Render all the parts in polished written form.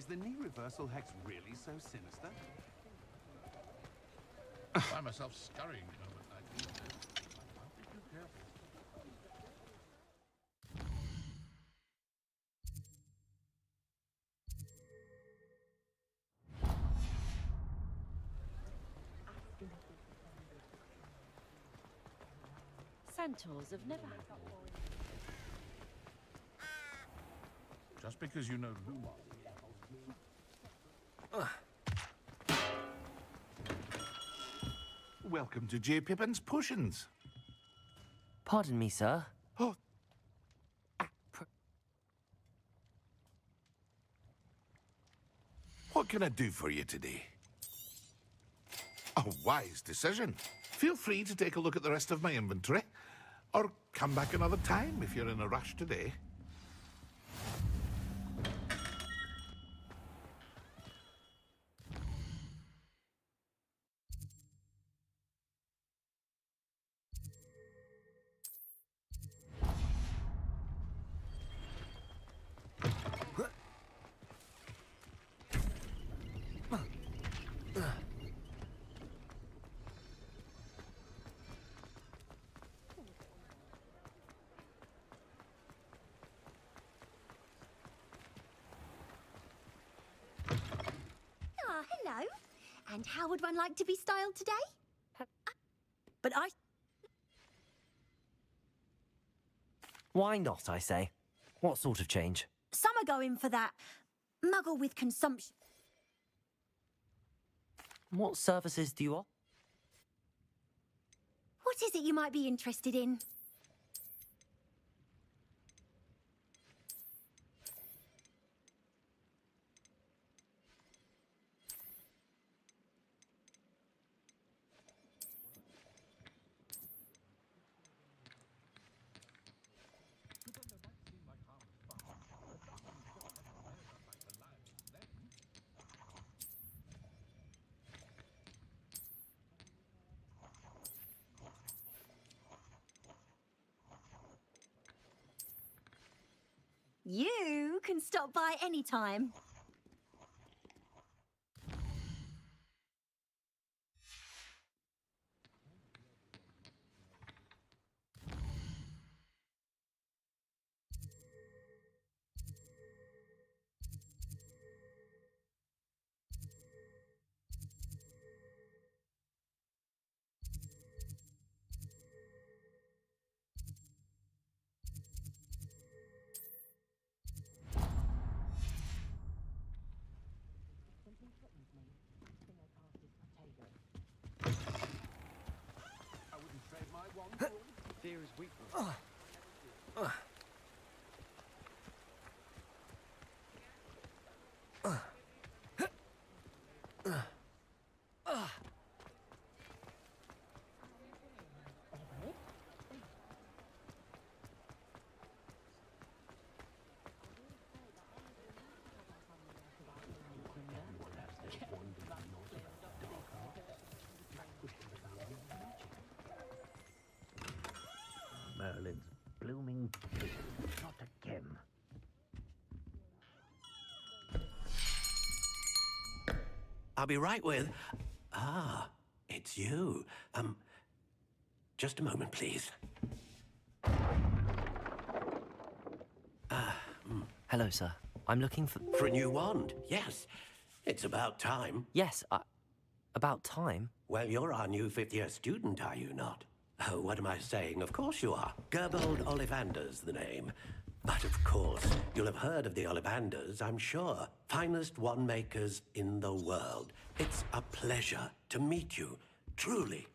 Is the knee reversal hex really so sinister? I find myself scurrying over like this. I'll be too careful. Centaurs have never had. Just because you know Lumos. Welcome to J. Pippin's Potions. Pardon me, sir. Oh. What can I do for you today? A wise decision. Feel free to take a look at the rest of my inventory, or come back another time if you're in a rush today. Hello. And how would one like to be styled today? But I... Why not, I say? What sort of change? Some are going for that muggle with consumption. What services do you offer? What is it you might be interested in? You can stop by any time. I wouldn't trade my wand for all. Fear is weakness. Merlin's blooming not again. I'll be right with... Ah, it's you. Just a moment, please. Hello, sir. I'm looking for... For a new wand, yes. It's about time. Yes, about time. Well, you're our new fifth-year student, are you not? Oh, what am I saying? Of course you are. Gerbold Ollivander's the name. But of course, you'll have heard of the Ollivanders, I'm sure. Finest wand makers in the world. It's a pleasure to meet you, truly.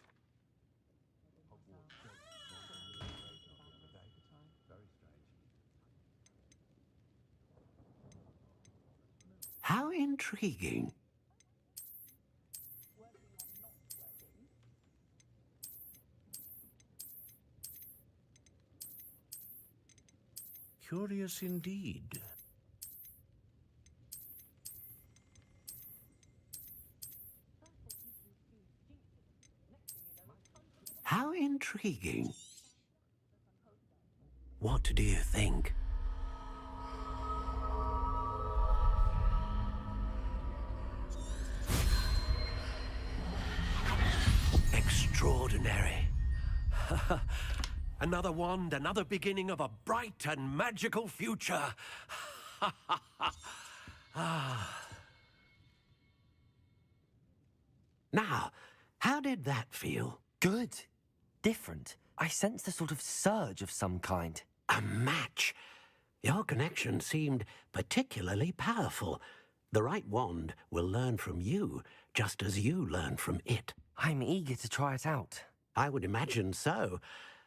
How intriguing. Curious indeed. How intriguing. What do you think? extraordinary. Another wand, another beginning of a bright and magical future. Now, how did that feel? Good. Different. I sensed a sort of surge of some kind. A match. Your connection seemed particularly powerful. The right wand will learn from you, just as you learn from it. I'm eager to try it out. I would imagine so.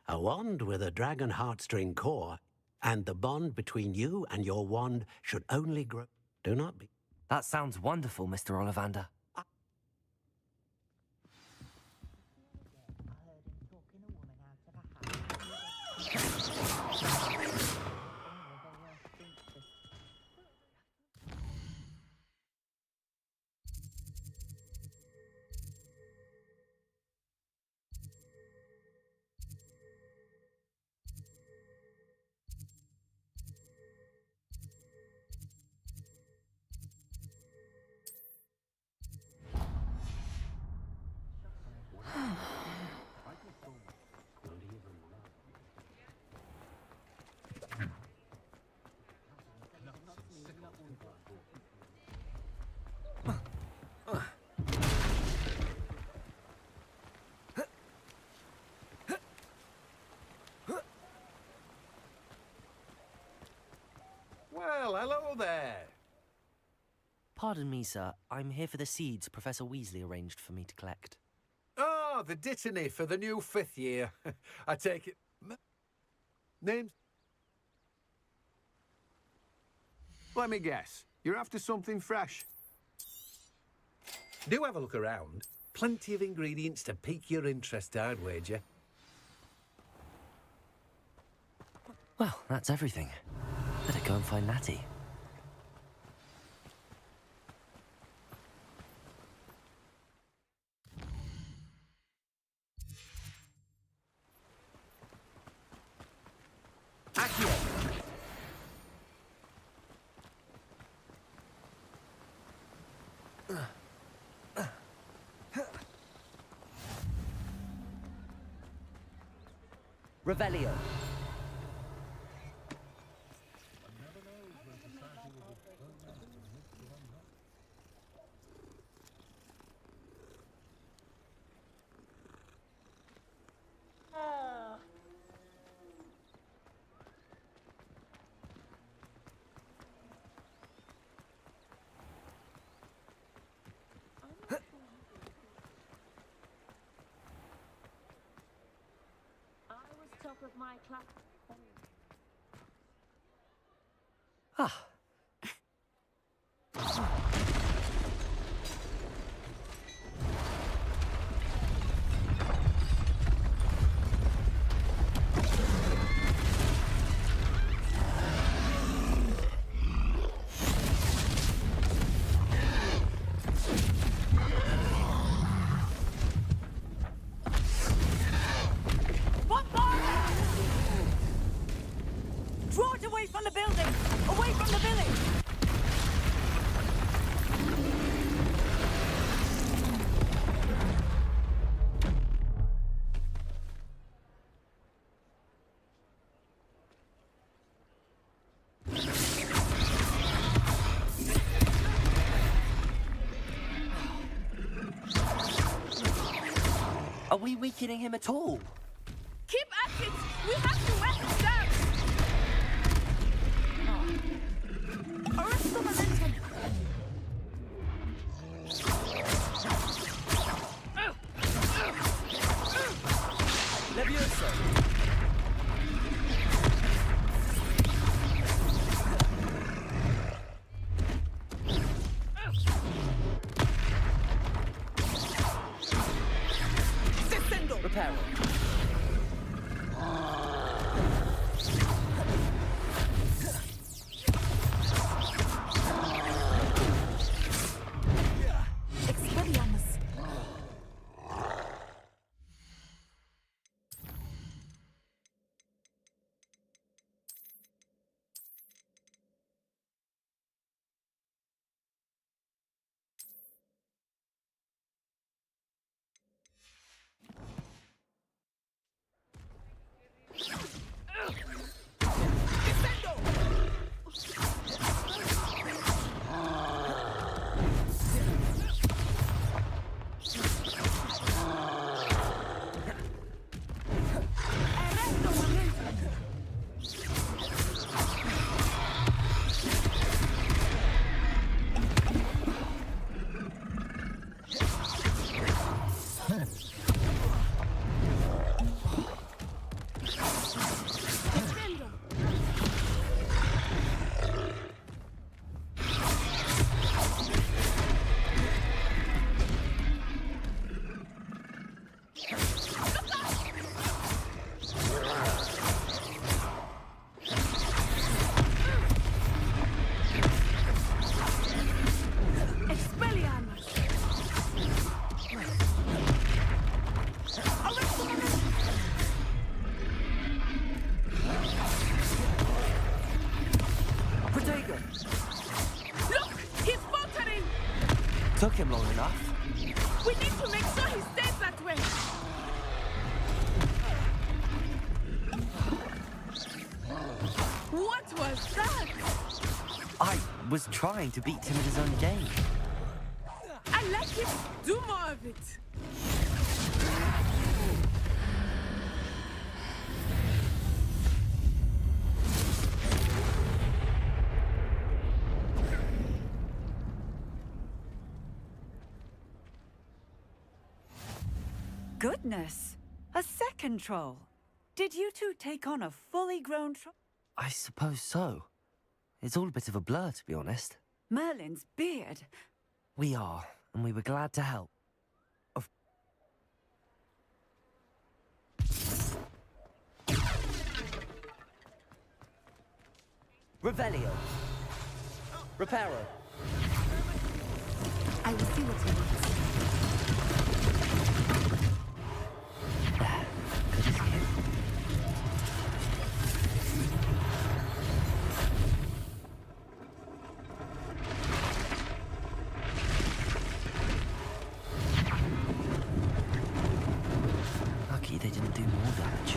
A wand with a dragon heartstring core, and the bond between you and your wand should only grow. Do not be... That sounds wonderful, Mr. Ollivander. Well, hello there. Pardon me, sir. I'm here for the seeds Professor Weasley arranged for me to collect. Oh, the dittany for the new 5th year. I take it... Names? Let me guess. You're after something fresh. Do have a look around. Plenty of ingredients to pique your interest, I'd wager. Well, that's everything. Better go and find Natty. Revelio. Top of my class. Ah. Draw it away from the building! Away from the village! Are we weakening him at all? Keep at it! We have to wear him down! Arrest the momentum! Levioso! Reparo. Expelliarmus! Defender. Expelliarmus. Protego! Look, he's faltering. Took him long enough. We need to make sure he stays that way. What was that? I was trying to beat him at his own game. I like it. Do more of it. Goodness! A second troll. Did you two take on a fully grown troll? I suppose so. It's all a bit of a blur, to be honest. Merlin's beard. We are, and we were glad to help. Of Revelio. Reparo. I will see what he wants. Good as him. Lucky they didn't do more damage.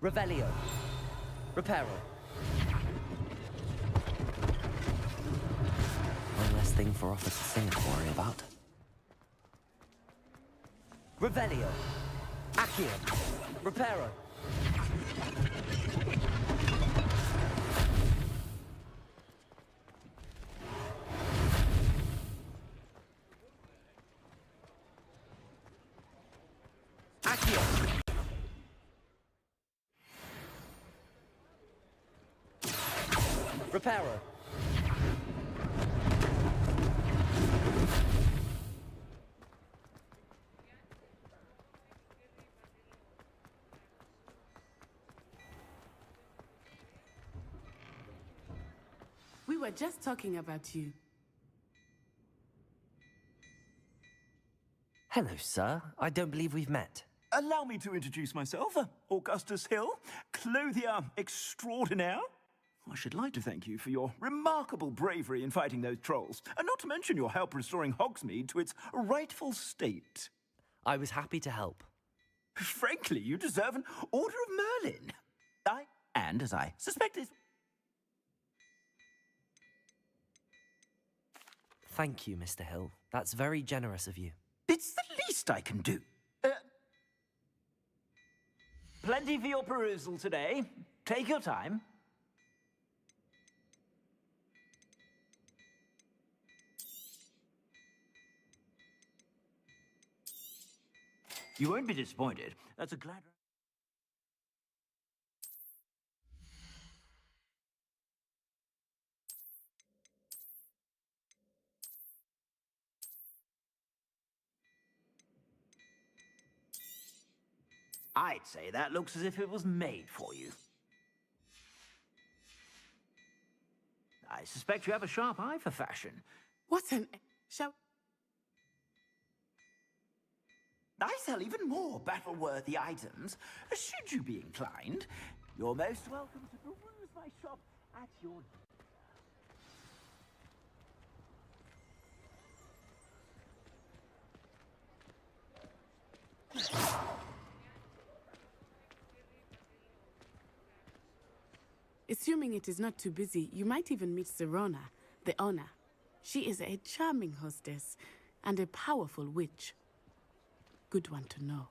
Revelio. Reparo. One less thing for Officer Singer to worry about. Revelio. Accio. Reparo. Accio. Reparo. We were just talking about you. Hello, sir. I don't believe we've met. Allow me to introduce myself, Augustus Hill, clothier extraordinaire. I should like to thank you for your remarkable bravery in fighting those trolls, and not to mention your help restoring Hogsmeade to its rightful state. I was happy to help. Frankly, you deserve an Order of Merlin. And as I suspect is... Thank you, Mr. Hill. That's very generous of you. It's the least I can do. Plenty for your perusal today. Take your time. You won't be disappointed. That's a glad... I'd say that looks as if it was made for you. I suspect you have a sharp eye for fashion. What an... Shall... I sell even more battle-worthy items. Should you be inclined, you're most welcome to peruse my shop at your... Assuming it is not too busy, you might even meet Serona, the owner. She is a charming hostess and a powerful witch. Good one to know.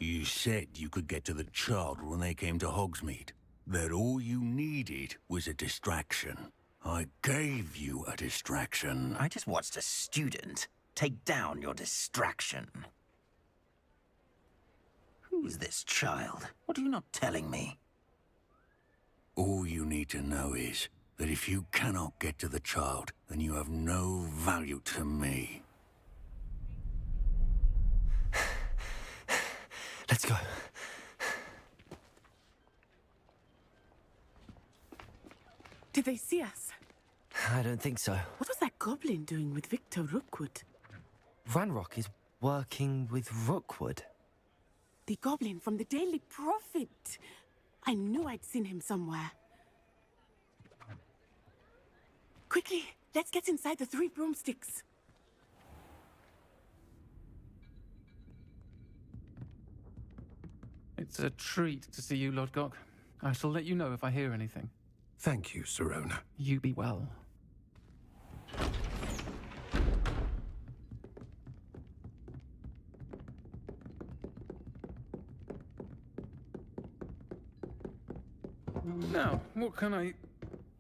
You said you could get to the child when they came to Hogsmeade. That all you needed was a distraction. I gave you a distraction. I just watched a student take down your distraction. Who is this child? What are you not telling me? All you need to know is that if you cannot get to the child, then you have no value to me. Let's go. Did they see us? I don't think so. What was that goblin doing with Victor Rookwood? Ragnarok is working with Rookwood. The goblin from the Daily Prophet. I knew I'd seen him somewhere. Quickly, let's get inside the 3 broomsticks. It's a treat to see you, Lodgok. I shall let you know if I hear anything. Thank you, Sirona. You be well. Now, what can I...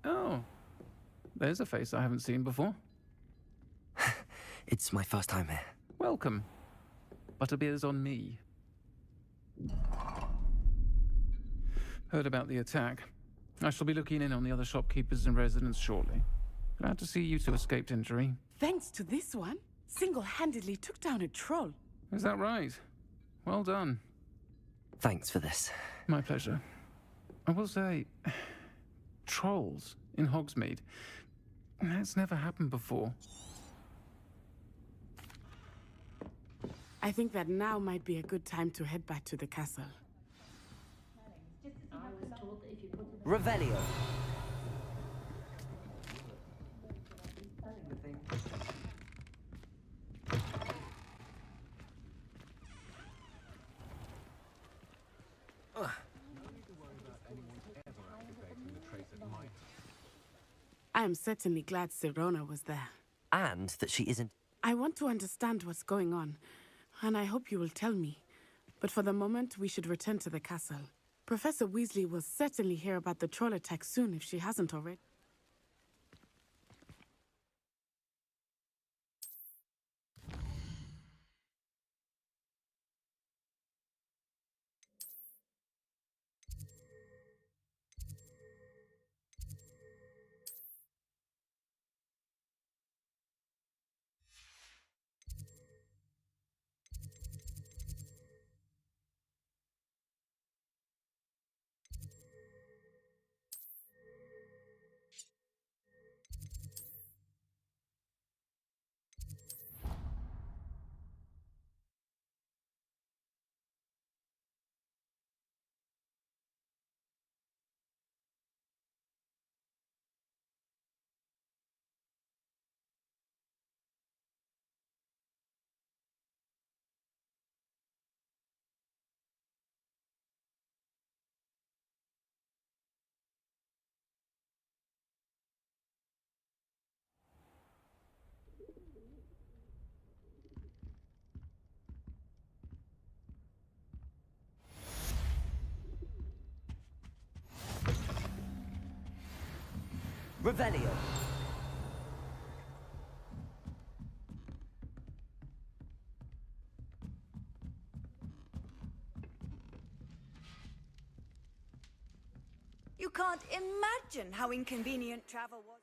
Oh. There's a face I haven't seen before. It's my first time here. Welcome. Butterbeer's on me. Heard about the attack. I shall be looking in on the other shopkeepers and residents shortly. Glad to see you two escaped injury. Thanks to this one, single-handedly took down a troll. Is that right? Well done. Thanks for this. My pleasure. I will say, trolls in Hogsmeade. That's never happened before. I think that now might be a good time to head back to the castle. Revelio. I am certainly glad Sirona was there. And that she isn't... I want to understand what's going on, and I hope you will tell me. But for the moment, we should return to the castle. Professor Weasley will certainly hear about the troll attack soon if she hasn't already. Revelio. You can't imagine how inconvenient travel was.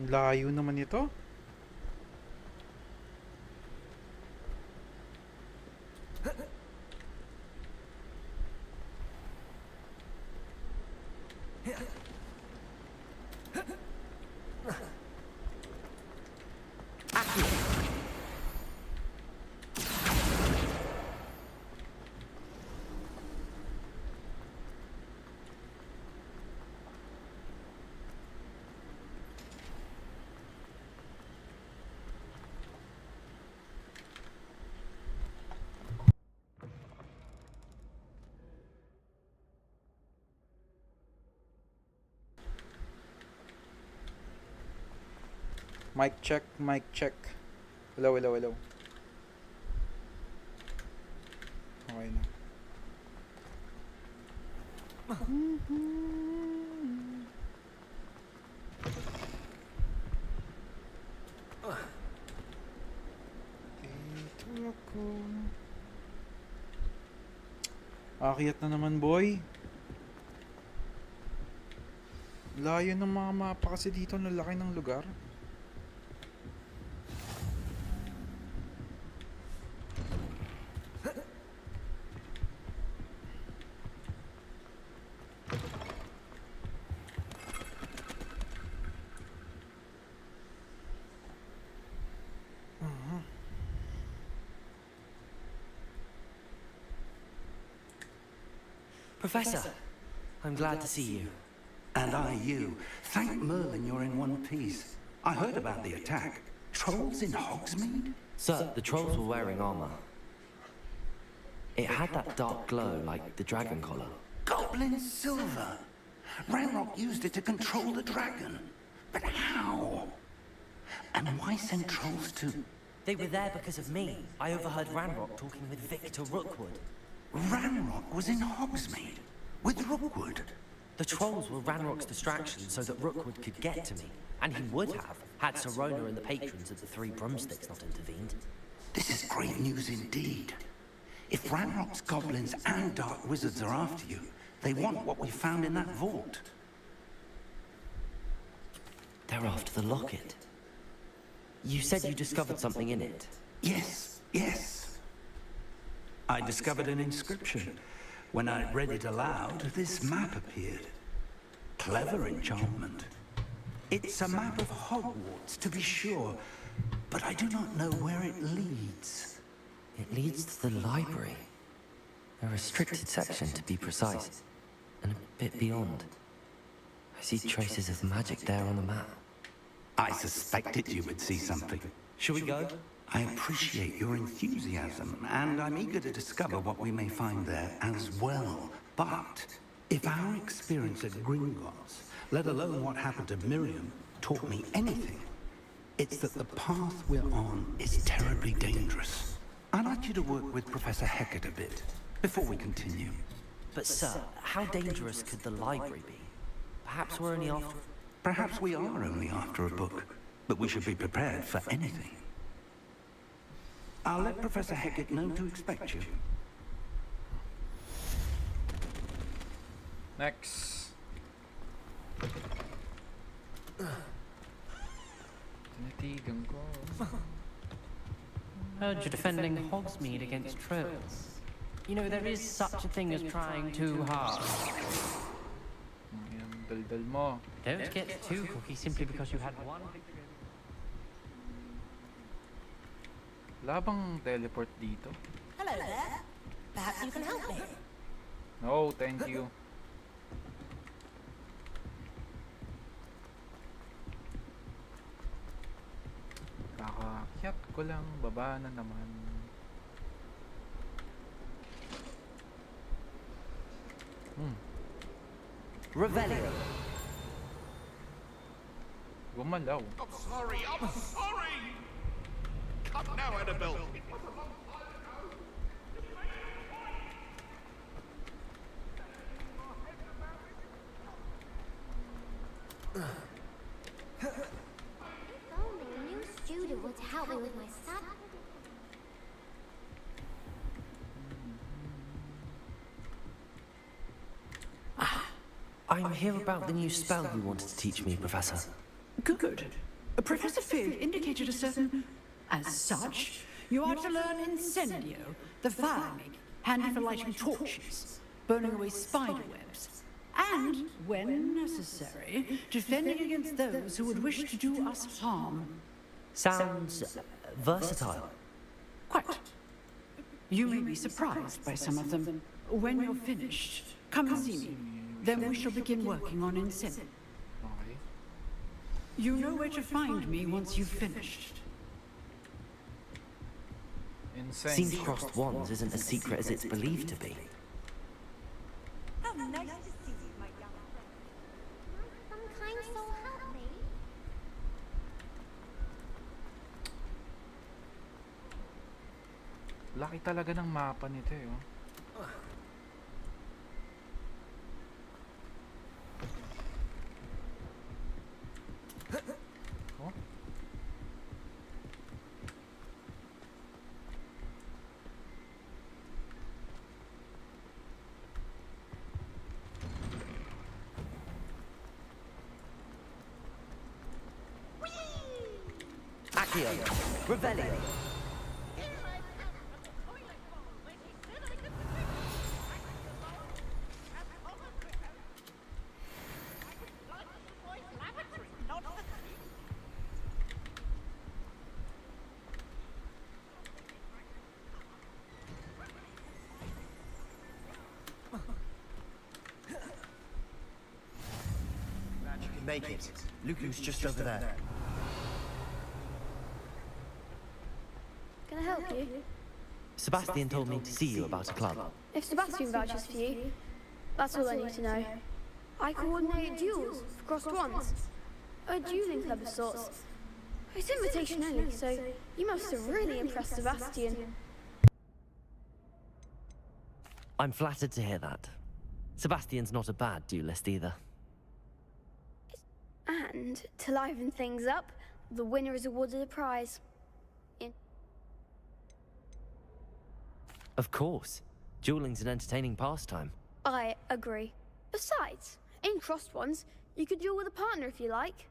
Layo naman ito. Mic check, mic check. Hello, hello, hello. Okay na. Dito ako. Akyat na naman, boy. Layo ng mga mapa kasi dito, ang laki ng lugar. Professor, I'm glad to see you. And I you. Thank Merlin you're in one piece. I heard about the attack. Trolls in Hogsmeade? Sir, the trolls were wearing armor. It had that dark glow like the dragon collar. Goblin silver! Ragnarok used it to control the dragon. But how? And why send trolls to... They were there because of me. I overheard Ragnarok talking with Victor Rookwood. Ragnarok was in Hogsmeade? With Rookwood? The trolls were Ragnarok's distraction so that Rookwood could get to me. And he would have, had Sirona and the patrons of the Three Broomsticks not intervened. This is great news indeed. If Ragnarok's goblins and dark wizards are after you, they want what we found in that vault. They're after the locket. You said you discovered something in it. Yes, yes. I discovered an inscription. When I read it aloud, this map appeared. Clever enchantment. It's a map of Hogwarts, to be sure, but I do not know where it leads. It leads to the library. A restricted section, to be precise, and a bit beyond. I see traces of magic there on the map. I suspected you would see something. Shall we go? I appreciate your enthusiasm, and I'm eager to discover what we may find there as well. But if our experience at Gringotts, let alone what happened to Miriam, taught me anything, it's that the path we're on is terribly dangerous. I'd like you to work with Professor Hecat a bit, before we continue. But sir, how dangerous could the library be? Perhaps we're only after... Perhaps we are only after a book, but we should be prepared for anything. I'll let Professor Hecat know to expect you. Next. Tinitigan ko. Heard you're defending Hogsmeade against trolls. You know, there is such a thing as trying too hard. Yung daldal mo. Don't get too cocky simply because you had one victory. Wala bang teleport dito? Hello there. Perhaps you can help me. No, thank you. Kakakyat ko lang, baba na naman. Revelio. Gumalaw. I'm sorry, I'm sorry! Come now, Annabelle. If only a new student would help me with my study. I'm here about the new spell you wanted to teach me, Professor. Good. Professor Fig indicated a certain... As such, you are to learn Incendio, the fire make, handy for lighting torches, burning away spider webs, and, when necessary, defending against those who would wish to do us harm. Sounds versatile. Quite. You may be surprised by some of them. When you're finished, come and see me. Then we shall begin working on Incendio. You know where to find me once you've finished. Seems crossed wands isn't as secret as it's believed to be. How nice to see you, my young friend. Some kind soul help me. Laki talaga ng mapa nito eh. Oh. Accio, Revelio. You can make it. Lucan's just over there. Can I help you? Sebastian told me to see you about a club. If Sebastian vouches for you, that's all I need to know. I coordinate duels for crossed wands. A dueling club of sorts. It's invitation only, so you must have really impressed Sebastian. I'm flattered to hear that. Sebastian's not a bad duelist either. And, to liven things up, the winner is awarded a prize. Of course. Dueling's an entertaining pastime. I agree. Besides, in crossed ones, you could duel with a partner if you like.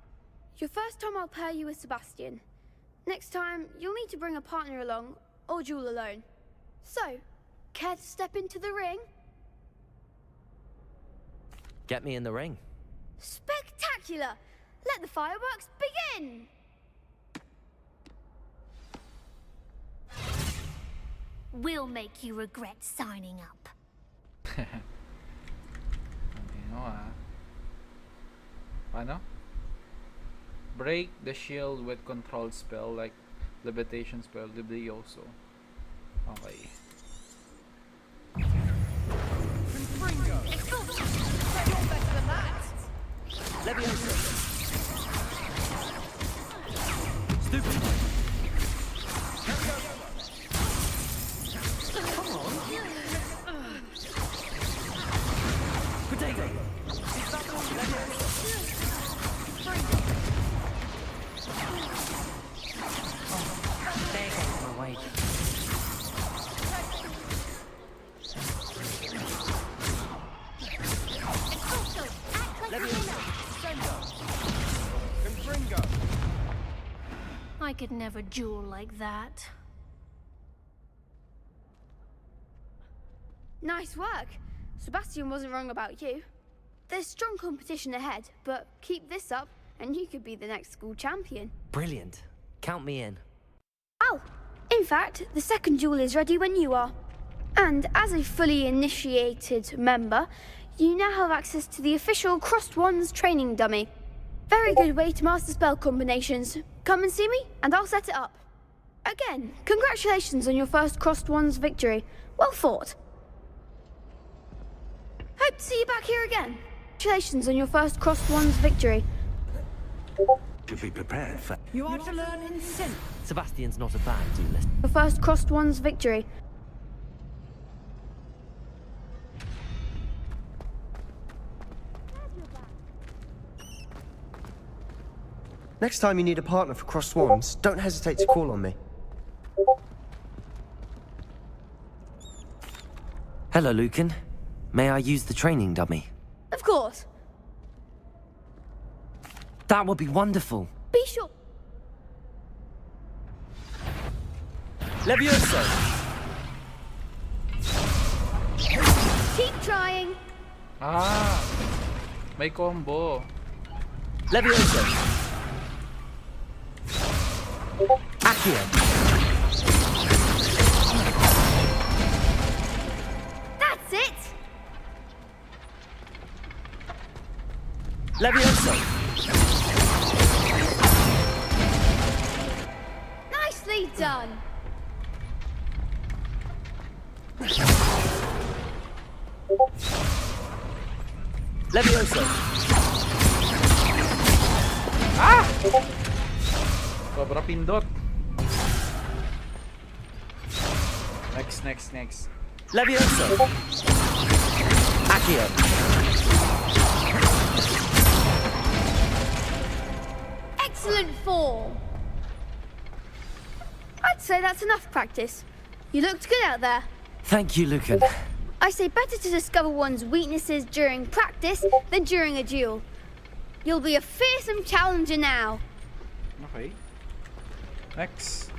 Your first time I'll pair you with Sebastian. Next time, you'll need to bring a partner along, or duel alone. So, care to step into the ring? Get me in the ring. Spectacular! Let the fireworks begin! We'll make you regret signing up. Ano? Break the shield with control spell like levitation spell, Levioso. Okay. Levioso. Stupid. Come on. Potato. There goes my weight. I could never duel like that. Nice work. Sebastian wasn't wrong about you. There's strong competition ahead, but keep this up and you could be the next school champion. Brilliant. Count me in. Oh, in fact, the second duel is ready when you are. And as a fully initiated member, you now have access to the official Crossed Wands training dummy. Very good way to master spell combinations. Come and see me, and I'll set it up. Again, congratulations on your first Crossed Wands victory. Well fought. Hope to see you back here again. Congratulations on your first Crossed Wands victory. Should be prepared for... You are to learn Incendio. Sebastian's not a bad duelist. Your first Crossed Wands victory. Next time you need a partner for Crossed Wands, don't hesitate to call on me. Hello, Lucan. May I use the training dummy? Of course. That would be wonderful. Be sure. Levioso! Keep trying. Ah! May combo. Levioso! Accio! That's it. Levioso! Nicely done. Levioso! Ah! Sobra pindot. Next. Levioso! Accio! Excellent form. I'd say that's enough practice. You looked good out there. Thank you, Lucan. I say better to discover one's weaknesses during practice than during a duel. You'll be a fearsome challenger now. Okay. Next.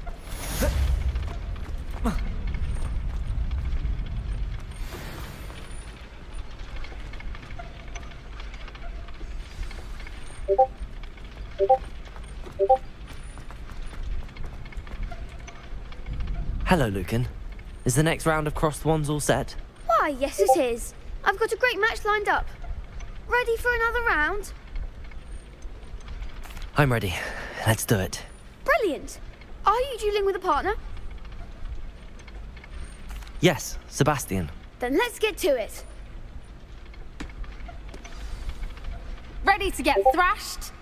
Hello, Lucan. Is the next round of crossed wands all set? Why, yes it is. I've got a great match lined up. Ready for another round? I'm ready. Let's do it. Brilliant. Are you dueling with a partner? Yes, Sebastian. Then let's get to it. Ready to get thrashed?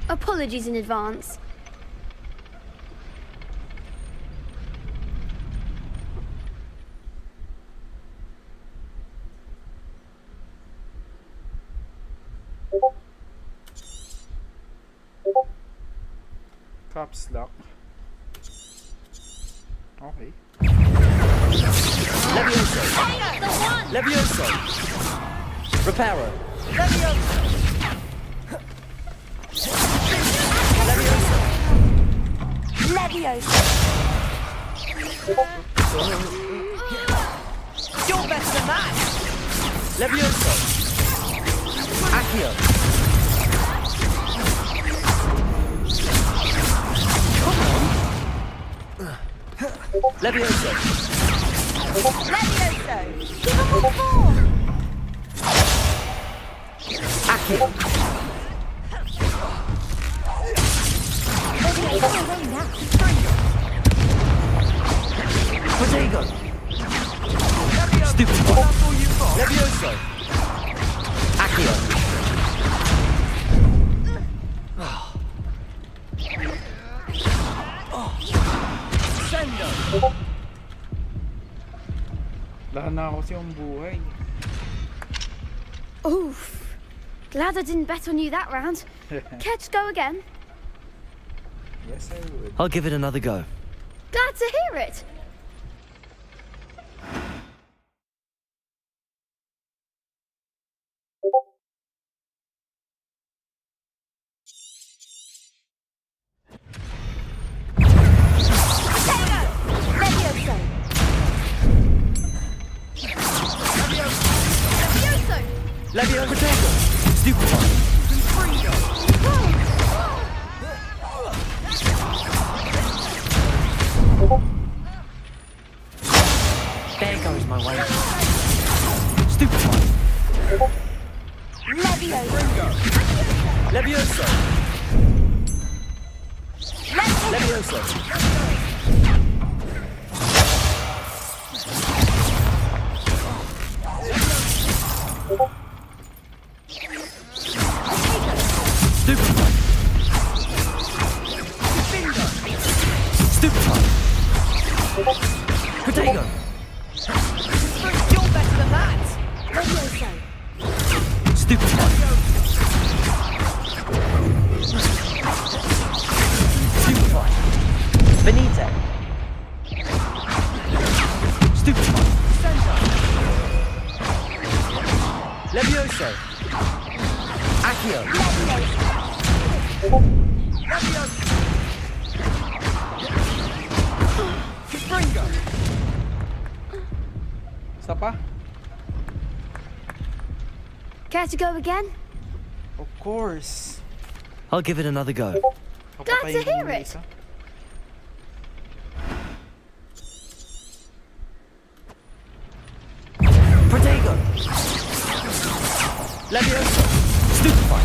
Apologies in advance. Caps lock. Okay. Levioso! Levioso! Reparo! Levioso! Levioso! Levioso! You're better than that! Levioso! Accio! Levioso! Levioso! Give him more form! Accio! Protego! Stupid one! Levioso! Accio! Lahan na ako siyang buhay. Oof. Glad I didn't bet on you that round. Care to go again? Yes, I would. I'll give it another go. Glad to hear it. Levioso! Protego! Stupid one! There goes my way. Stupid one! Levioso! Levioso! Levioso! Stupid one! Stupid one! Protego! You're better than that! Levioso! Stupid one! Stupid one! Benito! Stupid one! Levioso! Accio. Isa pa? Care to go again? Of course. I'll give it another go. Glad to hear it. Protego. Levioso. Stupefy.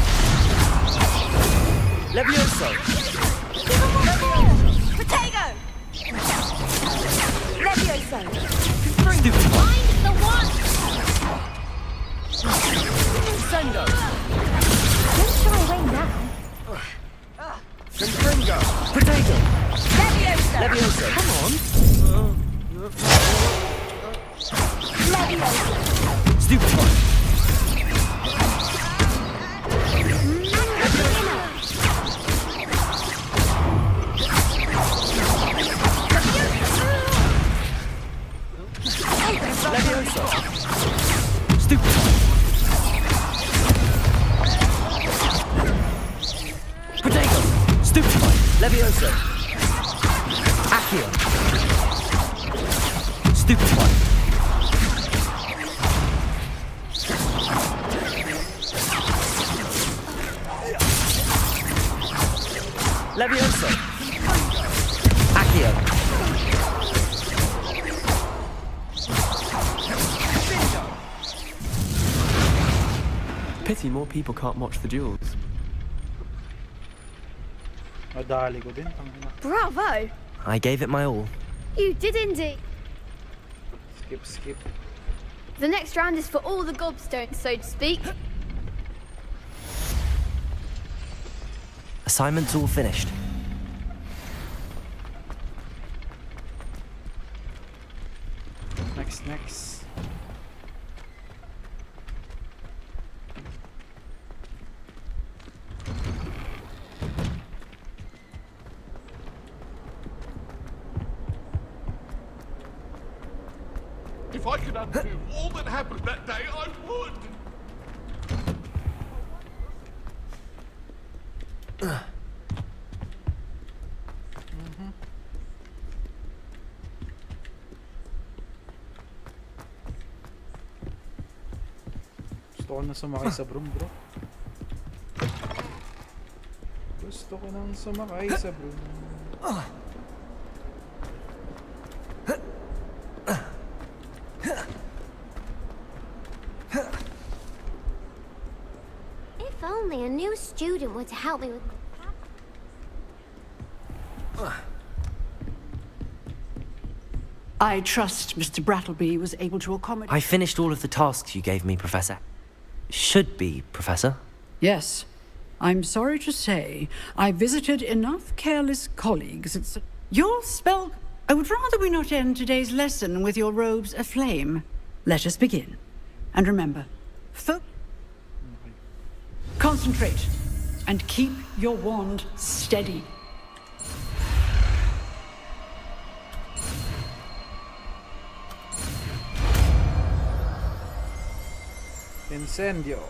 Levioso. Protego! Levioso! Stupefy. Find the one! Sendo. Don't shy away now. Confringo. Protego. Levioso! Levioso. Come on. Levioso! Stupefy. Levioso. Stupefy. Protego. Stupefy. Levioso. Accio. Stupefy. Levioso. Accio. Pity more people can't watch the duels. Nadali ko din. Tangina. Bravo! I gave it my all. You did indeed. Skip. The next round is for all the gobstones, so to speak. Assignment's all finished. Next. If I could undo all that happened that day, I would. Gusto ko na sumakay sa broom, bro. Gusto ko nang sumakay sa broom. If only a new student were to help me with... I trust Mr. Brattleby was able to accommodate... I finished all of the tasks you gave me, Professor. Should be, Professor. Yes. I'm sorry to say, I visited enough careless colleagues. Your spell... I would rather we not end today's lesson with your robes aflame. Let us begin. And remember, concentrate and keep your wand steady. Incendio.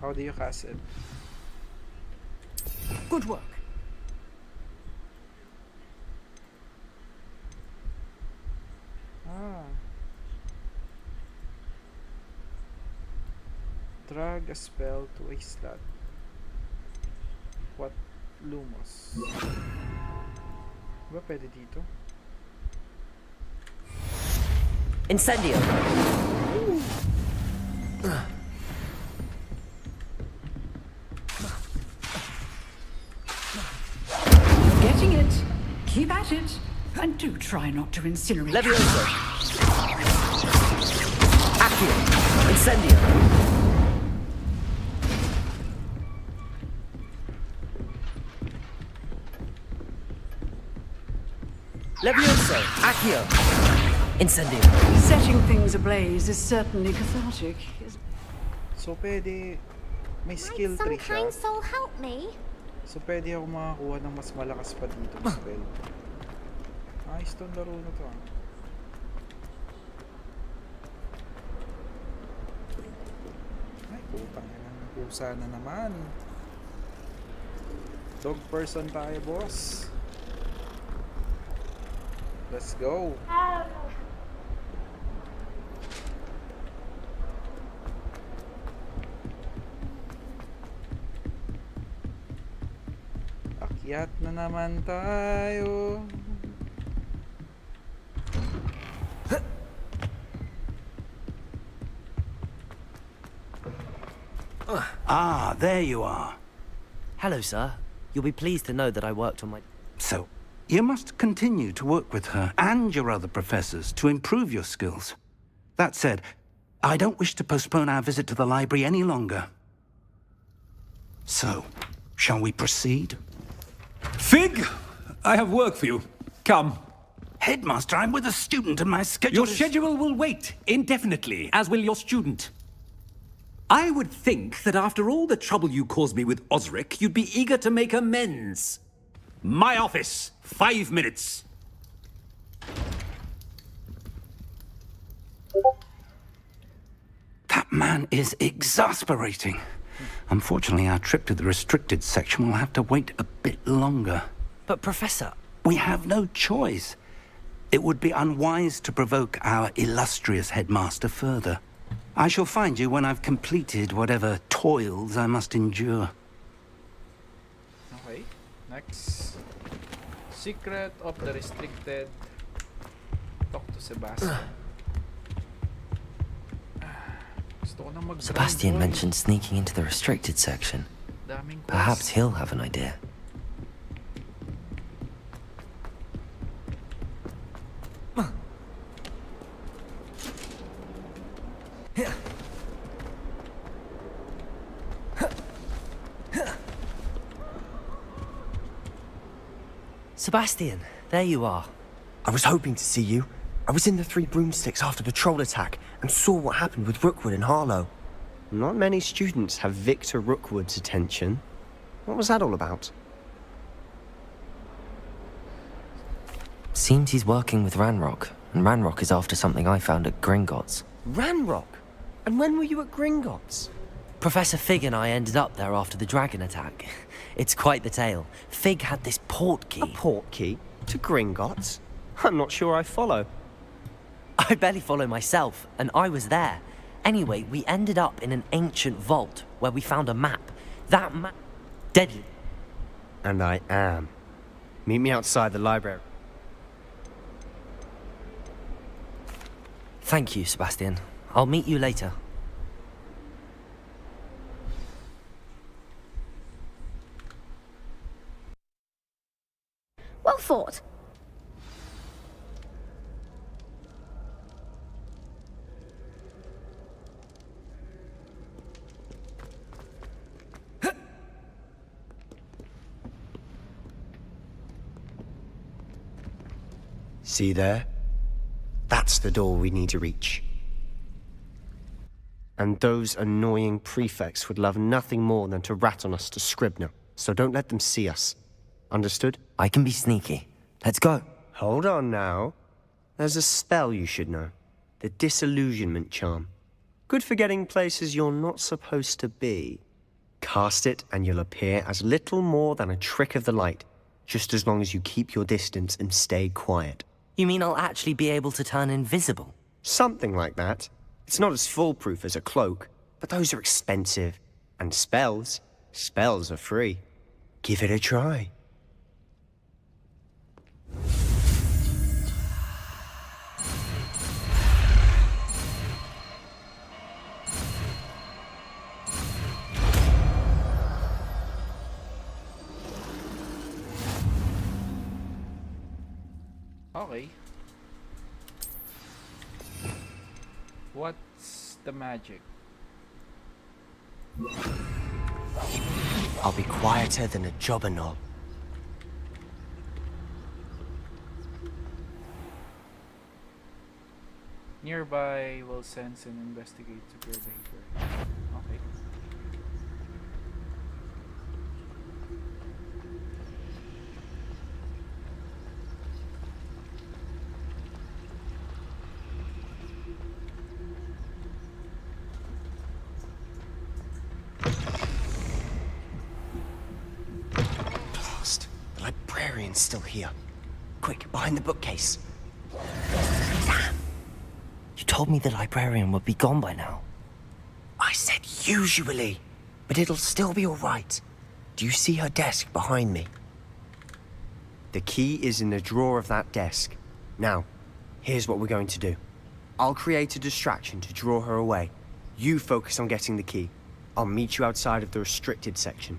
How do you cast it? Good work. Drag a spell to a slot. What Lumos? Ba pwede dito? Incendio. You're getting it. Keep at it. And do try not to incinerate. Levioso. Accio. Incendio. Levioso. Accio. Incendio. Setting things ablaze is certainly cathartic. So pwede may skill tree siya. Some kind soul help me? So pwede ako makakuha ng mas malakas pa dito na spell. Ayos tong laro na to. Putang ina, pusa na naman. Dog person tayo, boss. Let's go. Akyat na naman tayo. Ah, there you are. Hello, sir. You'll be pleased to know that I worked on my... So, you must continue to work with her and your other professors to improve your skills. That said, I don't wish to postpone our visit to the library any longer. So, shall we proceed? Fig! I have work for you. Come. Headmaster, I'm with a student and my schedule Your schedule will wait indefinitely, as will your student. I would think that after all the trouble you caused me with Osric, you'd be eager to make amends. My office, 5 minutes. That man is exasperating. Unfortunately, our trip to the restricted section will have to wait a bit longer. But, Professor... We have no choice. It would be unwise to provoke our illustrious headmaster further. I shall find you when I've completed whatever toils I must endure. Okay, next. Secret of the restricted. Talk to Sebastian. Sebastian mentioned sneaking into the restricted section. Perhaps he'll have an idea. Sebastian, there you are. I was hoping to see you. I was in the Three Broomsticks after the troll attack and saw what happened with Rookwood and Harlow. Not many students have Victor Rookwood's attention. What was that all about? Seems he's working with Ragnarok, and Ragnarok is after something I found at Gringotts. Ragnarok? And when were you at Gringotts? Professor Fig and I ended up there after the dragon attack. It's quite the tale. Fig had this port key. A port key? To Gringotts? I'm not sure I follow. I barely follow myself, and I was there. Anyway, we ended up in an ancient vault where we found a map. That map... deadly. And I am. Meet me outside the library. Thank you, Sebastian. I'll meet you later. Well fought. See there? That's the door we need to reach. And those annoying prefects would love nothing more than to rat on us to Scribner, so don't let them see us. Understood? I can be sneaky. Let's go. Hold on now. There's a spell you should know. The Disillusionment Charm. Good for getting places you're not supposed to be. Cast it and you'll appear as little more than a trick of the light, just as long as you keep your distance and stay quiet. You mean I'll actually be able to turn invisible? Something like that. It's not as foolproof as a cloak, but those are expensive. And spells are free. Give it a try. Okay. What's the magic? I'll be quieter than a jobberknoll. Nearby will sense and investigate superior behavior. Okay. Someone's still here. Quick, behind the bookcase. You told me the librarian would be gone by now. I said usually, but it'll still be all right. Do you see her desk behind me? The key is in the drawer of that desk. Now, here's what we're going to do. I'll create a distraction to draw her away. You focus on getting the key. I'll meet you outside of the restricted section.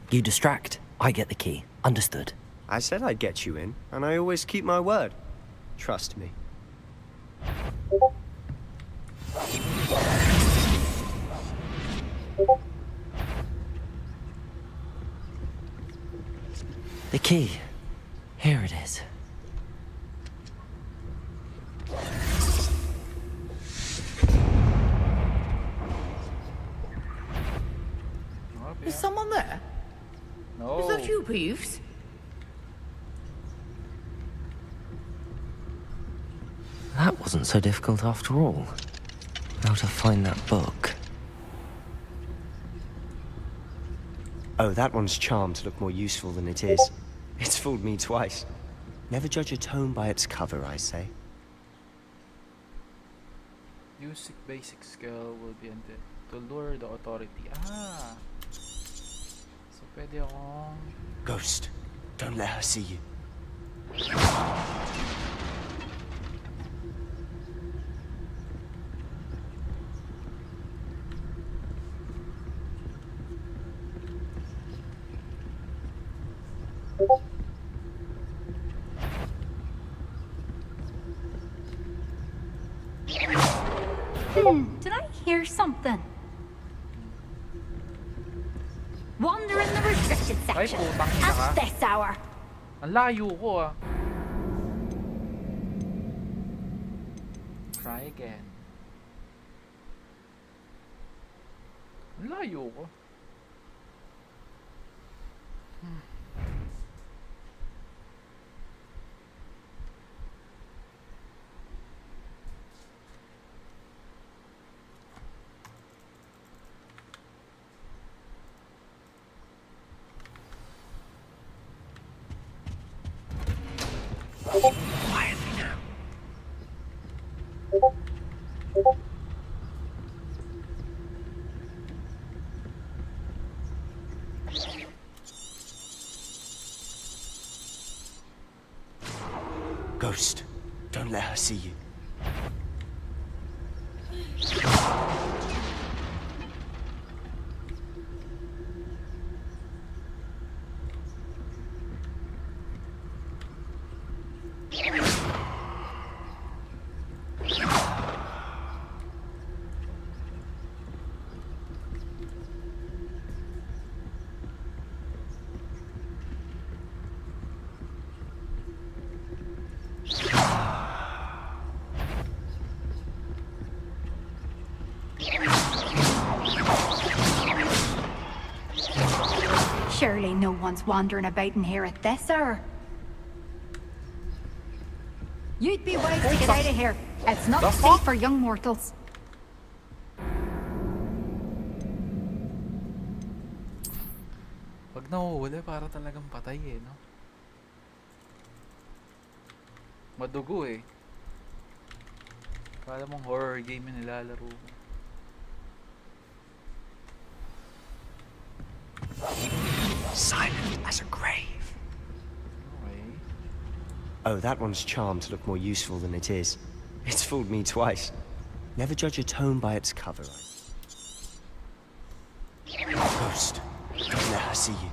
You distract, I get the key. Understood. I said I'd get you in, and I always keep my word. Trust me. The key. Here it is. Is someone there? No. Is that you, Peeves? That wasn't so difficult after all. How to find that book. Oh, that one's charmed to look more useful than it is. It's fooled me twice. Never judge a tone by its cover, I say. Use basic skill will be ended to lure the authority. Ah! So pwede akong... Ghost, don't let her see you. Did I hear something? Wander in the restricted section at this hour. Ang layo ko ah. Try again. Ang layo ko. Quietly now. Ghost, don't let her see you. Surely no one's wandering about in here at this hour. You'd be wise to get out of here. It's not safe for young mortals. Pag nahuhuli, para talagang patay eh, no? Madugo eh. Kala mong horror game yung nilalaro ko. Silent as a grave. Okay. Oh, that one's charmed to look more useful than it is. It's fooled me twice. Never judge a tone by its cover. Ghost, don't let her see you.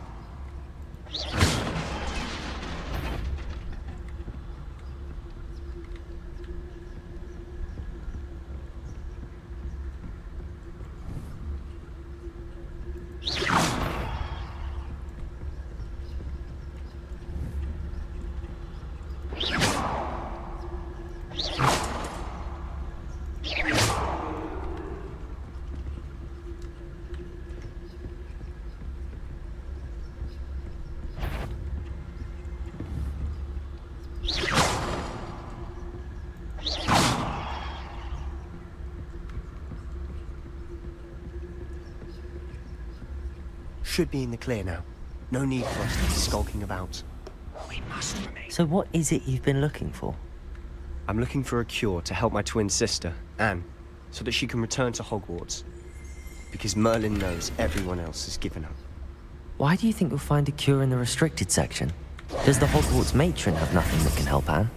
Should be in the clear now. No need for us to be skulking about. We must remain. So what is it you've been looking for? I'm looking for a cure to help my twin sister, Anne, so that she can return to Hogwarts. Because Merlin knows everyone else has given up. Why do you think you'll find a cure in the restricted section? Does the Hogwarts matron have nothing that can help Anne?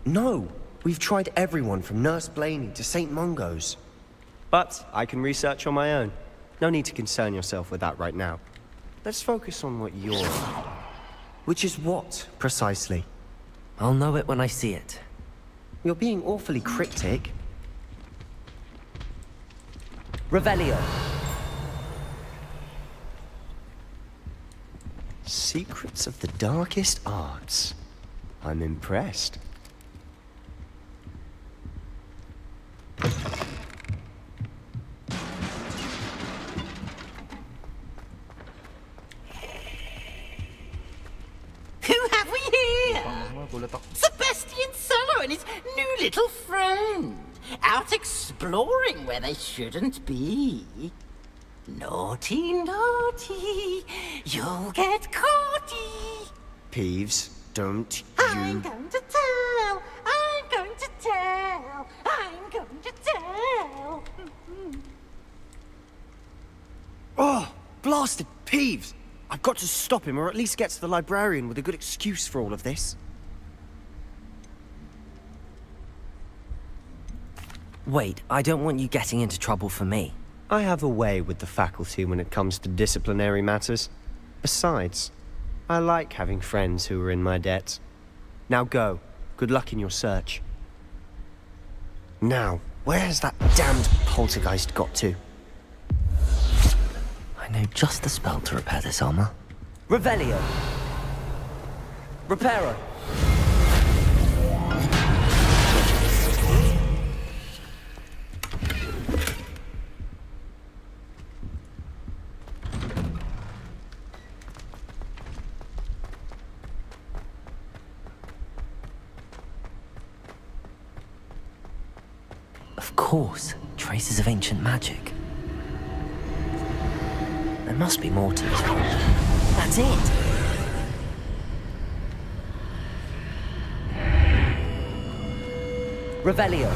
No! We've tried everyone from Nurse Blaney to St. Mungo's. But I can research on my own. No need to concern yourself with that right now. Let's focus on what you're... Which is what, precisely? I'll know it when I see it. You're being awfully cryptic. Revelio. Secrets of the darkest arts. I'm impressed. Who have we here? Sebastian Sallow and his new little friend. Out exploring where they shouldn't be. Naughty, naughty, you'll get caughty. Peeves, don't I'm going to tell, I'm going to tell, I'm going to tell. Oh, blasted Peeves! I've got to stop him, or at least get to the librarian with a good excuse for all of this. Wait, I don't want you getting into trouble for me. I have a way with the faculty when it comes to disciplinary matters. Besides, I like having friends who are in my debt. Now go. Good luck in your search. Now, where has that damned poltergeist got to? I know just the spell to repair this armor. Revelio. Reparo. Of course, traces of ancient magic. There must be more to it. That's it! Revelio.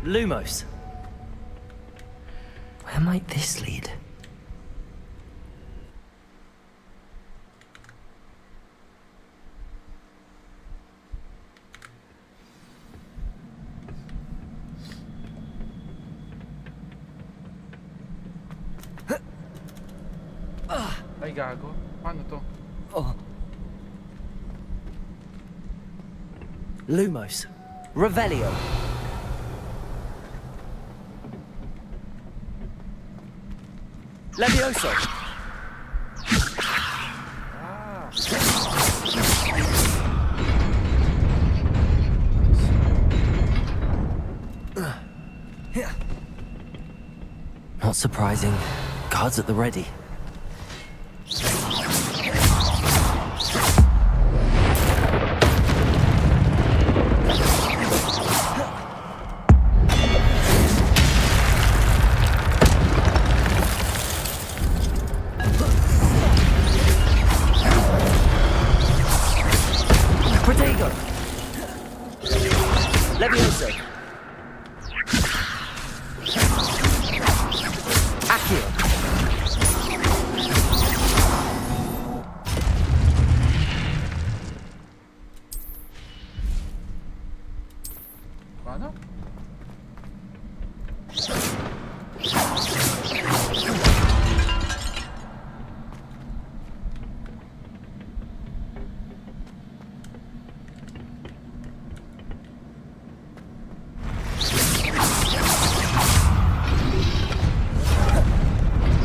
Lumos. Where might this lead? Ay, gago. Paano to? Lumos. Revelio. Levioso. Not surprising. Guards at the ready. Protego. Levioso. Accio. Paano?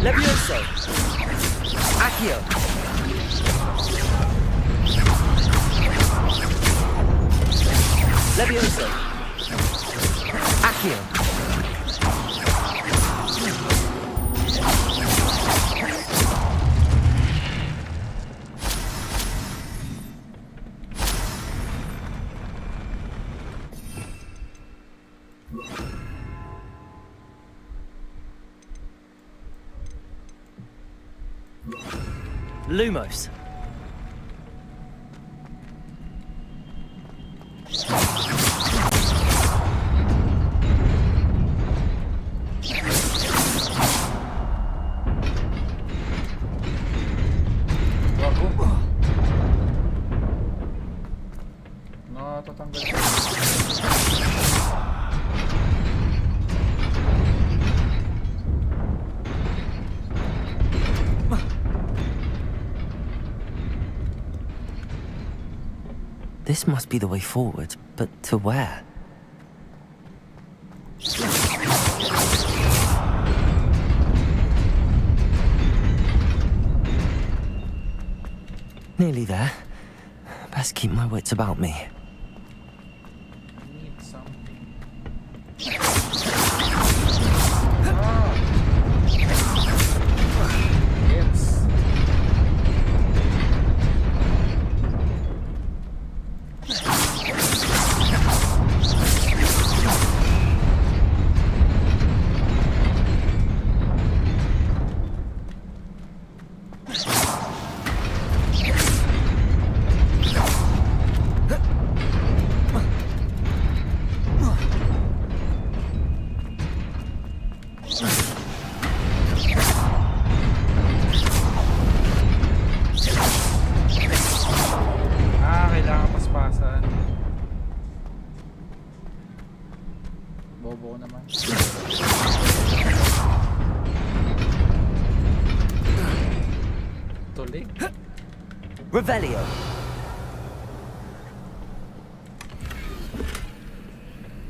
Levioso. Accio. Levioso. Accio. Lumos. Natatanggal. This must be the way forward, but to where? Nearly there. Best keep my wits about me. I need something. Yes. Kailangan paspasan. Bobo naman. Tulig. Revelio.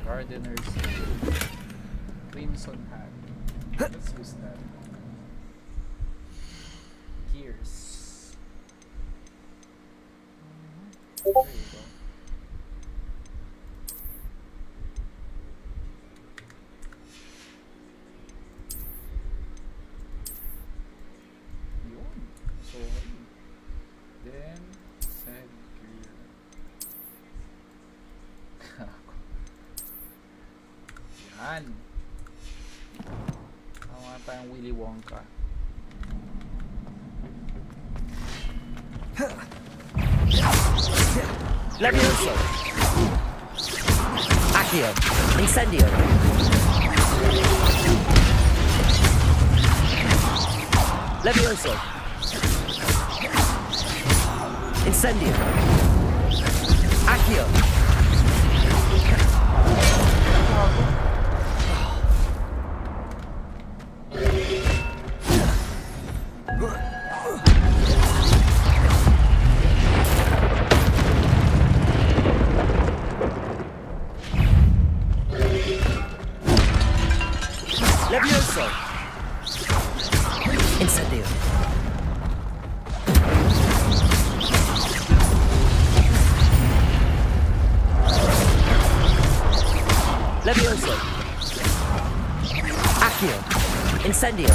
Gardener's Crimson Hat. Let's use that. Gears. There you go. Yun. So, then, set gear. Yan. Tama tayong Willy Wonka. Levioso. Accio. Incendio. Levioso. Incendio. Accio. Levioso. Incendio. Levioso. Accio. Incendio.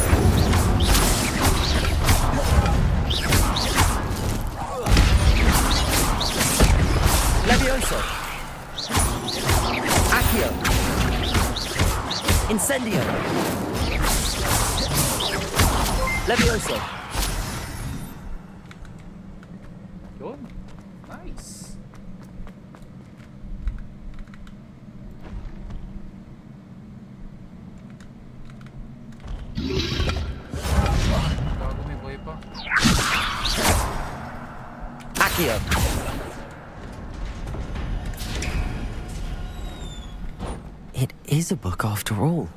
Levioso. Accio. Incendio. Levioso. Yun. Nice. Bago may boy pa. Accio. It is a book after all.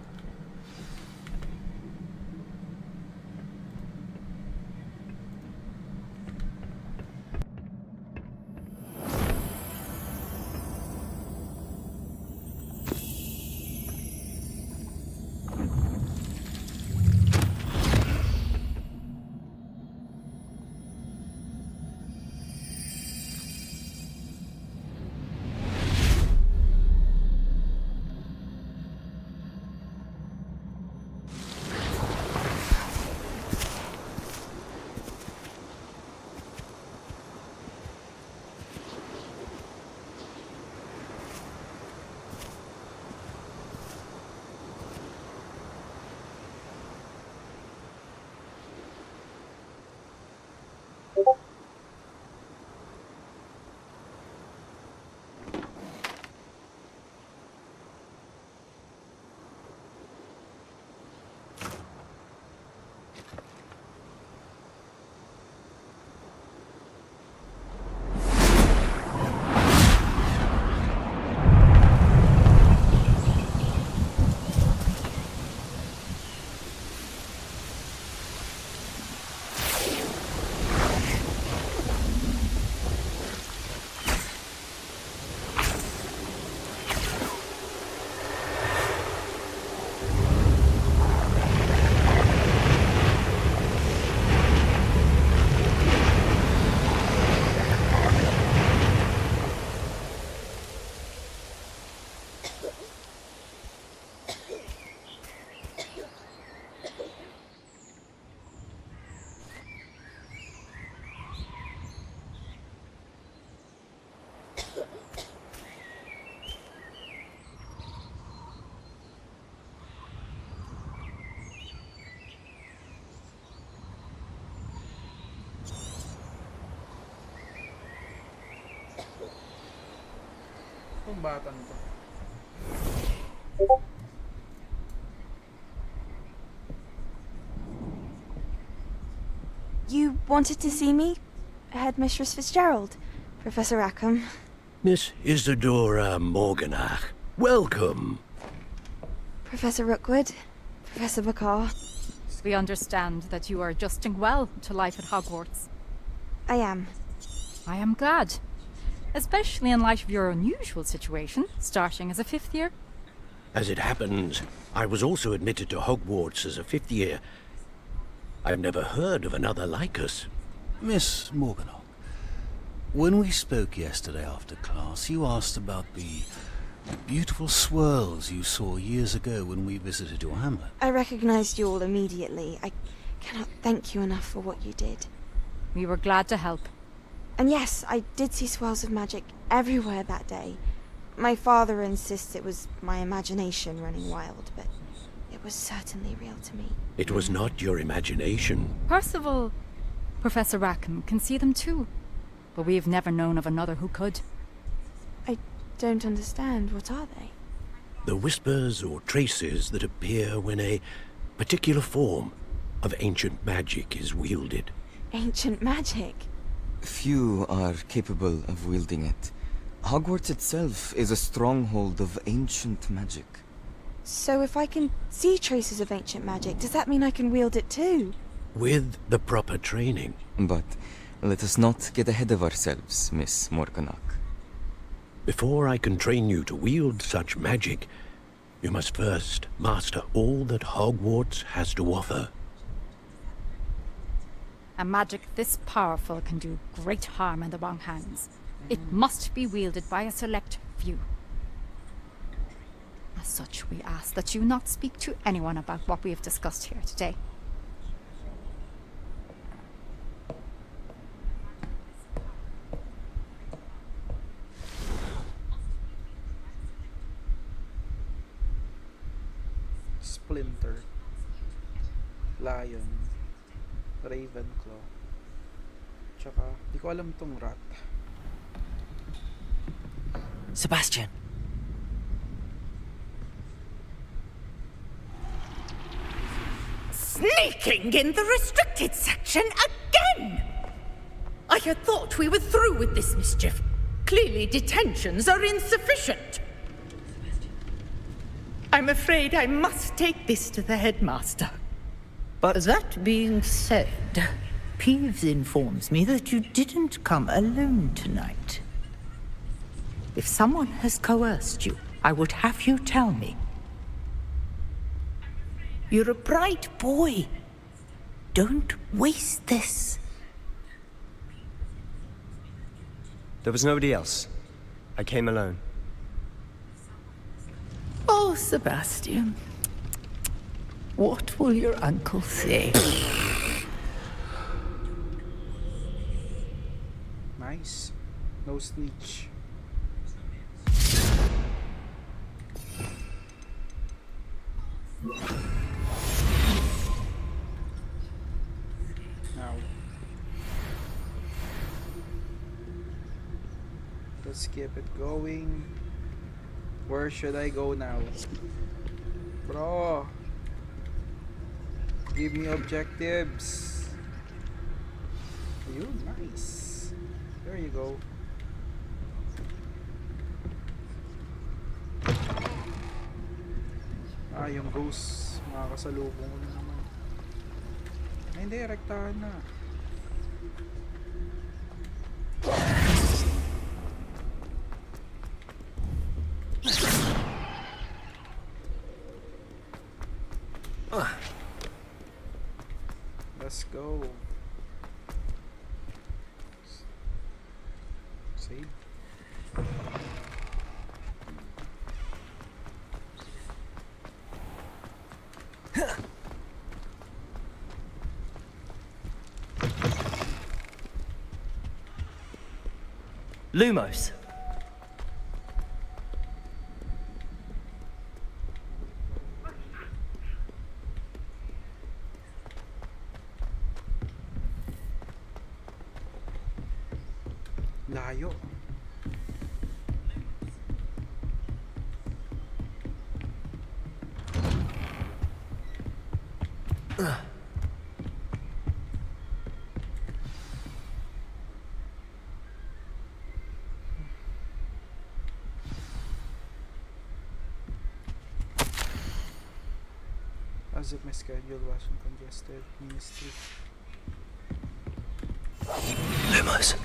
Itong batang to. You wanted to see me? Headmistress Fitzgerald, Professor Rackham. Miss Isadora Morganach, welcome. Professor Rookwood, Professor Bakar. We understand that you are adjusting well to life at Hogwarts. I am. I am glad. Especially in light of your unusual situation, starting as a 5th year. As it happens, I was also admitted to Hogwarts as a 5th year. I've never heard of another like us. Miss Morganach, when we spoke yesterday after class, you asked about the beautiful swirls you saw years ago when we visited your hamlet. I recognized you all immediately. I cannot thank you enough for what you did. We were glad to help. And yes, I did see swirls of magic everywhere that day. My father insists it was my imagination running wild, but it was certainly real to me. It was not your imagination. Percival, Professor Rackham can see them too. But we have never known of another who could. I don't understand. What are they? The whispers or traces that appear when a particular form of ancient magic is wielded. Ancient magic? Few are capable of wielding it. Hogwarts itself is a stronghold of ancient magic. So if I can see traces of ancient magic, does that mean I can wield it too? With the proper training. But let us not get ahead of ourselves, Miss Morganach. Before I can train you to wield such magic, you must first master all that Hogwarts has to offer. A magic this powerful can do great harm in the wrong hands. It must be wielded by a select few. As such, we ask that you not speak to anyone about what we have discussed here today. Splinter, Lion, Ravenclaw, tsaka di ko alam tong rat. Sebastian. Sneaking in the restricted section again! I had thought we were through with this mischief. Clearly detentions are insufficient. I'm afraid I must take this to the headmaster. But that being said, Peeves informs me that you didn't come alone tonight. If someone has coerced you, I would have you tell me. You're a bright boy. Don't waste this. There was nobody else. I came alone. Oh, Sebastian. What will your uncle say? Nice. No snitch. Now. Let's keep it going. Where should I go now? Bro. Give me objectives. Ayun, nice. There you go. Ah, yung ghost. Makakasalubong ko na naman. Ay, hindi. Rektahan na. Let's go. Save. Lumos. Layo. As if my schedule wasn't congested. Ministry. Lumos.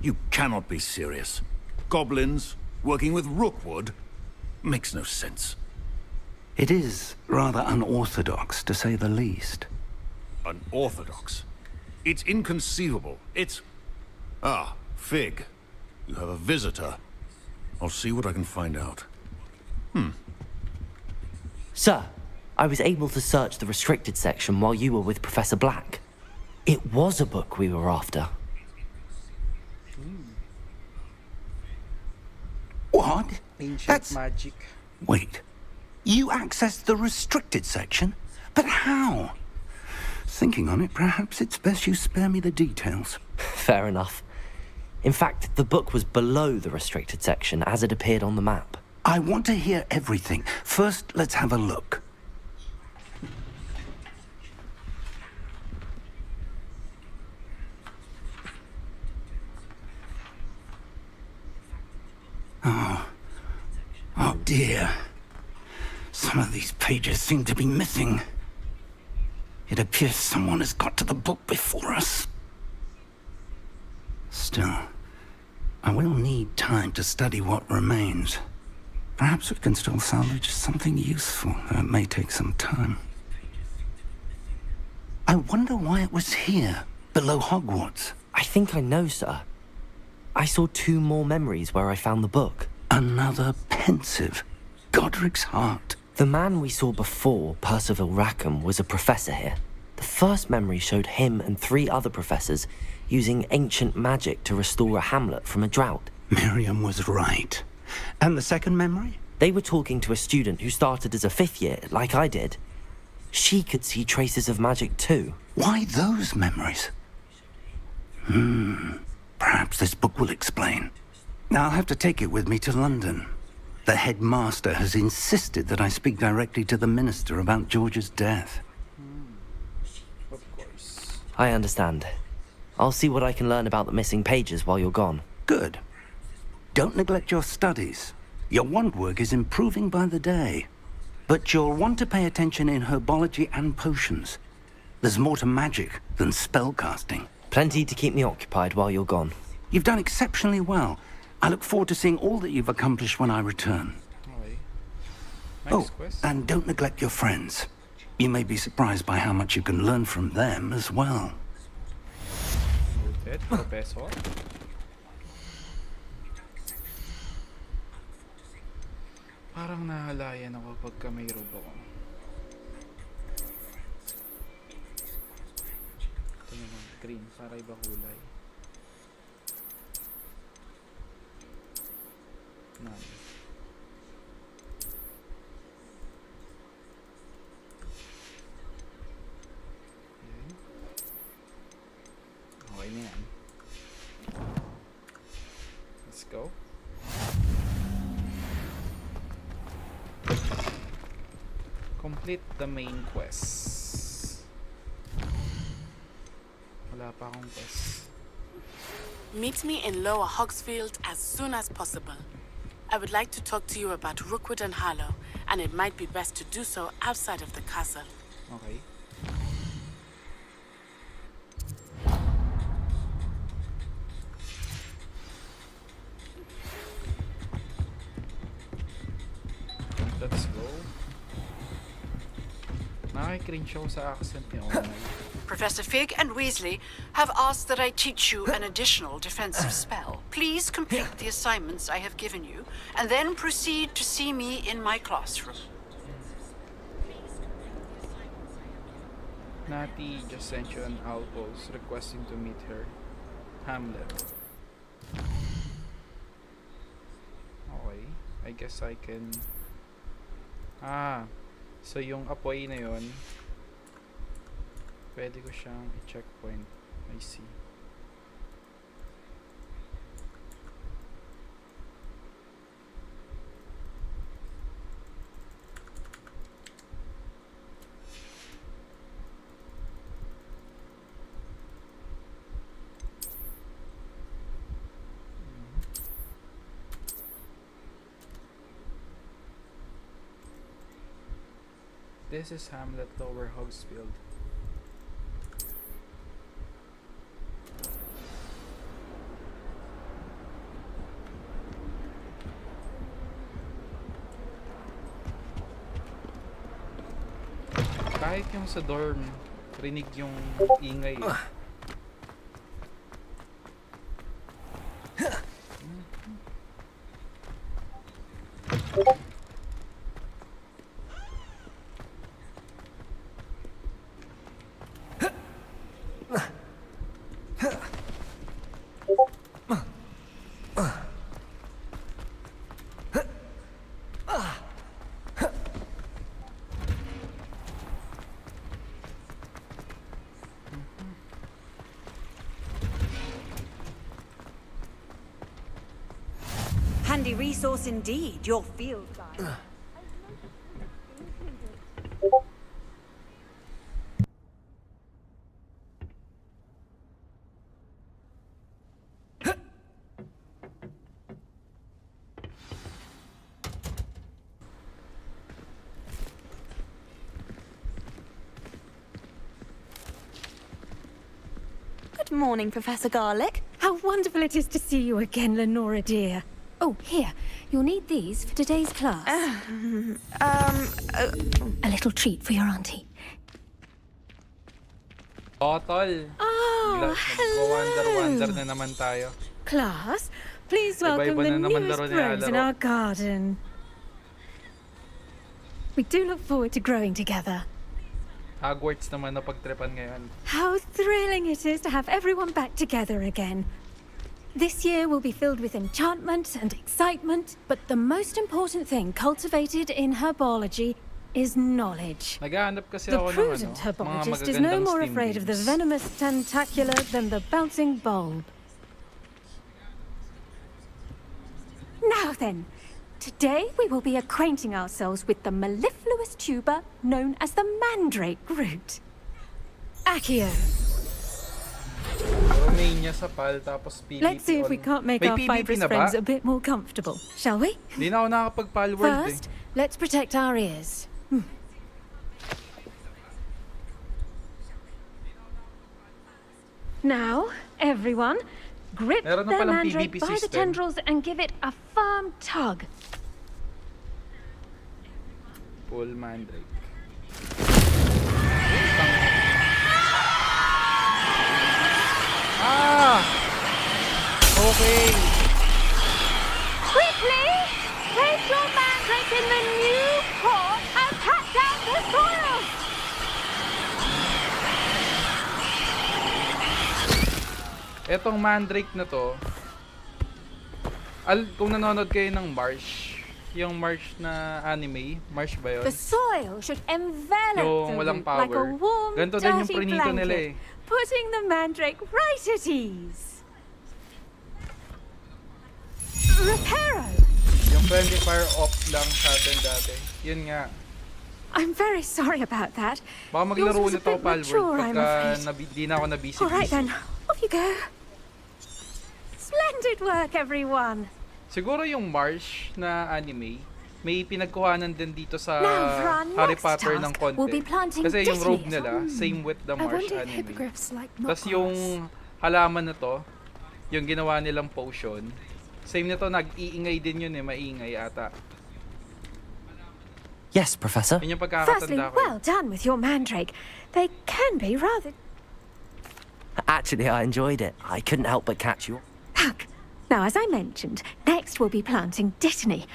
You cannot be serious. Goblins working with Rookwood makes no sense. It is rather unorthodox, to say the least. Unorthodox? It's inconceivable. It's... Ah, Fig. You have a visitor. I'll see what I can find out. Sir, I was able to search the restricted section while you were with Professor Black. It was a book we were after. What? Ancient magic. Wait. You accessed the restricted section? But how? Thinking on it, perhaps it's best you spare me the details. Fair enough. In fact, the book was below the restricted section as it appeared on the map. I want to hear everything. First, let's have a look. Oh dear. Some of these pages seem to be missing. It appears someone has got to the book before us. Still, I will need time to study what remains. Perhaps we can still salvage something useful, though it may take some time. I wonder why it was here, below Hogwarts. I think I know, sir. I saw 2 more memories where I found the book. Another pensive. Godric's heart. The man we saw before, Percival Rackham, was a professor here. The first memory showed him and 3 other professors using ancient magic to restore a hamlet from a drought. Miriam was right. And the second memory? They were talking to a student who started as a 5th year, like I did. She could see traces of magic too. Why those memories? Perhaps this book will explain. Now I'll have to take it with me to London. The headmaster has insisted that I speak directly to the minister about George's death. Of course. I understand. I'll see what I can learn about the missing pages while you're gone. Good. Don't neglect your studies. Your wand work is improving by the day. But you'll want to pay attention in herbology and potions. There's more to magic than spellcasting. Plenty to keep me occupied while you're gone. You've done exceptionally well. I look forward to seeing all that you've accomplished when I return. Next quest. And don't neglect your friends. You may be surprised by how much you can learn from them as well. Noted, Professor. Parang nahalayan ako pagka may robe ako. Ito naman, green, para iba kulay. None. Okay na yan. Let's go. Complete the main quest. Wala pa akong quest. Meet me in Lower Hogsfield as soon as possible. I would like to talk to you about Rookwood and Harlow, and it might be best to do so outside of the castle. Okay. Let's go. Nakikringe ako sa accent niya. Professor Fig and Weasley have asked that I teach you an additional defensive spell. Please complete the assignments I have given you, and then proceed to see me in my classroom. Natty just sent you an outpost requesting to meet her. Hamlet. Okay. I guess I can... so yung apoy na yun, pwede ko siyang i-checkpoint. I see. This is Hamlet, Lower Hogsfield. Kahit yung sa dorm, rinig yung ingay. Handy resource indeed, your field guide. Good morning, Professor Garlick. How wonderful it is to see you again, Lenora dear. Oh, here. You'll need these for today's class. A little treat for your auntie. Tol. Oh, Wander na naman tayo. Class, please welcome Iba-iba the na naman newest laro ni rose in Alaro. our garden. We do look forward to growing together. Hogwarts naman na pagtripan ngayon. How thrilling it is to have everyone back together again. This year will be filled with enchantment and excitement, but the most important thing cultivated in herbology is knowledge. Naghahanap kasi The ako ng prudent mga herbologist is no magagandang more steam afraid of the beams. venomous tentacular than the bouncing bulb. Now then, today we will be acquainting ourselves with the mellifluous tuber known as the mandrake root. Accio. Romania sa PAL, tapos PvP Let's see if we can't make May our PvP fibrous na ba? friends a bit more comfortable, shall we? Hindi na ako nakapag-PAL World First, let's protect our ears. Now, everyone, grip Meron na the palang mandrake PvP by the system. tendrils and give it a firm tug. Full Mandrake. Ah! Okay. Quickly! Place your mandrake in the new pot and pat down the soil! Etong Mandrake na to, kung nanonood kayo ng Marsh, yung Marsh na anime, Marsh ba yun? The soil should envelop Yung the walang root like a power. warm, Ganito din yung dirty prinito nila blanket, eh. putting the mandrake right at ease. Reparo! Yung friendly fire off lang sa atin dati. Yun nga. I'm very sorry about that. Baka maglaro Yours was ulit a bit ako Pal mature, World I'm pagka afraid. di na ako na-busy. All right then, off you go. Splendid work, everyone. Siguro yung Marsh na anime, may pinagkuhanan din dito sa Now for our Harry next Potter task, ng konti. we'll be planting Kasi yung robe Disney. nila, same with the I Marsh wonder if anime. hippogriffs like Tapos knockoffs. yung halaman na to, yung ginawa nilang potion, same nito, nag-iingay din yun eh, maingay ata. Yes, Professor. Yun yung Firstly, pagkakatanda ko. well done with your mandrake. They can be rather... Actually, I enjoyed it. I couldn't help but catch you. Now, as I mentioned, next we'll be planting Dittany.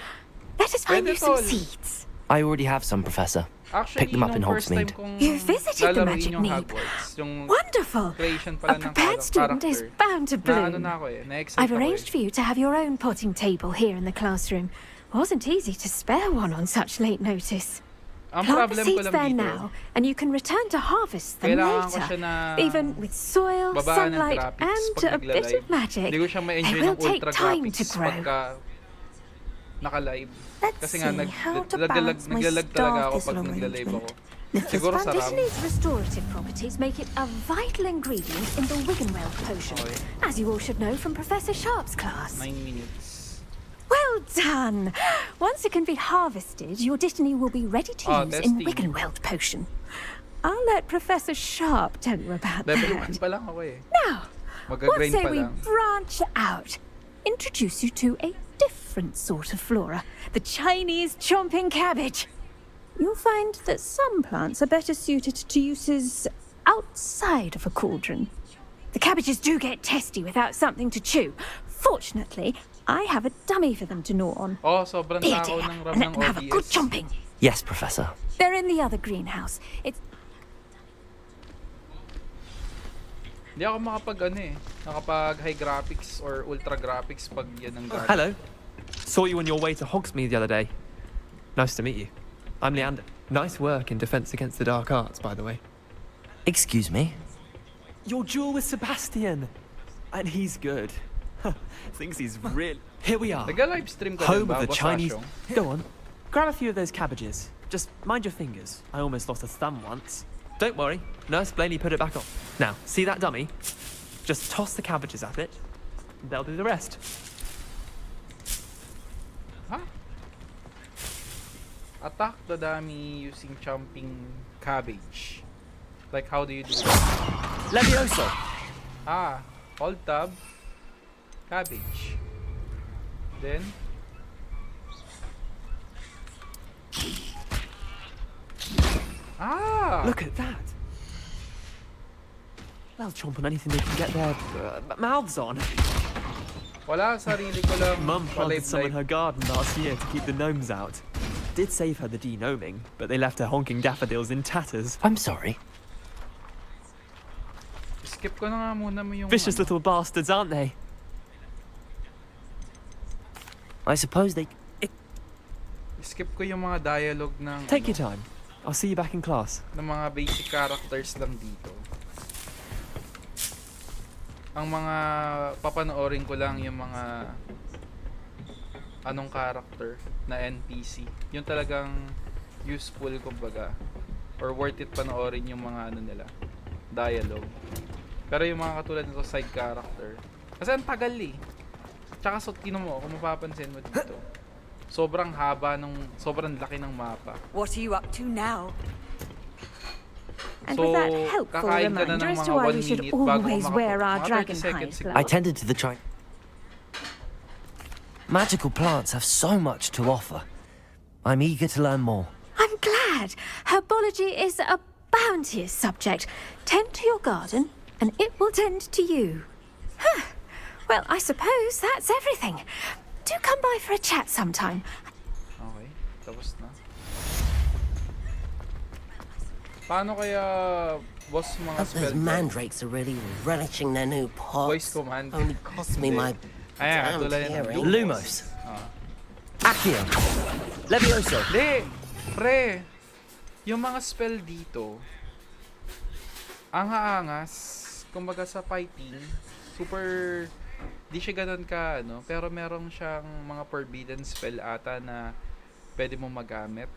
Let us find you some seeds. I already have some, Professor. Actually, Picked them up in nung first time Hogsmeade. kong You visited the lalaruin Magic yung Neep. Hogwarts, yung Wonderful! creation A pala ng prepared student is character. bound to Na ano bloom. na ako eh, na-excite I've ako arranged for you to have your own potting table here in the classroom. Wasn't easy to spare one on such late notice. Ang Plant the problem ko seeds lang there dito, now, and you can return to harvest them kailangan ko later. siya na Even with soil, babaan ng sunlight, graphics and pag a bit nagla-live. of magic, Hindi ko siya they ma-enjoy will ng take ultra time to graphics grow. pagka naka-live. Let's Kasi nga, see, how to balance my naglalag talaga star ako thistle pag nagla-live ako. arrangement. Siguro sa RAM. Dittany's restorative properties make it a vital ingredient in the Wiggenweld potion, as you all should know from Professor Sharp's class. 9 minutes. Well done! Once it can be harvested, your destiny will be ready to use in testing. Wiggenweld Potion. I'll let Professor Sharp tell you about Level that. 1 pa lang ako eh. Now, what Mag-grind say pa we lang. branch out? Introduce you to a different sort of flora, the Chinese chomping cabbage. You'll find that some plants are better suited to uses outside of a cauldron. The cabbages do get testy without something to chew. Fortunately, I have a dummy for them to gnaw on. Oh, sobrang Here, takaw dear, ng and RAM let ng them have a good OBS. chomping. Yes, Professor. They're in the other greenhouse. It's Hindi ako nakapag high graphics or ultra graphics pag yan ang gamit. Hello. Saw you on your way to Hogsmeade the other day. Nice to meet you. I'm Leander. Nice work in Defense Against the Dark Arts, by the way. Excuse me? Your duel with Sebastian. And he's good. Thinks he's real. Here we are. Nag-livestream ka Home din ba, of the Boss Chinese. Asyong? Go on. Grab a few of those cabbages. Just mind your fingers. I almost lost a thumb once. Don't worry. Nurse Blaney put it back on. Now, see that dummy? Just toss the cabbages at it. They'll do the rest. Attack the dummy using chomping cabbage. Like, how do you do that? Levioso. Hold tab. Cabbage. Then, Look at that. They'll chomp on anything they can get their mouths on. wala, sarili ko lang. Mum planted some in palive-live. her garden last year to keep the gnomes out. Did save her the de-gnoming, but they left her honking daffodils in tatters. I'm sorry. Skip ko na nga muna mo yung Vicious little bastards, aren't they? I suppose they... Skip ko yung mga dialogue ng Take your time. I'll see you back in class. ng mga basic characters lang dito. Ang mga papanoorin ko lang yung mga anong character na NPC. Yung talagang useful kumbaga or worth it panoorin yung mga ano nila, dialogue. Pero yung mga katulad nito side character. Kasi ang tagal eh. Tsaka tino mo, kung mapapansin mo dito. Sobrang haba sobrang laki ng mapa. What are you up to now? And So, with that helpful kakain ka na reminder ng as mga to why 1 we should minute bago always ka wear our mga 30 dragon seconds hide siguro. I tended to the Magical plants have so much to offer. I'm eager to learn more. I'm glad. Herbology is a bounteous subject. Tend to your garden, and it will tend to you. Huh. Well, I suppose that's everything. Do come by for a chat sometime. Okay, tapos na. Paano kaya boss mga Hope spell those mandrakes are really relishing their new Voice pots. command. Only cost me my Ayan, damn tulad yan. hearing. Lumos. Accio. Levioso. Hindi! Pre! Yung mga spell dito, ang haangas, kumbaga sa fighting, super, di siya ganun ka, ano, pero meron siyang mga forbidden spell ata na pwede mo magamit.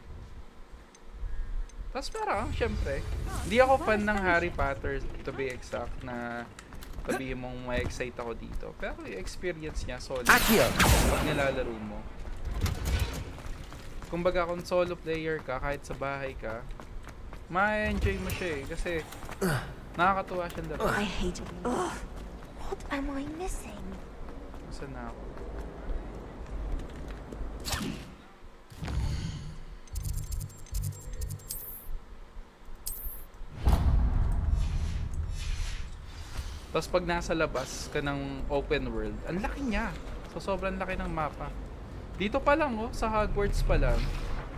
Tapos parang, syempre, hindi ako fan ng Harry Potter, to be exact, na sabihin mong ma-excite ako dito. Pero yung experience niya, solid. Pag nilalaro mo. Kumbaga, kung solo player ka, kahit sa bahay ka, ma-enjoy mo siya eh. Kasi, nakakatuwa siyang laro. I hate it. Ugh. What am I missing? Saan na ako? Tapos pag nasa labas ka ng open world, ang laki niya. So sobrang laki ng mapa. Dito pa lang oh, sa Hogwarts pa lang.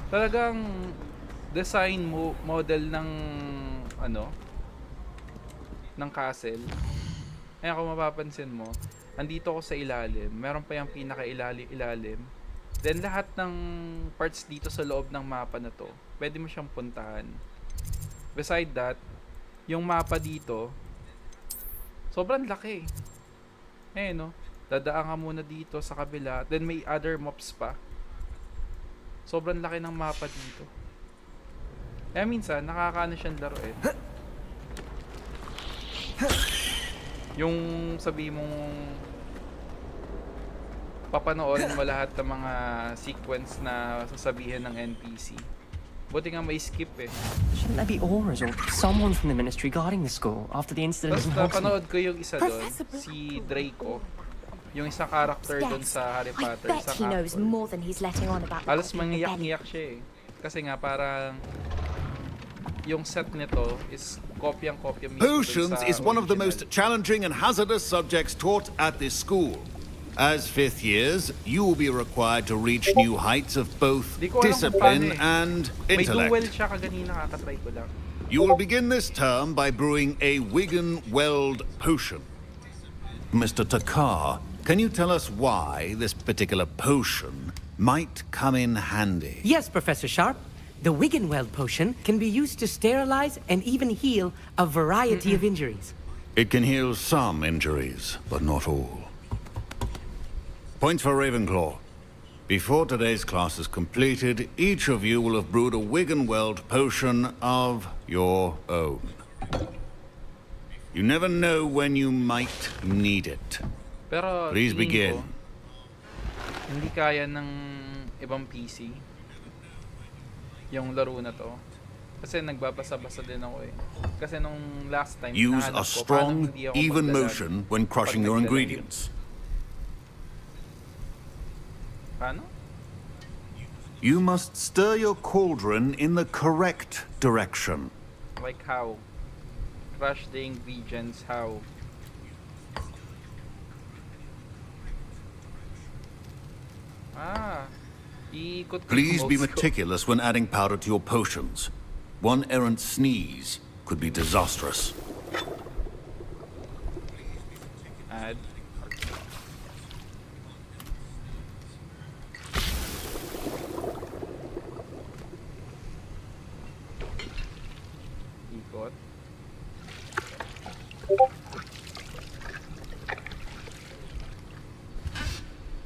Talagang design mo model ng ano ng castle. Ayan, kung mapapansin mo, andito ko sa ilalim. Meron pa yung pinaka-ilalim. Then lahat ng parts dito sa loob ng mapa na to, pwede mo siyang puntahan. Beside that, yung mapa dito, sobrang laki. Eh no, dadaan ka muna dito sa kabila. Then may other maps pa. Sobrang laki ng mapa dito. Kaya minsan, nakakaano siyang laro eh. Yung sabi mong papanoorin mo lahat ng mga sequence na sasabihin ng NPC. Buti nga may skip eh. Shouldn't there be auras or someone from the ministry guarding the school after the incident in Tapos Hogsmeade? napanood ko yung isa doon, si Draco. Yung isang character doon sa Harry Potter. I bet he knows more than he's letting on about the Halos copy of the mangiyak-ngiyak siya eh. Kasi nga parang yung set nito is kopyang-kopya mismo dun Potions sa is one of the original. most challenging and hazardous subjects taught at this school. As fifth years, you will be required to reach new heights of both Di ko alam kung discipline paano eh. and May duel intellect. siya kaganina, kakatry ko lang. You will begin this term by brewing a Wigan Weld potion. Mr. Takar, can you tell us why this particular potion might come in handy? Yes, Professor Sharp. The Wiggenweld potion can be used to sterilize and even heal a variety of injuries. It can heal some injuries, but not all. Points for Ravenclaw. Before today's class is completed, each of you will have brewed a Wiggenweld potion of your own. You never know when you might need it. Pero Please tingin begin. ko, hindi kaya ng ibang PC yung laro na to. Kasi nagbabasa-basa din ako eh. Kasi nung last time, Use hinahanap a ko, paano strong, hindi ako even maglalag motion when crushing pag your naglalag. ingredients. Paano? You must stir your cauldron in the correct direction. Like how? Crush the ingredients, how? Iikot ko Please yung be mouse ko. meticulous when adding powder to your potions. One errant sneeze could be disastrous. Add. Ikot.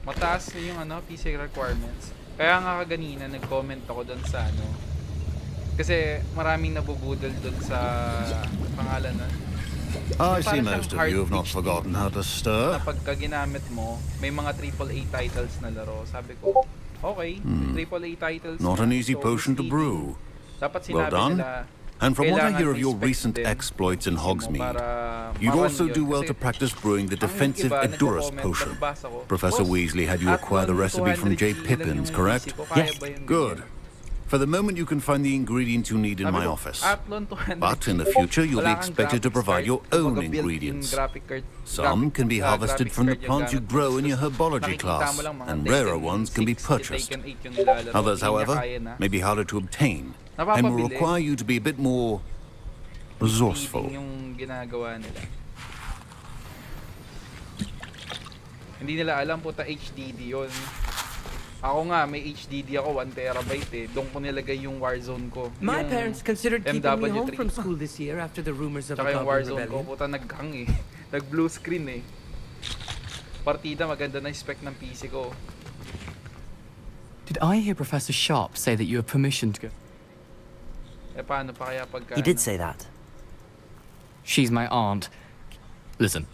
Mataas yung PC requirements. Kaya nga kaganina nag-comment ako doon sa kasi maraming nabubudol doon sa pangalan nun. I Para see siyang most of hard you have not HD forgotten how to stir. na pagka ginamit mo, may mga AAA titles na laro. Sabi ko, okay, AAA titles Not na, an easy so potion to easy. brew. Dapat Well sinabi done. nila, And from what I kailangan hear of your respect recent din exploits in mo Hogsmeade, para you'd ma-run also yun. do well Kasi to practice brewing the ang defensive iba, Edurus nagko-comment, potion. nagbasa ko, Professor "Boss, Weasley had you at acquire the 1 recipe from 200 J. lang yung Pippins, PC correct? ko, kaya ba yung Good. For the moment, you can find the ingredients you need in Sabi my ko, office. Athlon 200 But in the future, you'll be wala kang expected to graphics provide card, your own kumbaga built-in ingredients. graphic card- Some can be harvested graphics from the card yung plants you gamit grow mo. in your herbology Nakikita class, mo lang mga and Taken rarer ones can be 6, purchased. Taken 8 yung nilalaro. Others, Hindi niya however, kaya na. may be harder to obtain and Napapabili. will require you to be a bit more resourceful. Feeding yung ginagawa nila. Hindi nila alam puta HDD yun. Ako nga, may HDD ako, 1 terabyte eh. Doon ko nilagay yung Warzone ko. My Yung parents considered keeping me home MW3. from school this year after the rumors of the Tsaka yung Goblin Warzone ko, Rebellion. puta nag-hang eh. Nag-blue screen eh. Partida, maganda na yung spec ng PC ko. Did I hear Professor Sharp say that you have permission to go? Eh paano pa kaya pagka... He did say that. She's my aunt. Listen,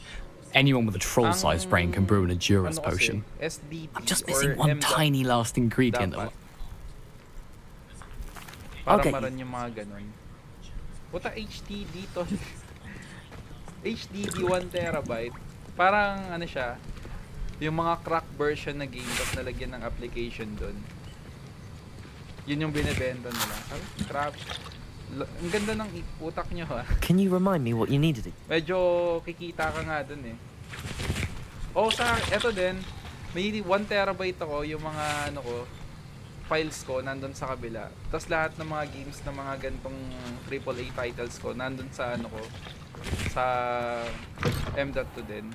anyone with a troll-sized brain can brew an Endurance Ano kasi, potion. SDD I'm just or missing one MW tiny last ingredient. dapat. Para Okay. maran yung mga ganun. Puta HDD to. HDD 1 terabyte. Parang ano siya, yung mga crack version na game tapos nalagyan ng application doon. Yun yung binebenta nila. Ay, crap. Ang ganda ng utak nyo ha. Can you remind me what you needed? Medyo kikita ka nga dun eh. Oh, eto din. May 1 terabyte ako, yung mga ano ko, files ko nandun sa kabila. Tapos lahat ng mga games ng mga gantong AAA titles ko nandun sa ano ko, sa M.2 din.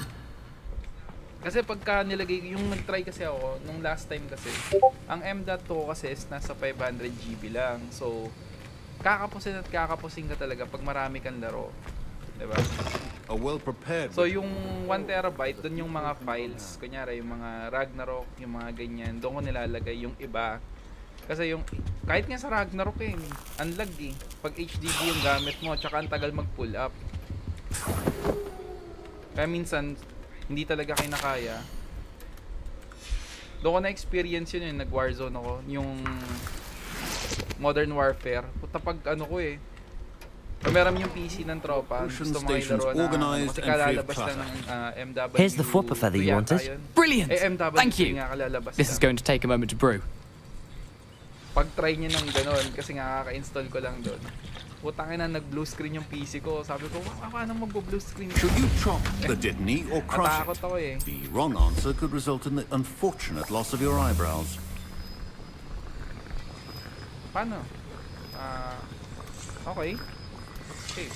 Kasi pagka nilagay, yung nag-try kasi ako, nung last time kasi, ang M.2 kasi is nasa 500 GB lang. So, kakapusin at kakapusin ka talaga pag marami kang laro. Diba? A well-prepared. So, yung 1 terabyte, doon yung mga files. Kunyari, yung mga Ragnarok, yung mga ganyan. Doon ko nilalagay yung iba. Kasi yung, kahit nga sa Ragnarok eh, unlag eh. Pag HDD yung gamit mo, tsaka ang tagal mag-pull up. Kaya minsan, hindi talaga kinakaya. Doon ko na-experience yun, nag-Warzone ako. Yung Modern Warfare. Puta pag ano ko eh. Meron yung PC ng tropa. Gusto makilaro na kasi kalalabas lang ng MW. Here's the Fwopper feather you wanted. Brilliant! MW Thank you! nga kalalabas This is going to take a moment to brew. Pag-try niya ng ganon, kasi nga kaka-install ko lang doon. Putangin na nag-blue screen yung PC ko. Sabi ko, paano mag-blue screen? Should you chop the didney or crush Natakot ako eh. The wrong answer could result in the unfortunate loss of your eyebrows. Paano? Okay. Okay.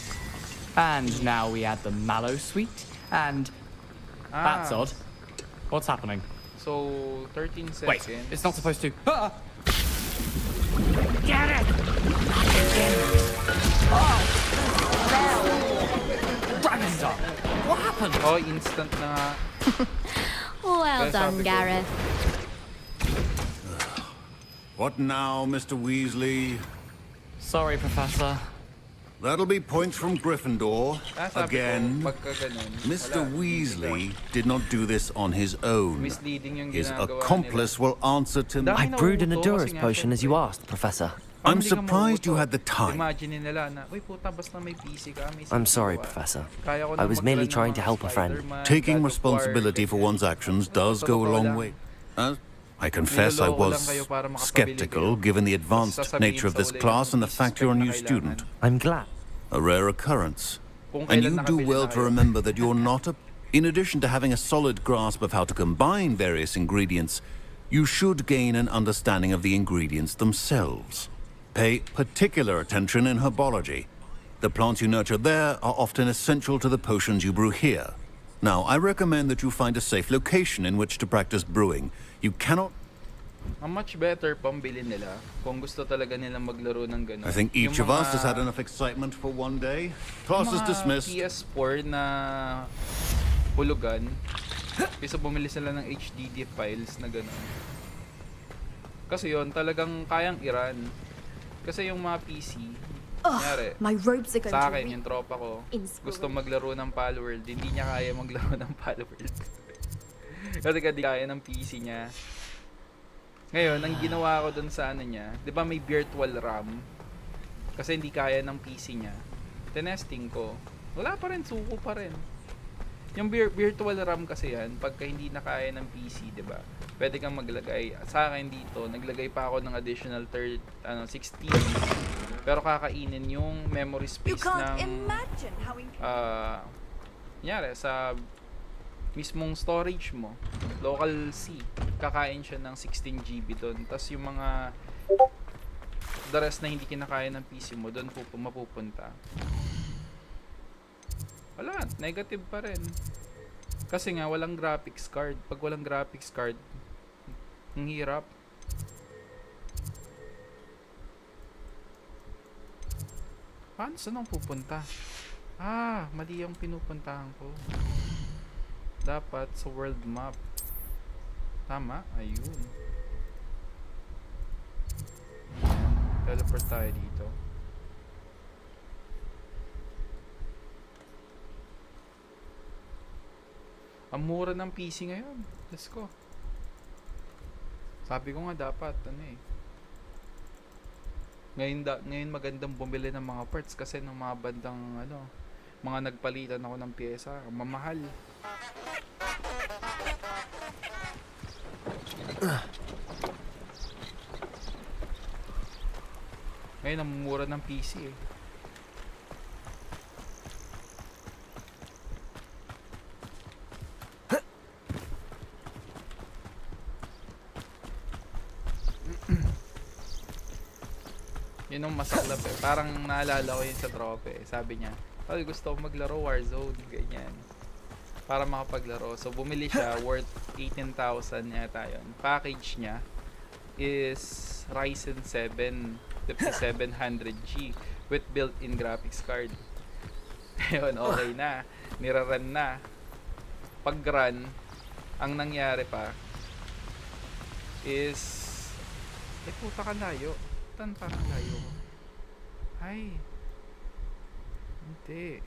And now we add the mallow sweet, and that's odd. What's happening? So, 13 seconds. Wait, it's not supposed to. Get it! Oh! Dragon Star! What happened? Oh, instant na nga. Well done, Gareth. What now, Mr. Weasley? Sorry, Professor. That'll be points from Gryffindor. Again, Mr. wala, Weasley did not do this on his own. Misleading yung His ginagawa accomplice will answer to me. I brewed an Endurance potion as you asked, Professor. I'm surprised you had the time. Imagine nila na, uy puta, basta may PC ka, may I'm CPU sorry, ka." Professor. Kaya ko na I was merely mag-run ng trying to mga help a friend. Spider-Man, Taking God of War, responsibility for one's actions does go a long way. I confess I was skeptical given the advanced nature of this class and the fact you're a new student. I'm glad. A rare occurrence. And you do well to remember that you're not a... In addition to having a solid grasp of how to combine various ingredients, you should gain an understanding of the ingredients themselves. Pay particular attention in herbology. The plants you nurture there are often essential to the potions you brew here. Now, I recommend that you find a safe location in which to practice brewing. You cannot... Ang much better pambili nila kung gusto talaga nilang maglaro ng gano'n. I think each of us has had enough excitement for one day. Class is dismissed. PS4 na hulugan, kaysa bumili sila ng HDD files na gano'n. Kasi yon talagang kayang i-run. Kasi yung mga PC, kunyari, my robes are going sa to akin, yung tropa ko, in school. gusto maglaro ng Palworld, hindi niya kaya maglaro ng Palworld. Kasi hindi kaya ng PC niya. Ngayon, ang ginawa ko dun sa ano niya, di ba may virtual RAM? Kasi hindi kaya ng PC niya. Tinesting ko. Wala pa rin, suko pa rin. Yung virtual RAM kasi yan, pagka hindi na kaya ng PC, di ba? Pwede kang maglagay. Sa akin dito, naglagay pa ako ng additional 16. Pero kakainin yung memory space ng kunyari, sa mismong storage mo, local C, kakain siya ng 16 GB doon. Tapos yung mga the rest na hindi kinakaya ng PC mo, doon mapupunta. Wala, negative pa rin. Kasi nga, walang graphics card. Pag walang graphics card, ang hirap. Paano saan ang pupunta? Mali yung pinupuntahan ko. Dapat sa world map. Tama? Ayun. Teleport tayo dito. Ang mura ng PC ngayon. Let's go. Sabi ko nga dapat, ngayon magandang bumili ng mga parts kasi ng mga bandang mga nagpalitan ako ng pyesa, mamahal. Ngayon ang mura ng PC eh. Yun ang masaklap eh. Parang naalala ko yun sa trope eh. Sabi niya, gusto ko maglaro Warzone, ganyan. Para makapaglaro. So bumili siya, worth 18,000 yata yun. Package niya is Ryzen 7 5700G with built-in graphics card. Ayun, okay na. Niraran na. Pag-run, ang nangyari pa is puta ka layo. Parang layo ko. Ay. Hindi.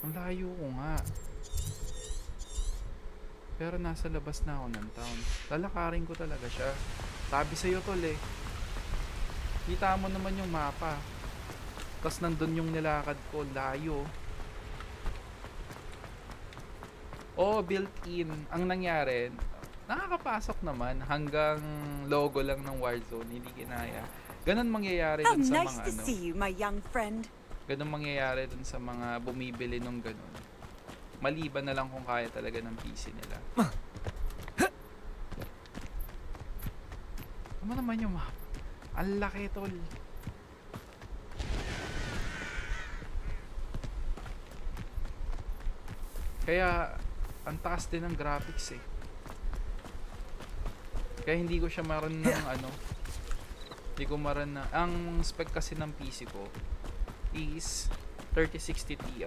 Ang layo ko nga. Pero nasa labas na ako ng town. Lalakarin ko talaga siya. Sabi sa'yo tol eh. Kita mo naman yung mapa. Tapos nandun yung nilakad ko. Layo. Oh, built-in. Ang nangyari, nakakapasok naman hanggang logo lang ng Warzone. Hindi kinaya. Ganon mangyayari How dun sa nice mga to see you, my young friend. Ganon mangyayari dun sa mga bumibili nung ganon. Maliban na lang kung kaya talaga ng PC nila. Ano naman yung map? Ang laki tol. Kaya ang taas din ng graphics eh. Kaya hindi ko siya maran ng ano. Hindi ko maran na. Ang spec kasi ng PC ko is 3060 Ti.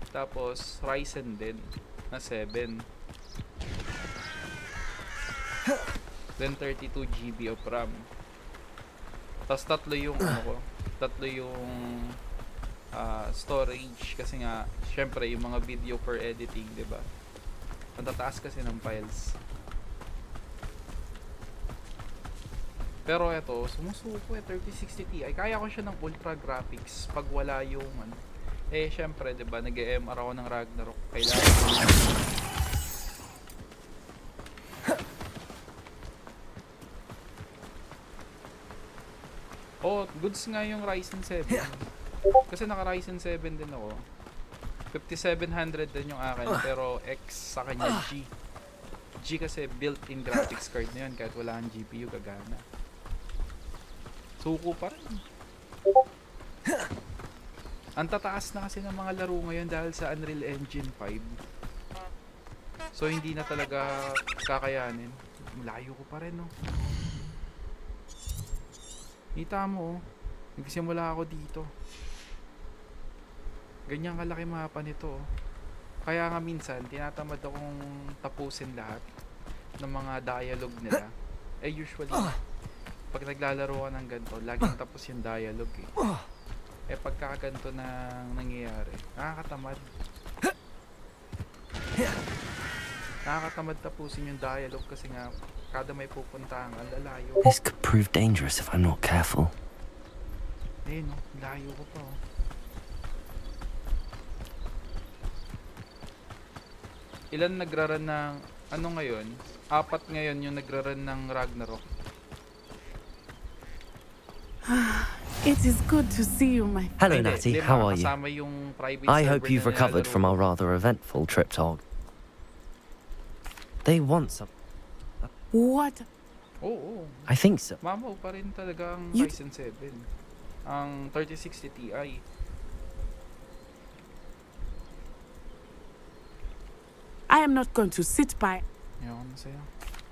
Tapos Ryzen din na 7. Then 32GB of RAM. Tapos tatlo yung ano ko. Tatlo yung storage kasi nga syempre yung mga video for editing, 'di ba? Ang tataas kasi ng files. Pero eto, sumusuko eh 3060 Ti. Kaya ko siya ng ultra graphics pag wala yung ano. Eh syempre, 'di ba, nag-MR ako ng Ragnarok. Kailangan Oh, goods nga yung Ryzen 7. Kasi naka Ryzen 7 din ako. 5700 din yung akin, pero X sa kanya G. G kasi built-in graphics card na yun, kahit wala ang GPU gagana. Suko pa rin. Ang tataas na kasi ng mga laro ngayon dahil sa Unreal Engine 5. So hindi na talaga kakayanin. Malayo ko pa rin, no. Kita mo, nagsimula ako dito. Ganyan kalaki mapa nito. Kaya nga minsan, tinatamad akong tapusin lahat ng mga dialogue nila. Eh usually, pag naglalaro ka ng ganito, laging tapos yung dialogue eh. Eh pagka ganito na nangyayari, nakakatamad. Nakakatamad tapusin yung dialogue kasi nga kada may pupuntahan ang lalayo. This could prove dangerous if I'm not careful. Eh no, layo ko pa oh. Ilan nagraran ng ano ngayon? 4 ngayon yung nagraran ng Ragnarok. It is good to see you, my Hello, Natty. How are you? Kasama yung private I server hope you've na recovered nilalaro from ko. our rather eventful trip to Hog. They want some. What? Oo. I think so. Mamaw pa rin talaga ang You- Ryzen 7. Ang 3060 Ti. I am not going to sit by. Ayoko na sa'yo.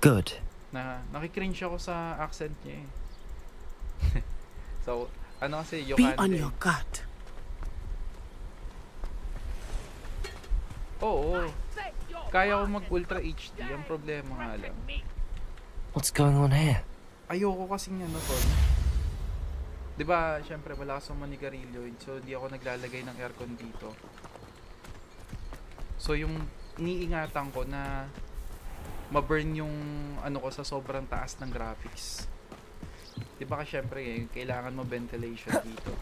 Good. Nakikringe ako sa accent niya eh. So, ano kasi, Be Yokande. on your guard. Oo. Kaya ko mag-Ultra HD. Ang problema nga lang. What's going on here? Ayoko kasing ano to. Diba, syempre malakas ang manigarilyo. So, hindi ako naglalagay ng aircon dito. So, yung iniingatan ko na ma-burn yung ano ko sa sobrang taas ng graphics. Diba kasi syempre kailangan mo ventilation dito.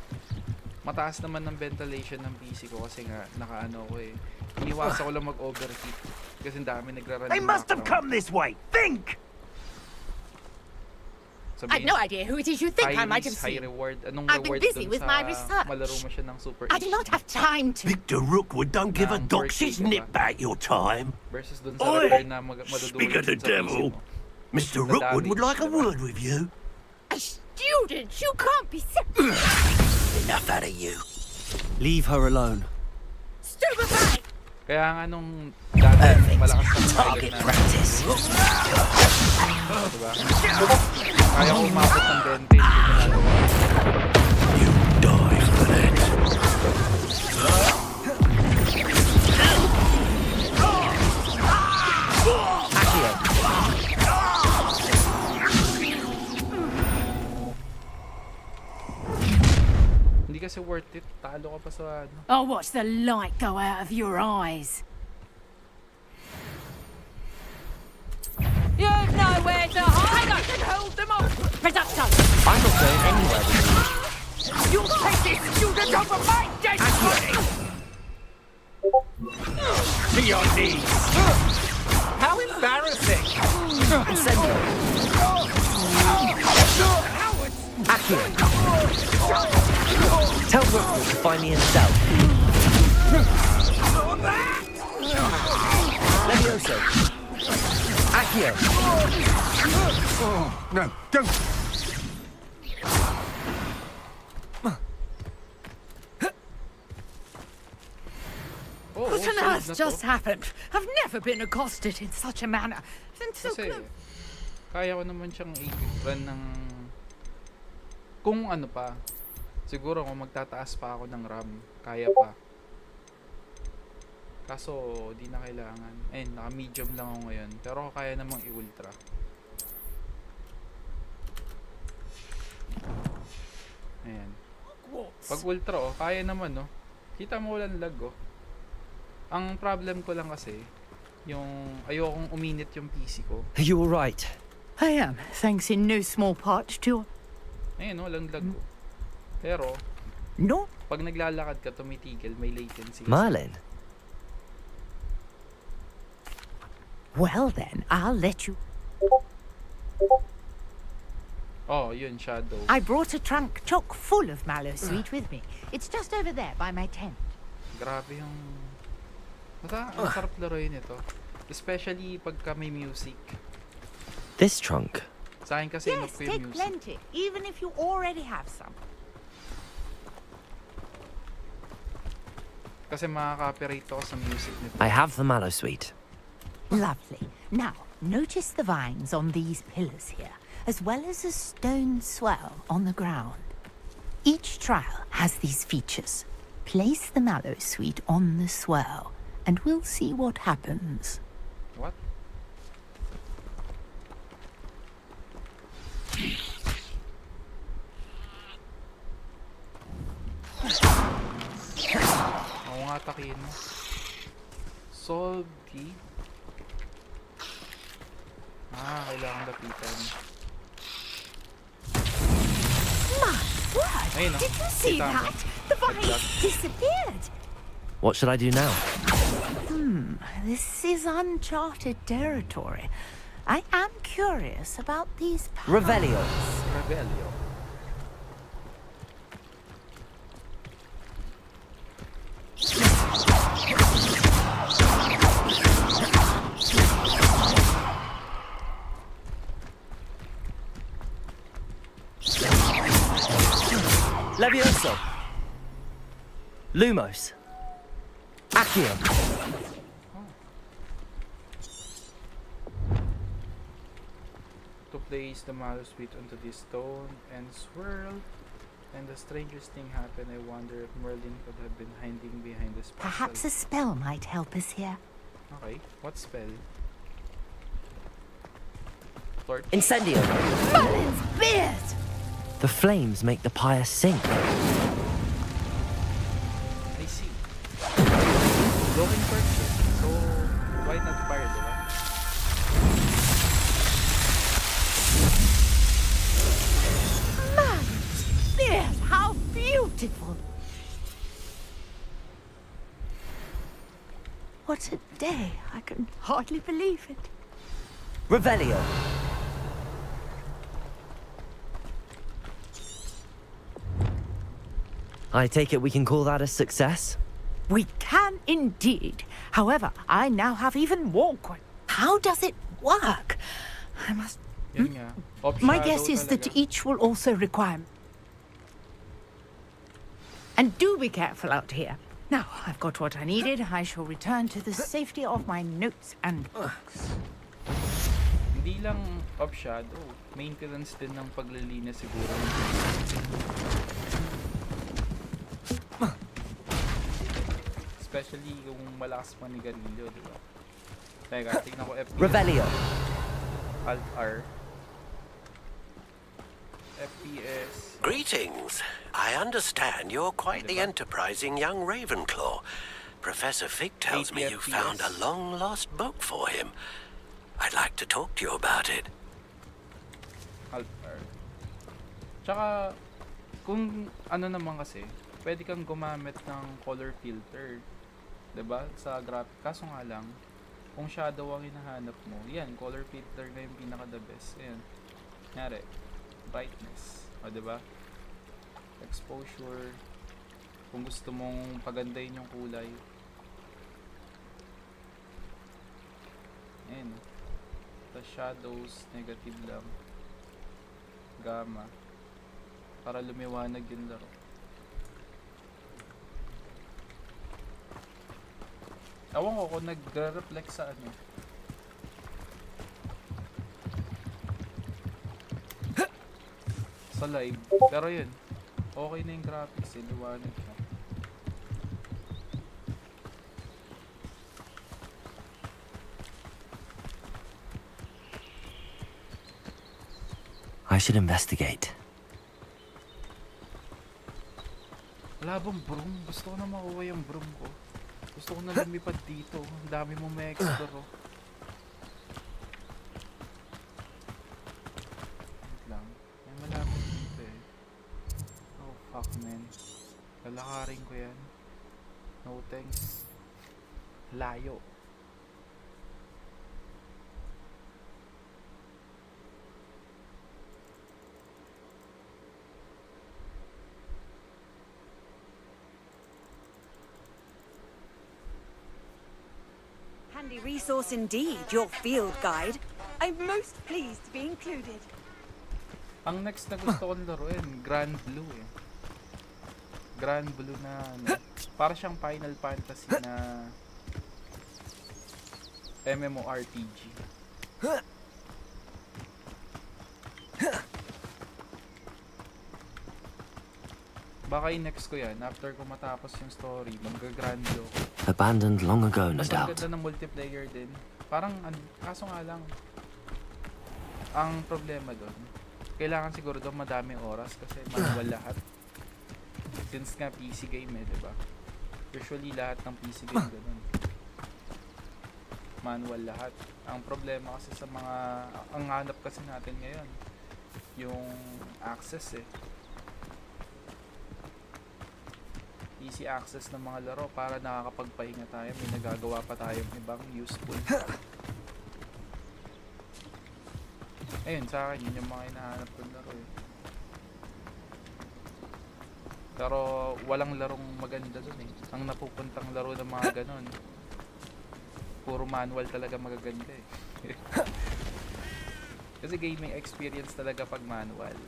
Mataas naman ng ventilation ng PC ko kasi nga nakaano ko eh. Iniwasan ko lang mag-overheat kasi ang dami nagra-run. They must have come this way. Think! I've no idea who it is you think I might have high seen. reward. Anong I've been reward busy dun with sa my research. malaro mo siya ng Super I do not have time to. Victor Rookwood don't give a dox's nip back your time. Versus dun sa Oi! repair na madudulot Speak of the dun sa PC devil. mo. Mr. Sa Rookwood would damage, like a diba? word with you. A student, you can't be Enough out of you. Leave her alone. stupefying. Kaya nga nung dati malakas ng target na practice. Diba? Kaya ko umabot ng 20 hindi ginagawa. Die for that. Hindi kasi worth it. Talo ka pa sa ano. I'll watch the light go out of your eyes. You've nowhere to hide. I can hold them off. Reduction. I'm not going anywhere with you. You'll take this student over my dead body. To your knees. How embarrassing. Incendio. Accio. Tell Rookwood to find me in the cell. Levioso. Accio. No, don't. What on earth just happened? I've never been accosted in such a manner. Kasi, kaya ko naman siyang i-run ng... Kung ano pa. Siguro kung magtataas pa ako ng RAM, kaya pa. Kaso, di na kailangan. Ayun, naka-medium lang ako ngayon. Pero kaya namang i-ultra. Ayan. Pag ultra, oh, kaya naman, no? Kita mo walang lag, oh. Ang problem ko lang kasi, yung ayokong uminit yung PC ko. Are you alright? I am, thanks in no small part to... Ayun, walang lag, oh. Pero, no? Pag naglalakad ka, tumitigil, may latency. Merlin? Well then, I'll let you... Oh, yun, Shadow. I brought a trunk chock full of mallow sweet with me. It's just over there by my tent. Grabe yung... Ang sarap laruin ito. Especially pagka may music. This trunk? Sa akin kasi Yes, ko yung take music. plenty, even if you already have some. Kasi makaka-copyright ako sa music nito. I have the mallow sweet. Lovely. Now, notice the vines on these pillars here, as well as a stone swell on the ground. Each trial has these features. Place the mallow sweet on the swell, and we'll see what happens. What? Oo nga, takin mo. Salty. Kailangan lapitan. My word! Ayun, Did you see that? The vine disappeared. What should I do now? This is uncharted territory. I am curious about these powers. Revelio. Revelio. Levioso. Lumos. Accio. To place the mallow sweet onto this stone and swirl. And the strangest thing happened. I wonder if Merlin could have been hiding behind the spell. Perhaps a spell might help us here. Okay, what spell? Torch? Incendio. Merlin's beard! The flames make the pyre sink. I see. Glowing torch. So, why not fire, diba? Merlin's beard! How beautiful! What a day! I can hardly believe it. Revelio. I take it we can call that a success? We can indeed. However, I now have even more questions. How does it work? I must... Yun nga. My Shadow guess is that talaga. each will also require... And do be careful out here. Now, I've got what I needed. I shall return to the safety of my notes and books. Hindi lang of shadow. Maintenance din ng paglilinis siguro. Especially kung malakas pa ni Garillo, di ba? Teka, tignan ko FPS. Revelio. Alt-R. FPS. Greetings. I understand you're quite the enterprising young Ravenclaw. Professor Fig tells me you found a long-lost book for him. I'd like to talk to you about it. Altar. Tsaka, kung ano naman kasi, pwede kang gumamit ng color filter. 'Di ba? Sa graphic. Kaso nga lang, kung shadow ang hinahanap mo, yan, color filter na yung pinaka the best. Ayan. Nyari, brightness. O, 'di ba? Exposure. Kung gusto mong pagandahin yung kulay. Ayan. The shadows, negative lang. Gamma. Para lumiwanag yung laro. Ewan ko kung nagre-reflect sa ano. Sa live. Pero yun. Okay na yung graphics eh. Liwanag na. I should investigate. Wala bang broom? Gusto ko na makuha yung broom ko. Gusto ko na lumipad dito. Ang dami mo may explore. Wait lang. May malapit dito eh. Oh fuck man. Lalakarin ko yan. No thanks. Layo. Handy resource indeed, your field guide. I'm most pleased to be included. Ang next na gusto kong laruin, Grand Blue eh. Grand Blue na ano, para siyang Final Fantasy na MMORPG. Baka yung next ko yan, after ko matapos yung story, mag-Grand Blue ko. Abandoned long ago, no Mas ang doubt. ganda ng multiplayer din. Parang, kaso nga lang, ang problema doon, kailangan siguro doon madaming oras kasi manual lahat. Since nga PC game eh, diba? Usually lahat ng PC game ganun. Manual lahat. Ang problema kasi sa mga, ang hanap kasi natin ngayon, yung access eh. Easy access ng mga laro para nakakapagpahinga tayo, may nagagawa pa tayong ibang useful. Ayun, sa akin yun yung mga hinahanap kong laro eh. Pero walang larong maganda dun eh. Ang napupuntang laro ng mga ganon, puro manual talaga magaganda eh. Kasi gaming experience talaga pag manual.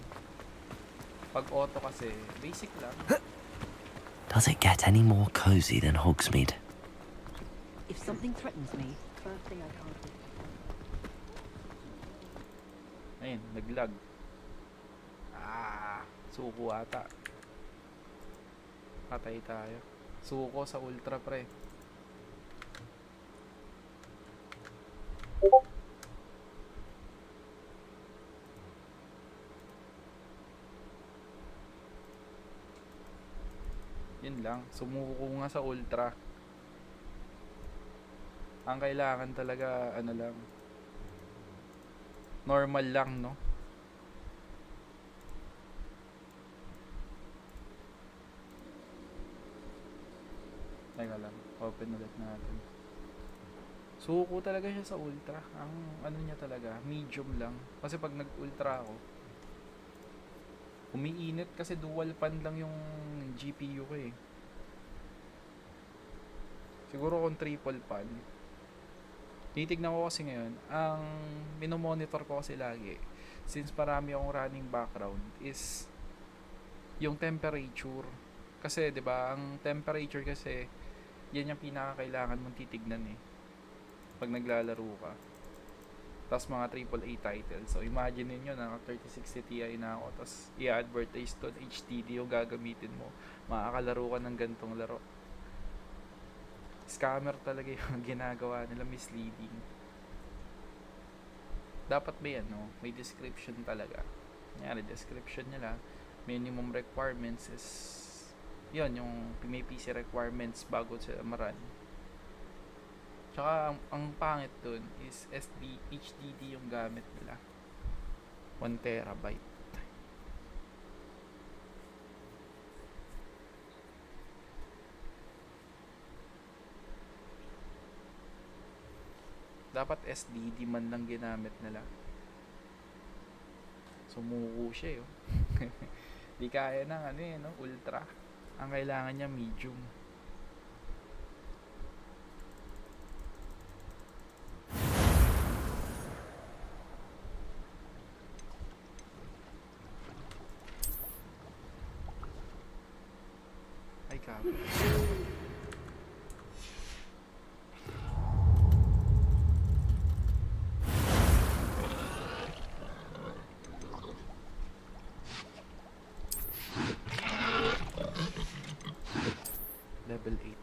Pag auto kasi, basic lang. Does it get any more cozy than Hogsmeade? If something threatens me, first thing I can't do. Ayun, naglag. Suko ata. Patay tayo. Suko sa ultra pre. Yun lang, sumuko nga sa ultra. Ang kailangan talaga, ano lang, normal lang, no? Teka lang, open ulit natin. Suko talaga siya sa ultra. Ang ano niya talaga, medium lang. Kasi pag nag-ultra ako, umiinit kasi dual pan lang yung GPU ko eh. Siguro kung triple pan. Titignan ko kasi ngayon, ang minomonitor ko kasi lagi, since marami akong running background, is yung temperature. Kasi 'di ba, ang temperature kasi yan yung pinakakailangan mong titignan eh pag naglalaro ka. Tapos mga AAA titles. So imagine niyo na 3060 Ti na ako, tapos i-advertise doon HDD yung gagamitin mo. Makakalaro ka ng gantong laro. Scammer talaga yung ginagawa nila, misleading. Dapat may ano, may description talaga. Kanyari, description nila, minimum requirements is yun, yung may PC requirements bago sila marun. Tsaka ang pangit dun is HDD yung gamit nila. 1 terabyte. Dapat SDD man lang ginamit nila. Sumuko siya yun. Di kaya ng ano no? Ultra. Ang kailangan niya medium. Ay kapo. Level 8.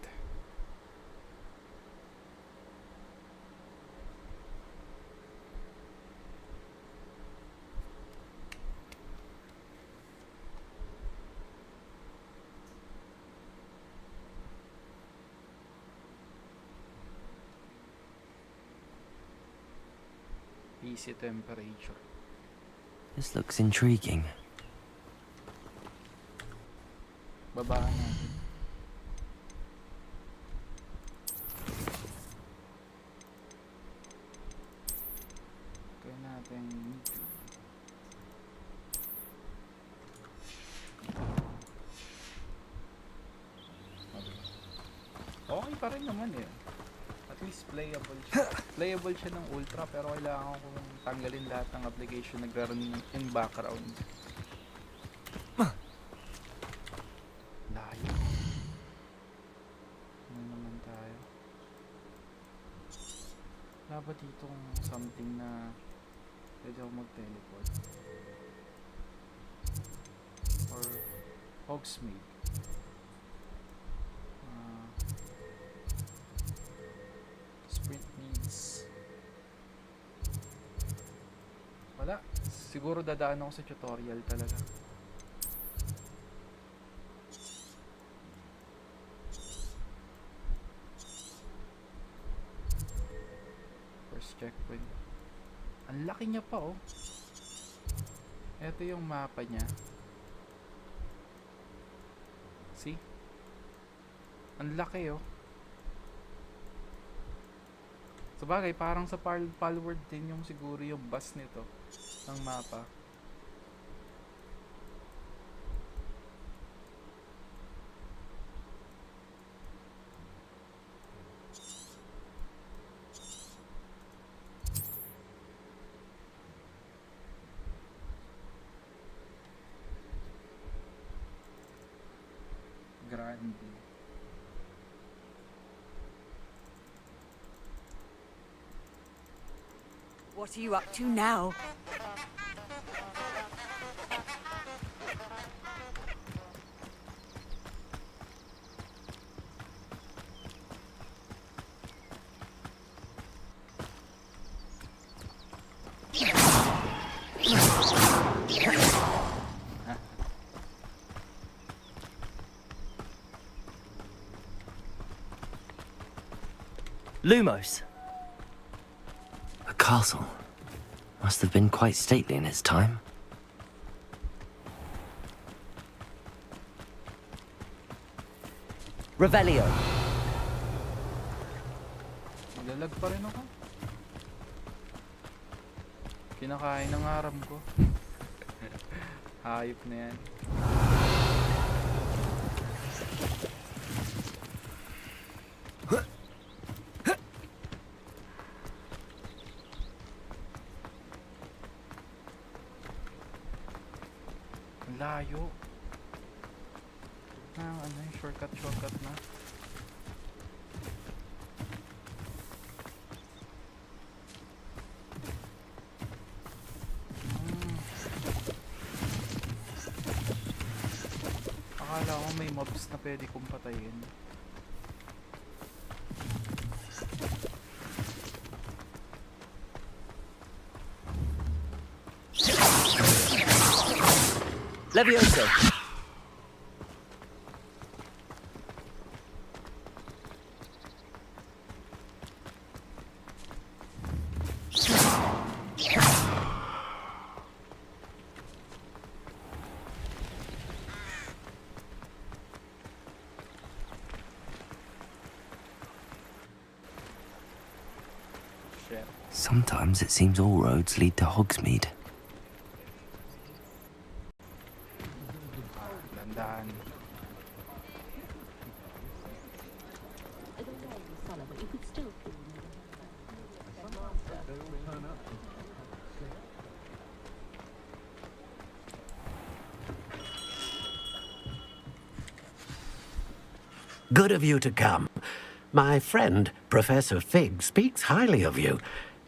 PC temperature. This looks intriguing. Babaan natin. Kaya natin medium. Okay pa rin naman eh. At least playable siya. Playable siya ng ultra pero kailangan ko tanggalin lahat ng application nagre-run in background. Layo. Ano naman tayo? Wala ba ditong something na pwede ako mag-teleport? Or Hogsmeade? Sprint needs. Wala. Siguro dadaan ako sa tutorial talaga. First checkpoint. Ang laki niya pa oh. Ito yung mapa niya. See? Ang laki oh. Sabagay, parang sa Palworld din yung siguro yung bus nito ng mapa. Grande. What are you up to now? Lumos! A castle. Must have been quite stately in its time. Revelio! Naglalag pa rin ako. Kinakain ng aram ko. Hayop na yan. Layo. Ano yung shortcut na. Akala ko may mobs na pwede kong patayin. Levioso! Shit. Sometimes it seems all roads lead to Hogsmeade. Dandan. Good of you to come. My friend, Professor Fig, speaks highly of you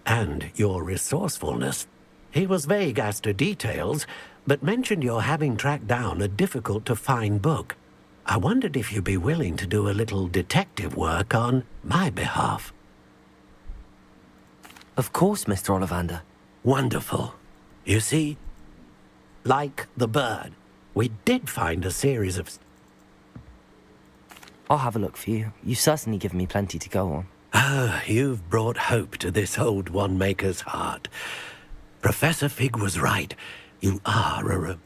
and your resourcefulness. He was vague as to details, but mentioned your having tracked down a difficult-to-find book. I wondered if you'd be willing to do a little detective work on my behalf. Of course, Mr. Ollivander. Wonderful. You see, like the bird, we did find a series of... I'll have a look for you. You've certainly given me plenty to go on. Ah, you've brought hope to this old one-maker's heart. Professor Fig was right. You are a...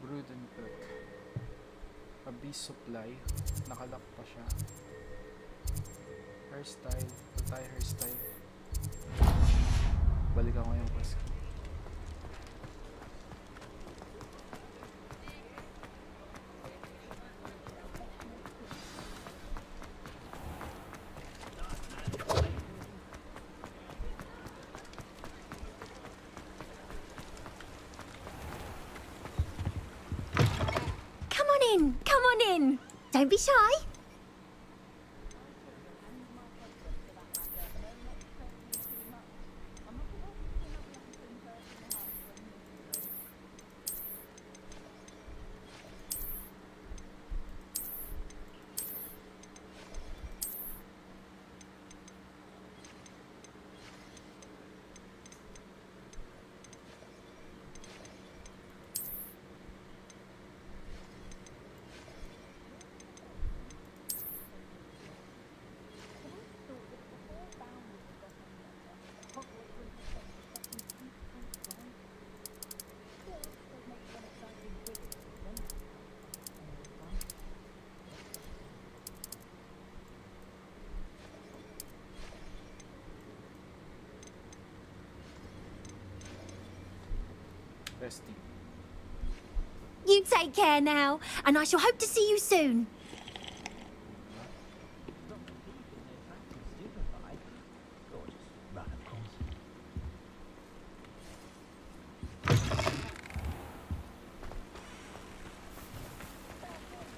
Brood and cook. Abyss supply. Nakalock pa siya. Hairstyle. Ito tayo hairstyle. Balikan ko yung mask. Come on in. Don't be shy. Resting. You take care now, and I shall hope to see you soon.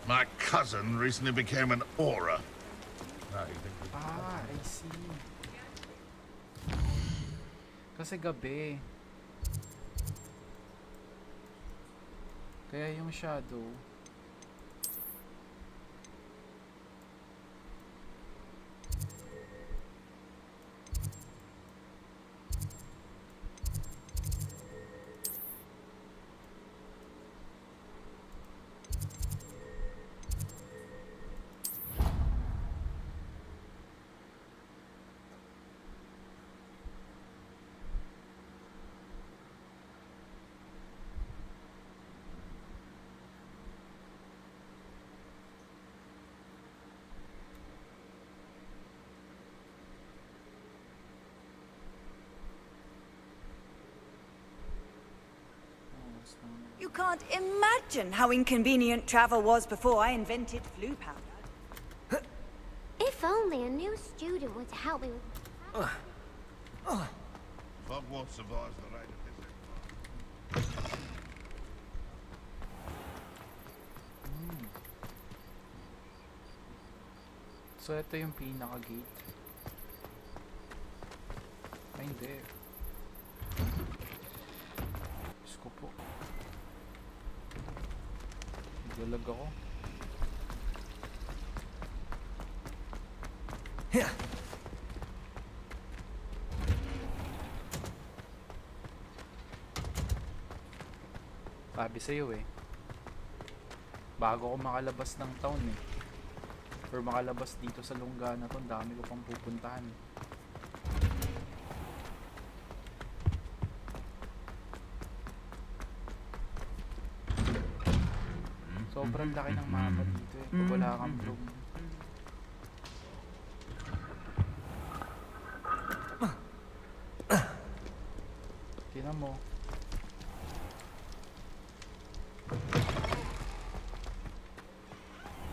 My cousin recently became an aura. Ah, I see. Kasi gabi. Kaya yung shadow. You can't imagine how inconvenient travel was before I invented flu powder. If only a new student would help me with... Hogwarts survives the rain of this empire. So ito yung pinaka-gate. Ay hindi. Diyos ko po. Naglalag ako. Sabi sa'yo eh. Bago ako makalabas ng town eh. Or makalabas dito sa lungga na to, ang dami ko pang pupuntahan. Sobrang laki ng mapa dito eh. Pag wala kang room. Tingnan mo.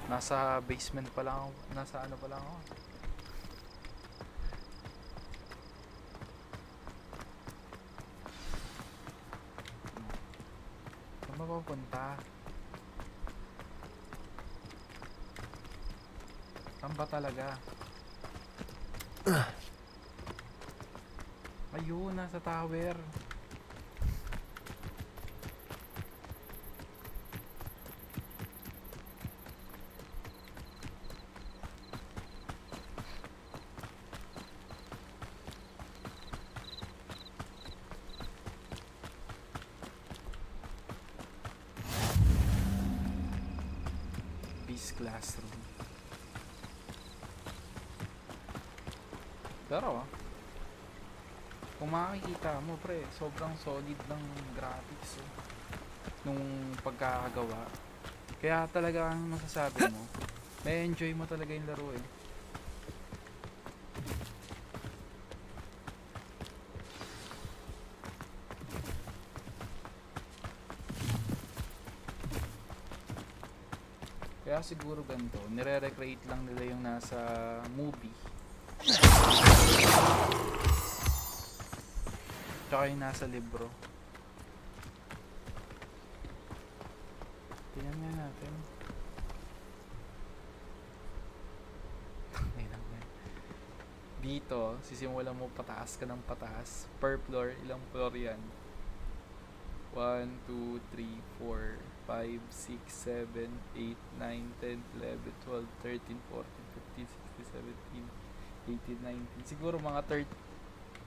Nasa basement pa lang ako. Nasa ano pa lang ako. Saan mapupunta? Saan ba talaga? Ayun, nasa tower. Classroom. Pero kung makikita mo pre, sobrang solid ng graphics nung pagkakagawa. Kaya talaga ang masasabi mo, may enjoy mo talaga yung laro eh. Kaya siguro ganito, nire-recreate lang nila yung nasa movie. Tsaka yung nasa libro. Tingnan nga natin. Dito, sisimulan mo pataas ka ng pataas. Per floor, ilang floor yan? 1, 2, 3, 4, 5, 6, 7, 8, 9, 10, 11, 12, 13, 14, 15, 16, 17, 18, 19. Siguro mga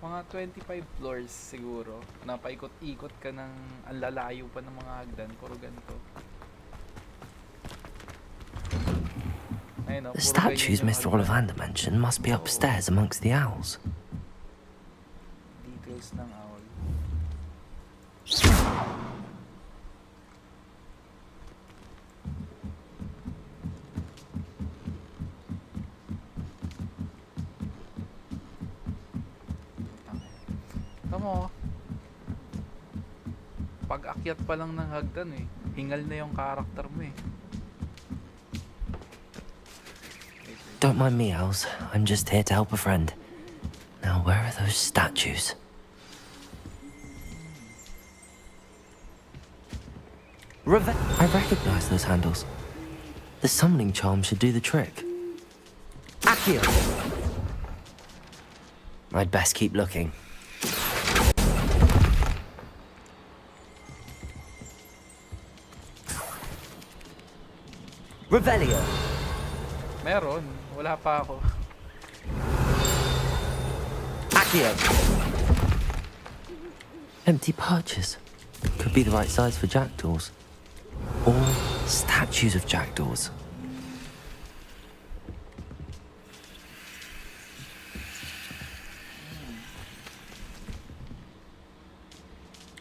25 floors siguro. Napaikot-ikot ka ng ang lalayo pa ng mga hagdan. Puro ganito. Ayun, The statues Mr. Ollivander mentioned must be upstairs amongst the owls. Details ng owl. Tama. Pag-akyat pa lang ng hagdan eh, hingal na yung karakter mo eh. Don't mind me, owls. I'm just here to help a friend. Now, where are those statues? I recognize those handles. The summoning charm should do the trick. Accio! I'd best keep looking. Revelio! Meron. Wala pa ako. Accio! Empty perches. Could be the right size for jackdaws. Or statues of jackdaws.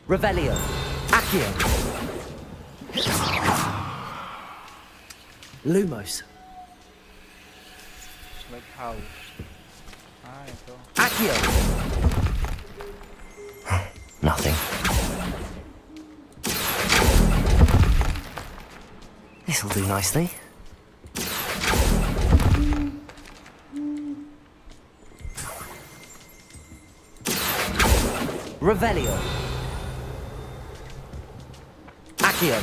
Revelio! Accio! Lumos. Like how? Ah, ito. Accio! Nothing. This'll do nicely. Revelio. Accio.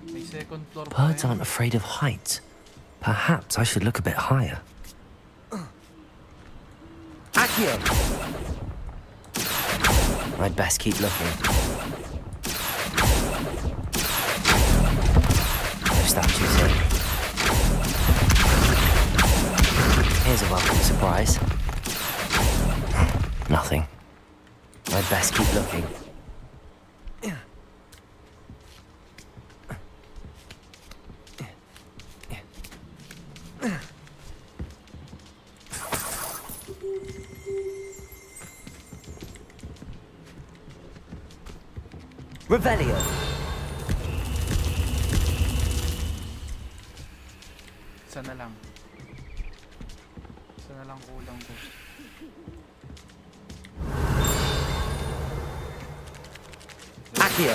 May second floor pa Birds yan. aren't afraid of heights. Perhaps I should look a bit higher. Accio! I'd best keep looking. No statues here. Here's a welcome surprise. Nothing. I'd best keep looking. Revelio. Isa na lang. Isa na lang kulang ko. Accio.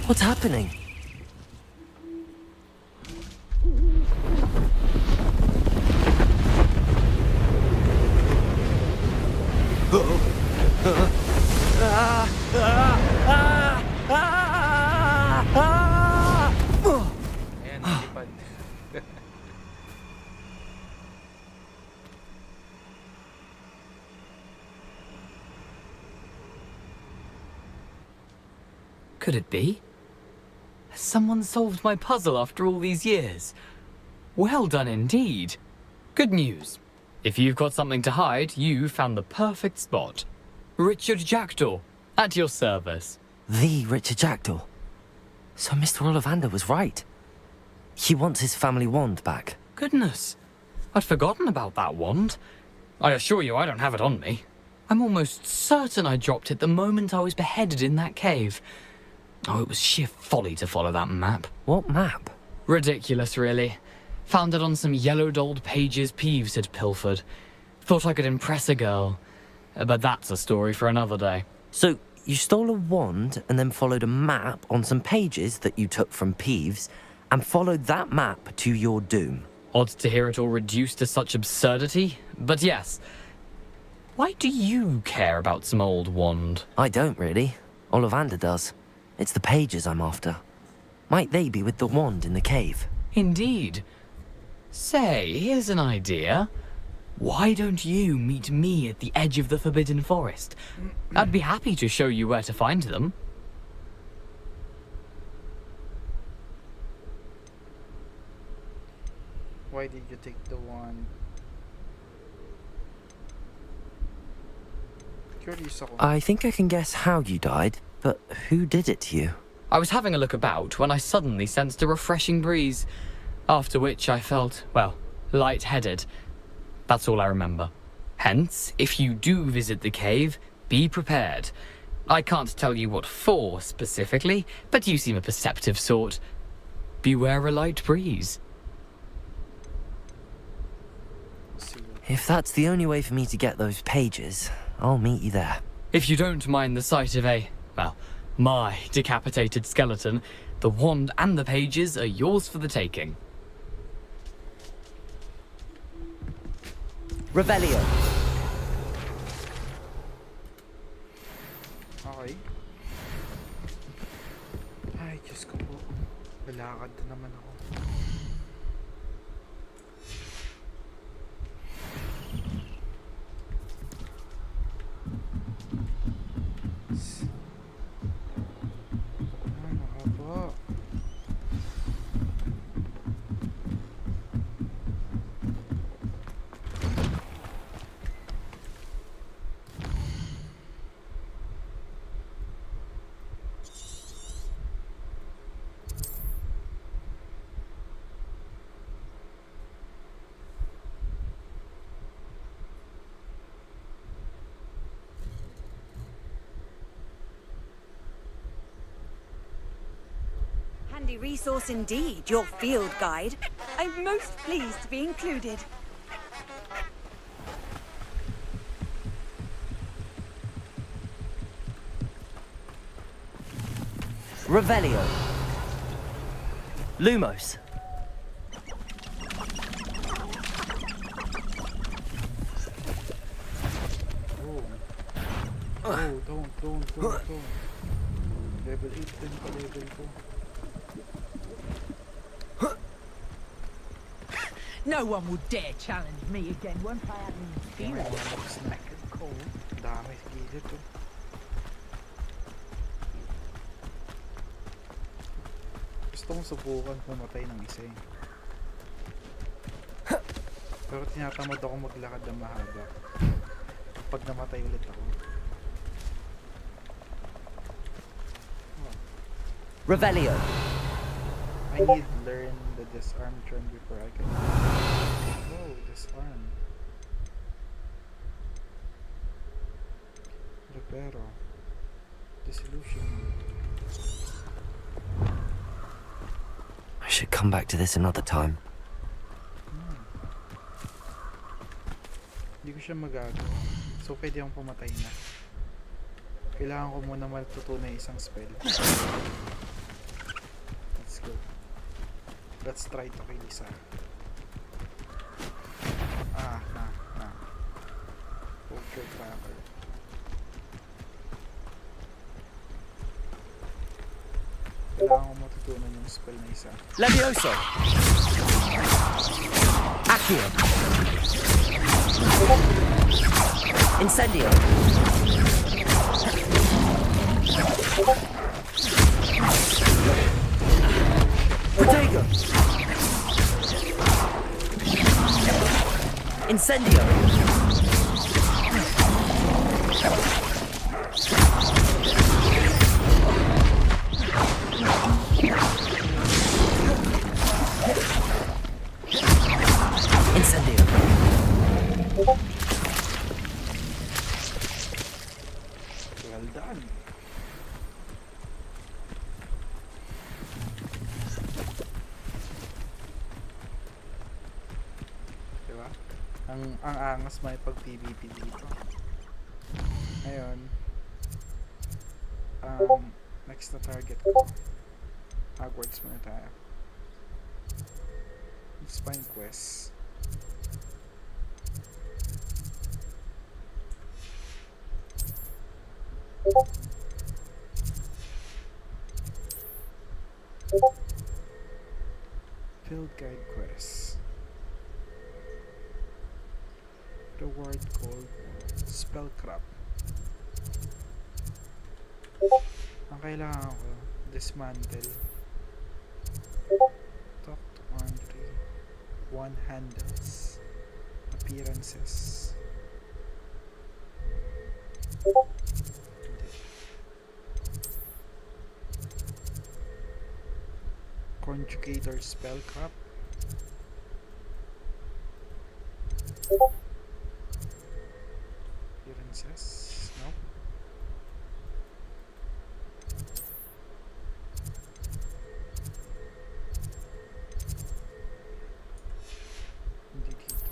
What's happening? Ayan, nalipad. Could it be? Has someone solved my puzzle after all these years? Well done indeed. Good news. If you've got something to hide, you found the perfect spot. Richard Jackdaw, at your service. The Richard Jackdaw. So Mr. Ollivander was right. He wants his family wand back. Goodness, I'd forgotten about that wand. I assure you I don't have it on me. I'm almost certain I dropped it the moment I was beheaded in that cave. Oh, it was sheer folly to follow that map. What map? Ridiculous, really. Found it on some yellowed old pages Peeves had pilfered. Thought I could impress a girl. But that's a story for another day. So, you stole a wand and then followed a map on some pages that you took from Peeves and followed that map to your doom. Odd to hear it all reduced to such absurdity, but yes. Why do you care about some old wand? I don't really. Ollivander does. It's the pages I'm after. Might they be with the wand in the cave? Indeed. Say, here's an idea. Why don't you meet me at the edge of the Forbidden Forest? I'd be happy to show you where to find them. Why did you take the one? Curious ako. I think I can guess how you died, but who did it to you? I was having a look about when I suddenly sensed a refreshing breeze, after which I felt, well, lightheaded. That's all I remember. Hence, if you do visit the cave, be prepared. I can't tell you what for specifically, but you seem a perceptive sort. Beware a light breeze. If that's the only way for me to get those pages, I'll meet you there. If you don't mind the sight of my decapitated skeleton, the wand and the pages are yours for the taking. Revelio. Okay. Ay, Diyos ko po. Lalakad na naman ako. Mahaba. Handy resource indeed, your field guide. I'm most pleased to be included. Revelio. Lumos. Oh, don't. Level 8 din pa level ko. No one will dare challenge me again once I have an experience. Dami sa gilid to. Gusto kong subukan pumatay ng isa eh. Pero tinatamad ako maglakad na mahaba. Pag namatay ulit ako. Revelio. I need to learn the disarm turn before I can... Oh, disarm. Reparo. Dissolution. I should come back to this another time. Hindi ko siya magagawa. So, pwede akong pumatay na. Kailangan ko muna matutunan isang spell. Let's go. Let's try to kill isa. Na. Poker cracker. Kailangan ko matutunan yung spell na isa. Levioso. Accio. Incendio. Protego. Incendio. Incendio. Well done. Diba? Ang angas may pag PvP dito. Ngayon, next na target ko. Hogwarts muna tayo. Spine quest. Field guide quest. Reward called Spellcraft. Ang kailangan ko, dismantle. Talk to Andre. One handles. Appearances. Conjugator Spellcraft. Appearances. No. Hindi dito.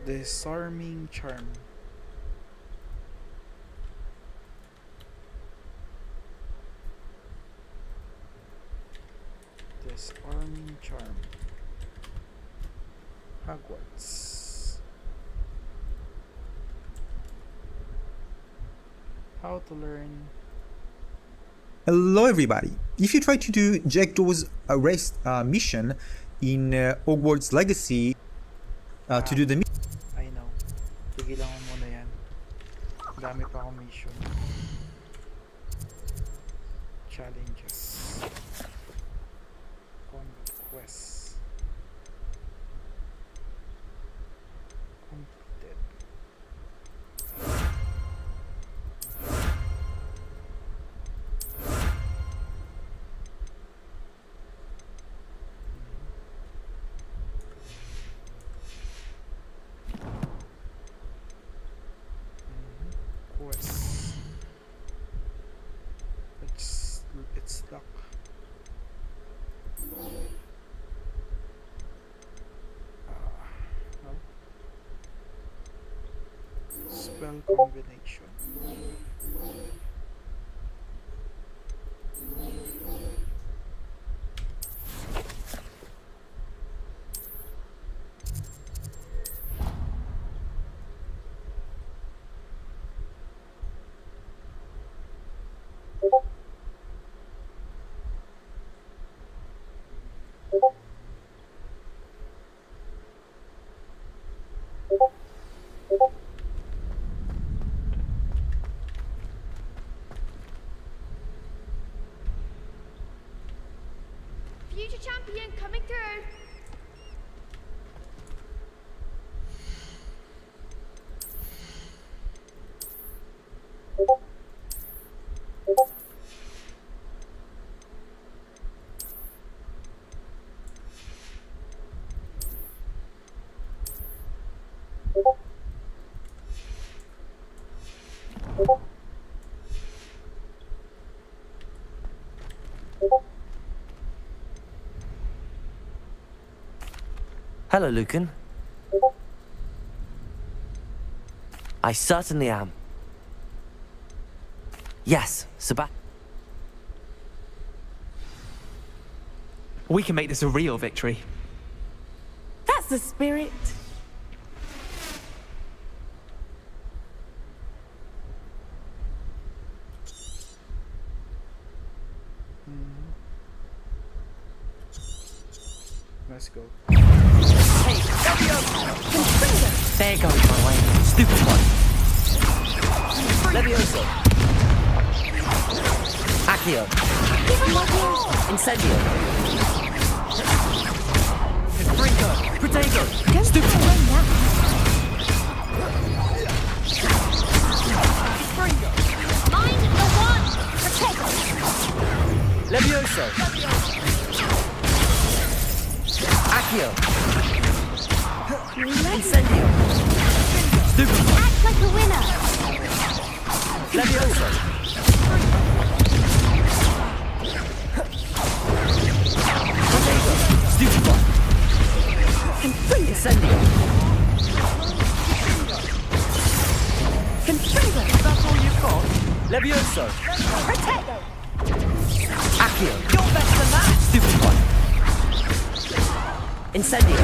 Disarming charm. Disarming charm. Hogwarts. How to learn. Hello everybody. If you try to do Jackdaw's arrest mission in Hogwarts Legacy to do the mission. I know. Tigilan ko muna yan. Dami pa akong mission. Challenges. Combat quests. Completed. Quests. It's stuck. No. Spell combination. future champion coming through. Hello, Lucan. I certainly am. Yes, Sebastian. We can make this a real victory. That's the spirit. Let's go. There goes my way. Stupid one. Levioso. Accio. Incendio. Confringo. Protego. Stupid one. Mind the one. Protego. Levioso. Accio. Incendio. Stupid one. Act like a winner. Levioso. Protego. Stupid one. Incendio. Confringo. That's all you've got? Levioso. Protego. Accio. You're better than that. Stupid one. Incendio.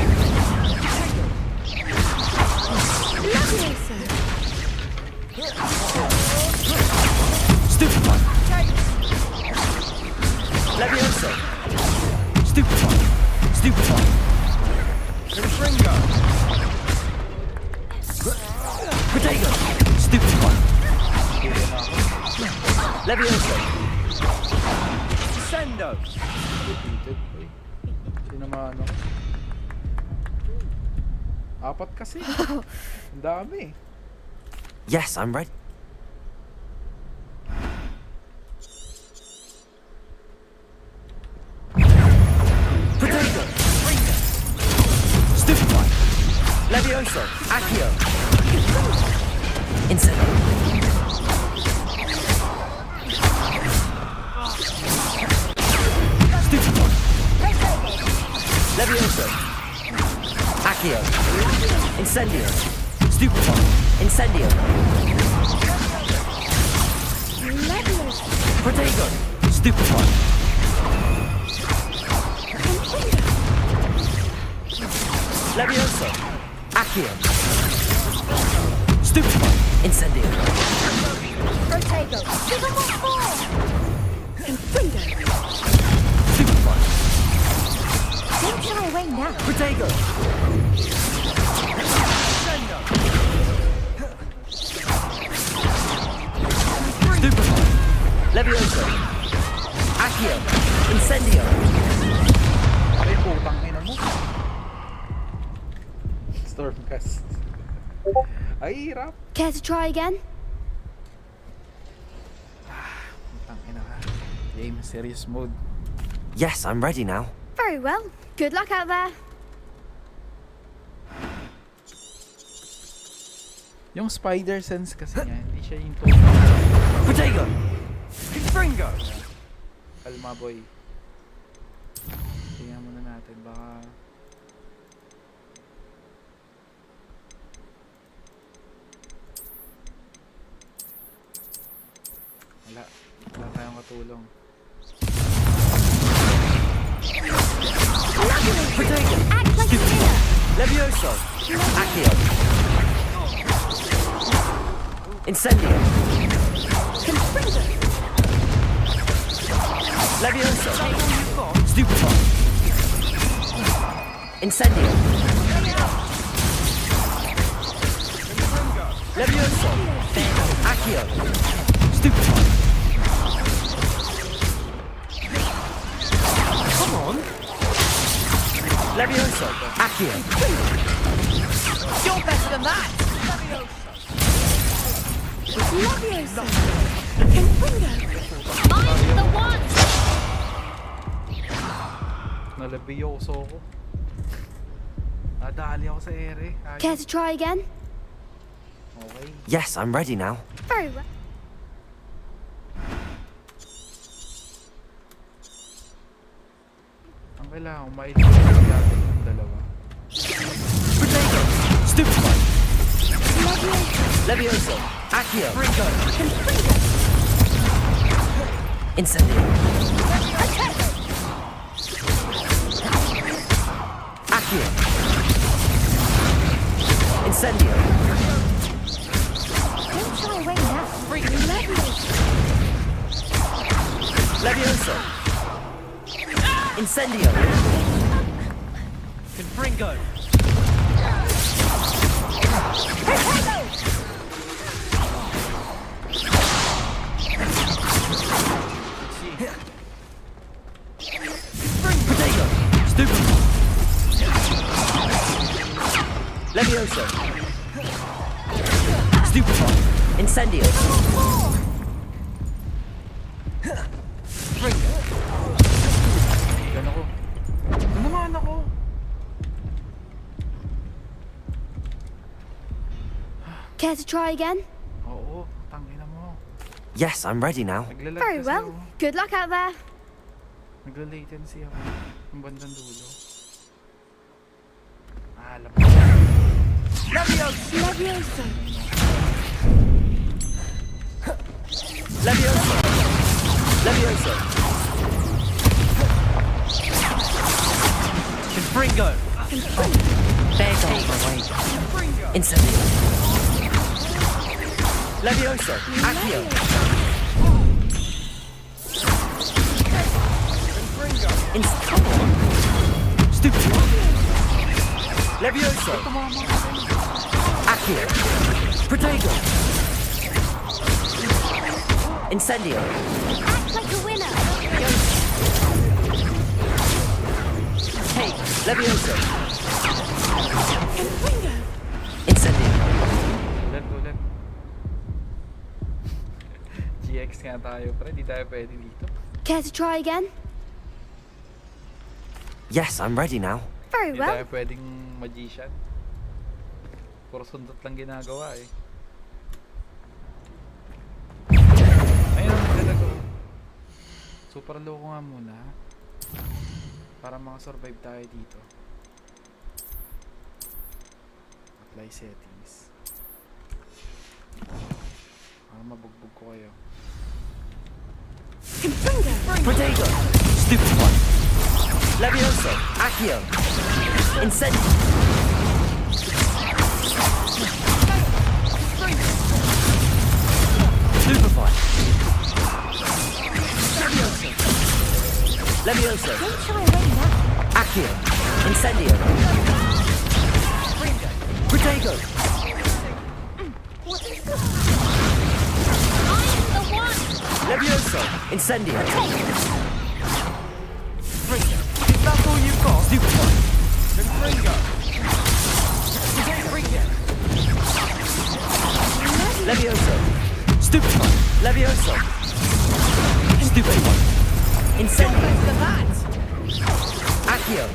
Levioso. Stupid one. Levioso. Stupid one. Stupid one. Confringo. Protego. Stupid one. Levioso. Sendo. Repeated. Sinamano. Apat kasi. Ang dami. Yes, I'm ready. Protego. Stupid one. Levioso. Accio. Incendio. Stupid one. Levioso. Accio. Incendio. Stupid one. Incendio. Protego. Stupid one. Levioso. Accio. Stupid one. Incendio. Protego. Give him more force. Confringo. Stupid one. Don't shy away now. Protego. Stupid one. Levioso. Accio. Incendio. Ay, putang ina mo. Stormcast. Ay, hirap. Care to try again? Putang ina ka. Game serious mode. Yes, I'm ready now. Very well. Good luck out there. Yung spider sense kasi niya, hindi siya yung Protego. Confringo. Kalma boy. Tingnan muna natin, baka wala tayong katulong. Protego. Act like a winner. Levioso. Accio. Incendio. Confringo. Levioso. Stupid one. Incendio. Levioso. Accio. Stupid one. Come on. Levioso! Accio! You're better than that! Leviosa! Confringo! I'm the one! Nalabioso ako. Nadali ako sa ere. Care to try again? Okay. Yes, I'm ready now. Very well. Ang kailangan ko maitigil natin yung dalawa. Potato! Stupefy! Levioso! Accio! Ringo! Incendio! Accio! Incendio! Don't shy away now. Levioso! Incendio! Confringo! Potato! Stupid! Levioso! Stupefy! Incendio! Yan ako. Ano naman ako? Care to try again? Oo, tangina mo. Yes, I'm ready now. Naglalag Very kasi well. ako. Good luck out there. Nagla-latency ako. Ang bandang dulo. Alam mo. Leviosa! Leviosa! Levioso! Levioso! Confringo! There goes my way. Incendio! Levioso! Accio! Stupid! Levioso! Accio! Protego! Incendio! Act like a winner. Hey! Levioso! Confringo! Incendio! Ulit. GX nga tayo, pre. Di tayo pwede dito. Care to try again? Yes, I'm ready now. Very Di well. tayo pwedeng magician. Puro sundot lang ginagawa eh. Ayun, talaga. Super low ko nga muna. Para makasurvive tayo dito. Apply settings. Para mabugbog ko kayo. Protego! Stupid one! Levioso! Accio! Incendio! Stupefy! Levioso! Don't shy away now. Accio! Incendio! Protego! Levioso! Incendio! Is that all you've got? Stupid one! Confringo! Levioso! Stupid one! Levioso! Stupid one! Incendio! Accio!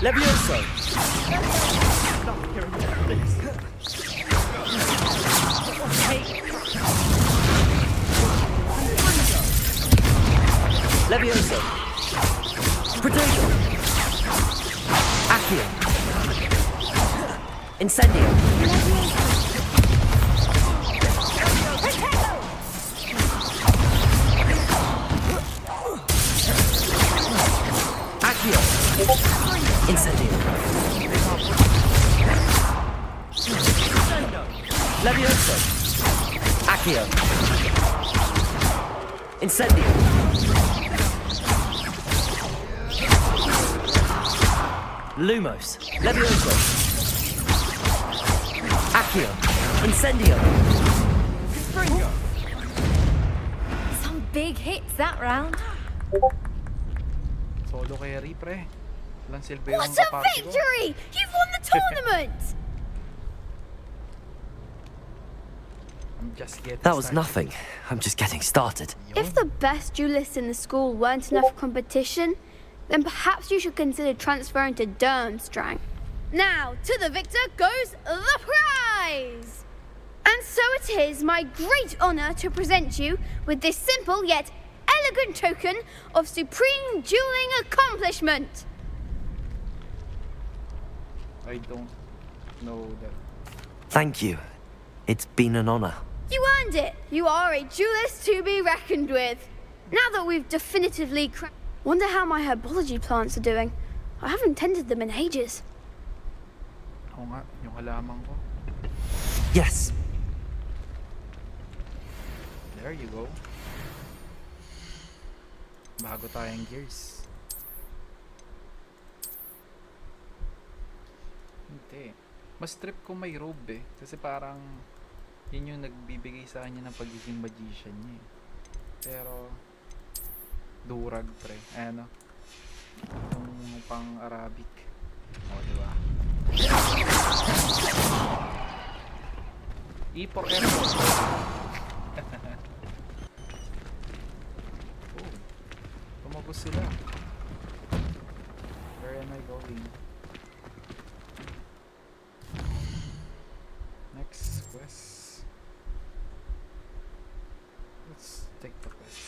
Levioso! Levioso! Protego! Accio! Incendio! Accio! Incendio! Levioso! Accio! Incendio! Lumos! Levioso! Accio! Incendio! Some big hits that round. Solo carry, pre. Walang silbi yung What a kaparty ko. victory! You've won the tournament! I'm just getting That was started. nothing. I'm just getting started. If the best duelists in the school weren't enough competition, then perhaps you should consider transferring to Durmstrang. Now, to the victor goes the prize! And so it is my great honor to present you with this simple yet elegant token of supreme dueling accomplishment. I don't know that. Thank you. It's been an honor. You earned it. You are a duelist to be reckoned with. Now that we've definitively wonder how my herbology plants are doing. I haven't tended them in ages. Oo nga, yung halaman ko. Yes. There you go. Bago tayong gears. Hindi. Mas trip ko may robe eh. Kasi parang yun yung nagbibigay sa kanya ng pagiging magician niya eh. Pero durag pre. Ano? Yung pang Arabic. O, diba? E for effort. Oh. Tumagos sila. Where am I going? Next quest. Let's take the quest.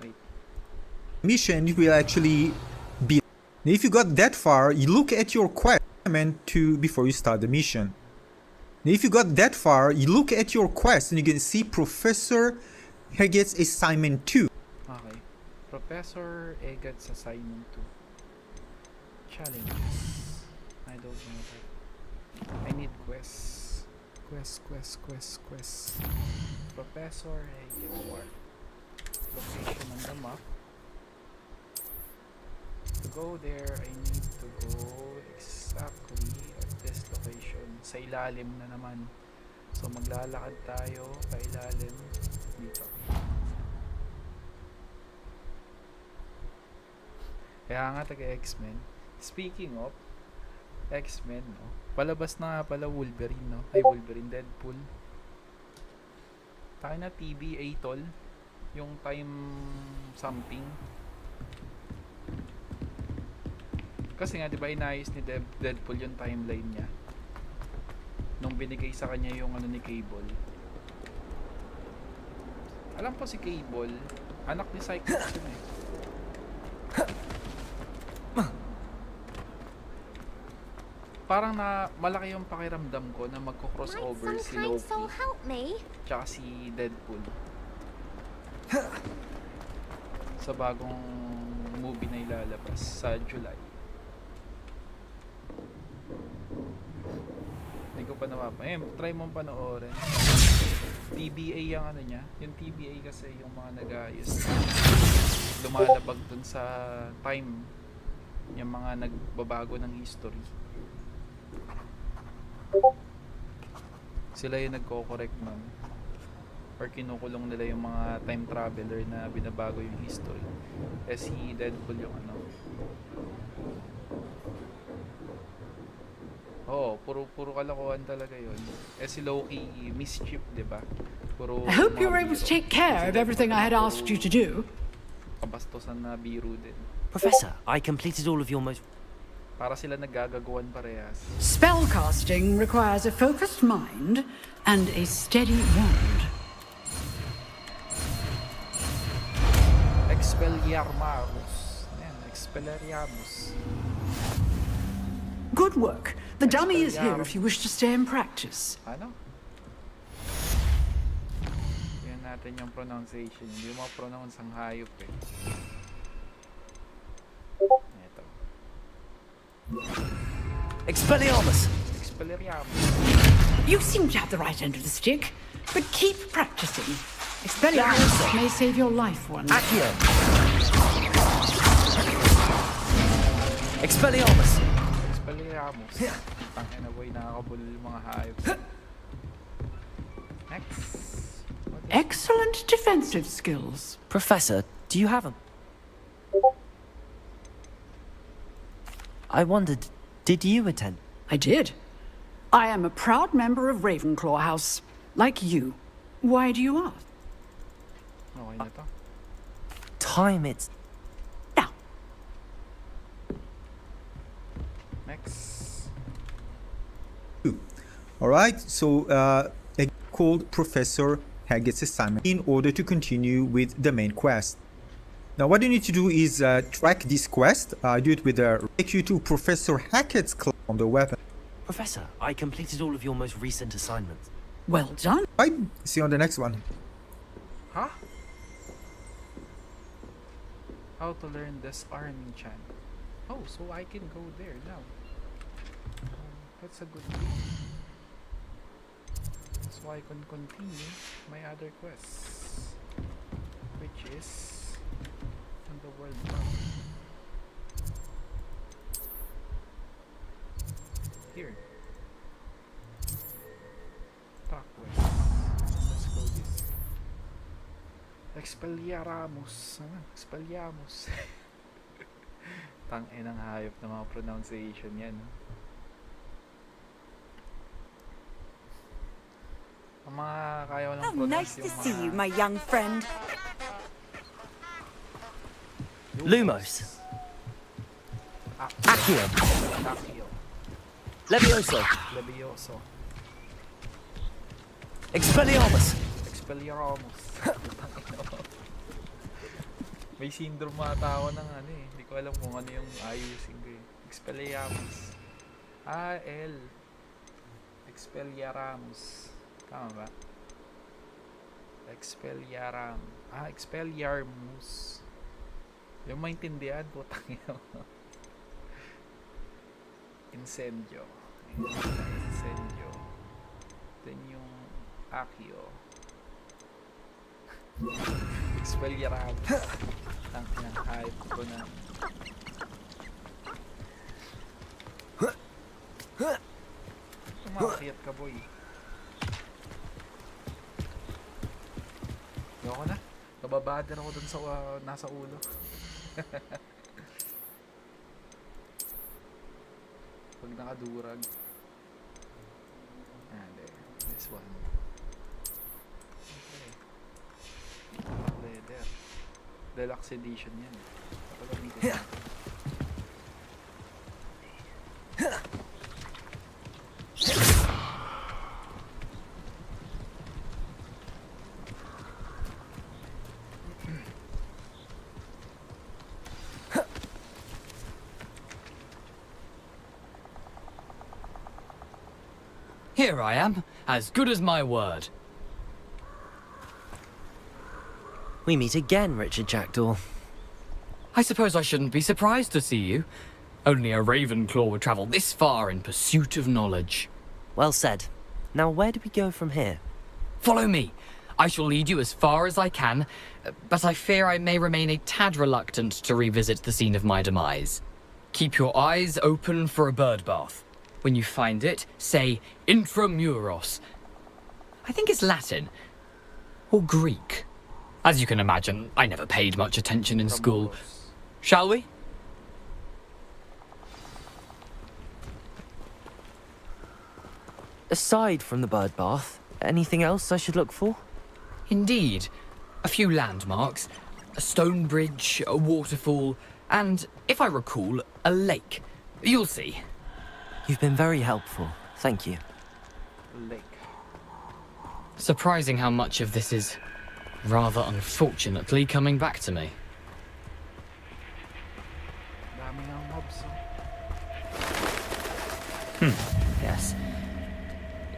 Wait. Mission will actually be. If you got that far, you look at your quest to before you start the mission. If you got that far, you look at your quest and you can see Professor Eggets assignment 2. Okay. Professor Eggets assignment 2. Challenges. I don't know that. I need quests. Quest. Professor Eggets work. Location on the map. To go there, I need to go exactly at this location. Sa ilalim na naman. So maglalakad tayo pa ilalim dito. Kaya nga taga X-Men. Speaking of X-Men, no? Palabas na nga pala Wolverine, no? Ay, Wolverine, Deadpool. Tayo na TBA tol. Yung time something. Kasi nga, di ba, inayos ni Deadpool yung timeline niya. Nung binigay sa kanya yung ano ni Cable. Alam ko si Cable, anak ni Cyclops yun eh. Parang na malaki yung pakiramdam ko na magko-crossover si Loki tsaka si Deadpool sa bagong movie na ilalabas sa July. Hindi ko pa try mong panoorin. TBA yung ano niya. Yung TBA kasi yung mga nag-aayos lumalabag dun sa time yung mga nagbabago ng history. Sila yung nagko-correct nun or kinukulong nila yung mga time traveler na binabago yung history. Eh si Deadpool yung ano. Oo, puro kalokohan talaga yun. Eh si Loki, mischief, diba? Puro I hope you were able biro. to take care of everything I had asked you to do. Kabastosan na biro din. Professor, I completed all of your most... Para sila naggagaguan parehas. Spellcasting requires a focused mind and a steady wand. Expelliarmus. Ayan, Expelliarmus. Good work. The dummy is here if you wish to stay and practice. Ano? Yan natin yung pronunciation. Hindi mo pronounce ang hayop eh. Ito. Expelliarmus! Expelliarmus. You seem to have the right end of the stick, but keep practicing. Expelliarmus may save your life one day. Accio! Expelliarmus! Expelliarmus. Tangina boy, nakakabulol yung mga hayop. Next. What excellent defensive skills. Professor, do you have a... I wondered, did you attend? I did. I am a proud member of Ravenclaw House, like you. Why do you ask? Okay na to. Time it's... Next. Alright, so I called Professor Haggett's assignment in order to continue with the main quest. Now what you need to do is track this quest, do it with take you to Professor Hackett's class on the weapon. Professor, I completed all of your most recent assignments. Well done. Right, see you on the next one. Huh? How to learn disarming chant. Oh, so I can go there now. That's a good thing. So I can continue my other quests, which is on the world map. Here. Talk west. Let's go this. Expelliarmus. Expelliarmus. Tangin ang hayop na mga pronunciation yan. Ang mga kaya walang How pronounce nice to yung see you, my young friend. Lumos. Accio. Levioso. Levioso. Expelliarmus. Expelliarmus. May syndrome ata ako ng ano eh. Hindi ko alam kung ano yung ayusin ko eh. Expelliarmus. L. Expelliarmus. Tama ba? Expelliarmus. Yung maintindihan, putang ina. Incendio. Incendio. Then yung Accio. Expelliarmus. Ang hype ko na. Tumakiyat ka, boy. Ayoko na. Nababad ako dun sa nasa ulo. Pag nakadurag. There. This one. Okay. Leather. Deluxe edition yan. Here I am, as good as my word. We meet again, Richard Jackdaw. I suppose I shouldn't be surprised to see you. Only a Ravenclaw would travel this far in pursuit of knowledge. Well said. Now where do we go from here? Follow me. I shall lead you as far as I can, but I fear I may remain a tad reluctant to revisit the scene of my demise. Keep your eyes open for a bird bath. When you find it, say intramuros. I think it's Latin. Or Greek. As you can imagine, I never paid much attention in school. Shall we? Aside from the bird bath, anything else I should look for? Indeed. A few landmarks. A stone bridge, a waterfall, and, if I recall, a lake. You'll see. You've been very helpful. Thank you. Lake. Surprising how much of this is, rather unfortunately, coming back to me. Dami ng mobs. Yes.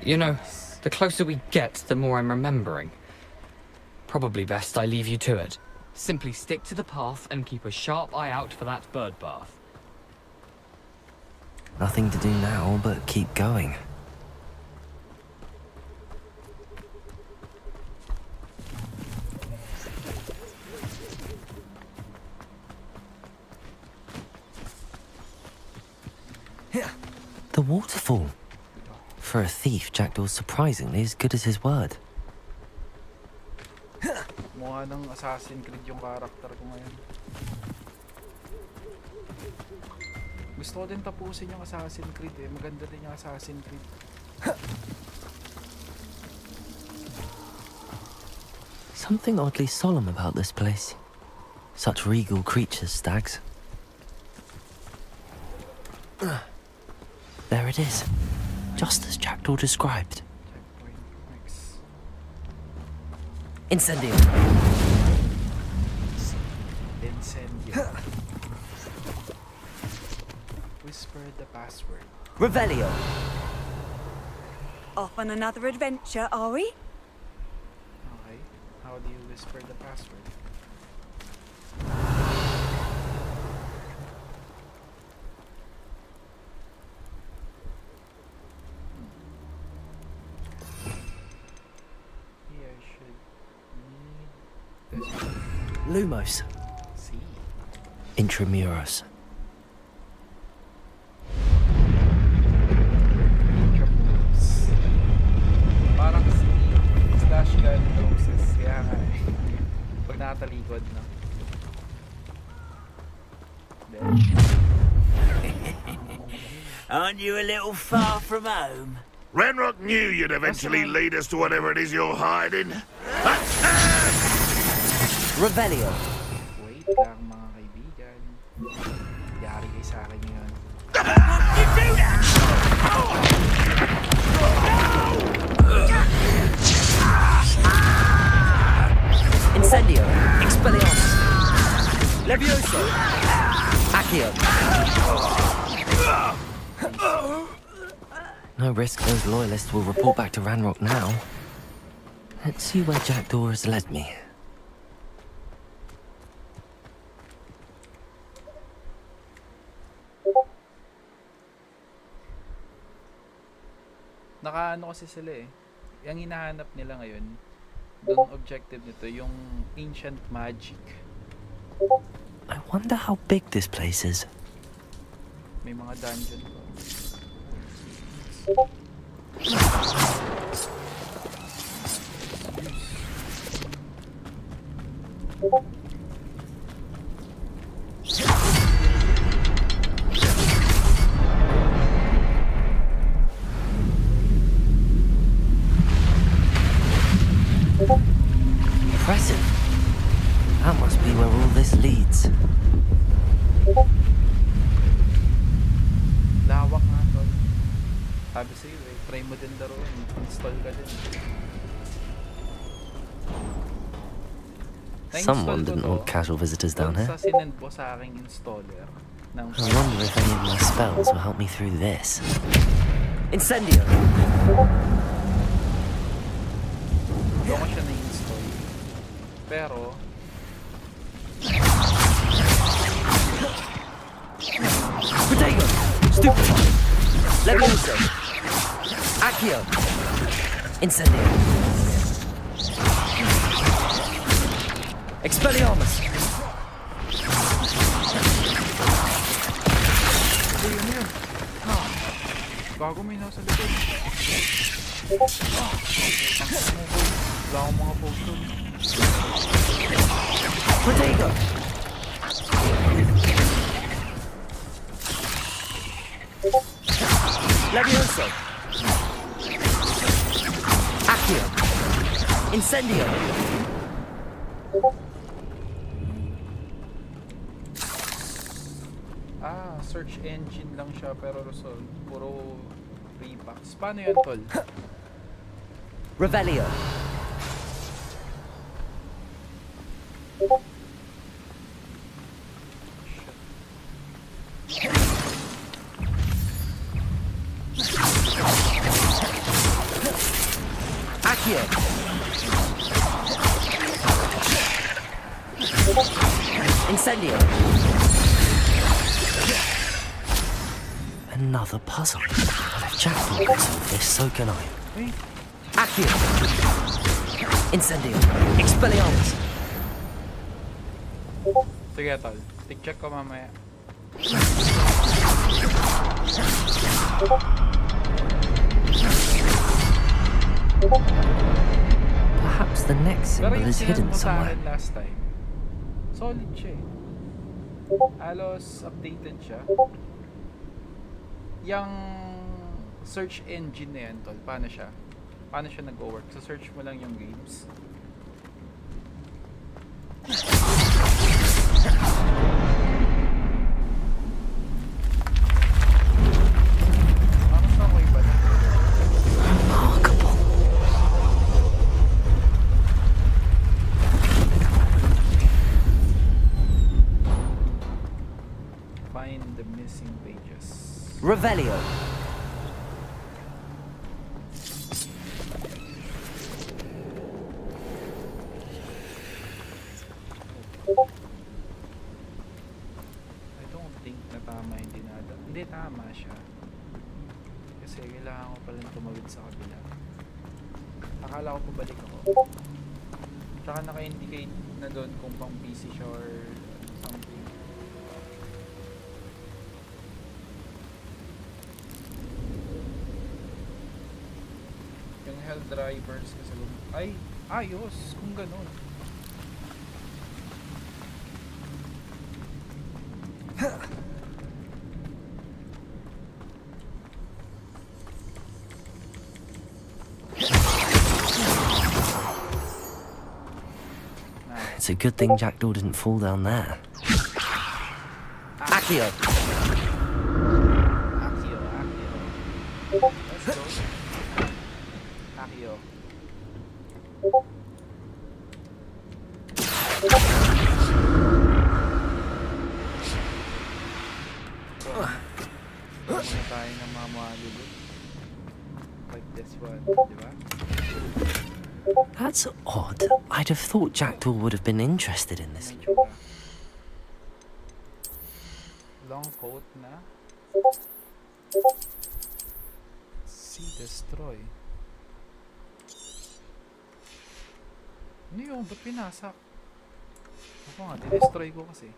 You know, the closer we get, the more I'm remembering. Probably best I leave you to it. Simply stick to the path and keep a sharp eye out for that bird bath. Nothing to do now but keep going. The waterfall. For a thief, Jackdaw's surprisingly as good as his word. Mukha ng Assassin's Creed yung character ko ngayon. Gusto ko din tapusin yung Assassin's Creed eh. Maganda din yung Assassin's Creed. Something oddly solemn about this place. Such regal creatures, stags. There it is. Just as Jackdaw described. Incendio. Incendio. Whisper the password. Revelio. Off on another adventure, are we? Okay. How do you whisper the password? Lumos. Intramuros. Parang slash gun roses. Kaya nga eh. Pag nakatalikod, no? Aren't you a little far from home? Ragnarok knew you'd eventually lead us to whatever it is you're hiding. Revelio. Wait lang mga kaibigan. Yari kayo sa akin yun. Incendio. Expelliarmus. Levioso. Accio. No risk those loyalists will report back to Ragnarok now. Let's see where Jackdaw has led me. Nakaano kasi sila eh. Yung hinahanap nila ngayon, yung objective nito, yung ancient magic. I wonder how big this place is. May mga dungeon pa. Impressive. That must be where all this leads. Lawak nga tol. Sabi sa'yo eh, try mo din laro, install ka din. Someone didn't want casual visitors down here. Sa sinend mo sa aking installer. I wonder if any of my spells will help me through this. Incendio! Hindi ko siya na-install. Pero Protego! Stupefy! Levioso! Accio! Incendio! Expelliarmus! ayun yun. Gago may nasa likod. Wala akong mga potion. Protego! Levioso! Accio! Incendio! Search engine lang siya pero result puro repacks. Paano yan tol? Revelio! Accio! Incendio! Another puzzle. If Jackdaw can solve this, so can I. Accio! Incendio! Expelliarmus! Sige tol, tig-check ko mamaya. Perhaps the next Pero symbol yung is hidden sinend mo sa somewhere. akin last time, solid siya eh. Halos updated siya. Yung search engine na yan, tol, paano siya? Paano siya nag-work? So search mo lang yung games. Parang sa ako iba na. Remarkable. Find the missing pages. Revelio. I don't think na tama hindi nada. Hindi tama siya. Kasi kailangan ko palang tumawid sa kabila. Akala ko pabalik ako. Tsaka naka-indicate na doon kung pang PC siya or something. Yung hell drivers kasi ay, ayos kung ganun. It's a good thing Jackdaw didn't fall down there. Accio. Accio. Let's go. Accio. Muna tayo ng mga malulog. Like this one, di ba? That's odd. I'd have thought Jackdaw would have been interested in this. Long coat na. See, destroy. Ano yun? Ba't pinasak? Ako nga, destroy ko kasi.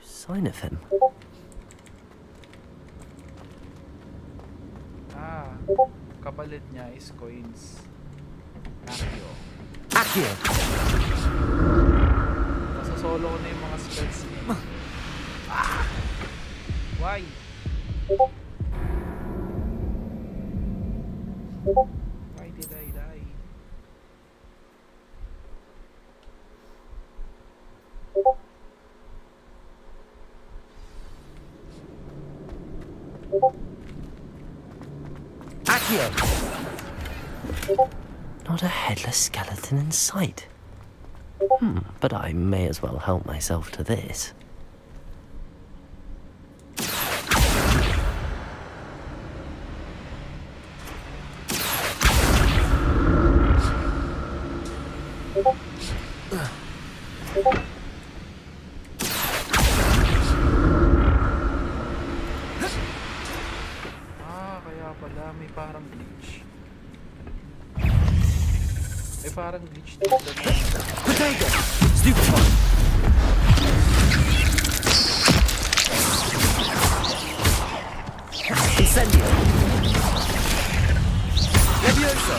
Sign of him. Ah, kapalit niya is coins. Accio. Accio! Nasasolo ko na yung mga spells niya. Why? Why did I die? Accio! Not a headless skeleton in sight. But I may as well help myself to this. Kaya pala may parang glitch. May parang glitch dito na. Potato! Stupid one! Incendio! Levioso!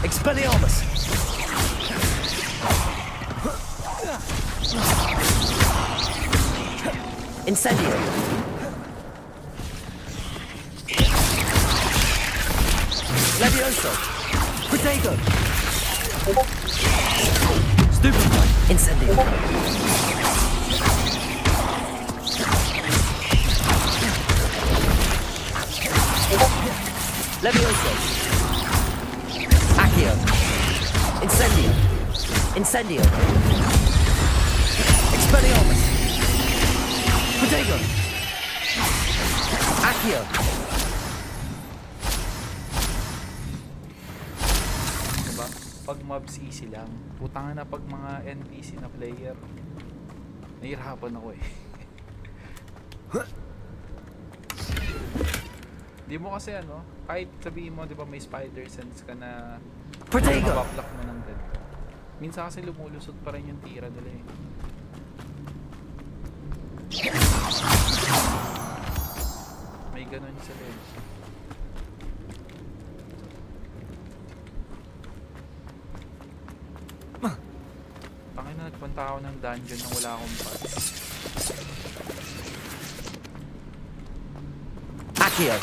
Expelliarmus! Incendio! Levioso! Potato! Stupefy! Incendio! Levioso! Accio! Incendio! Incendio! Expelliarmus! Potato! Accio! Diba? Pag mobs easy lang. Putang na pag mga NPC na player. Nahihirapan ako eh. Di mo kasi ano, kahit sabihin mo, di ba may spider sense ka na mabablock mo ng dead. Minsan kasi lumulusot pa rin yung tira nila eh. May ganun sa lens. Punta ako ng dungeon na wala akong pass. Accio!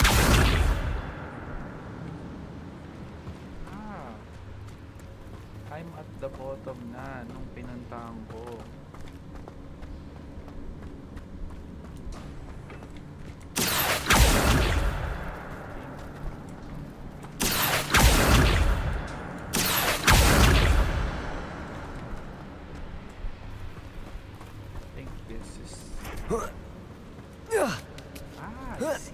I'm at the bottom na nung pinuntahan ko. I think this is... I see.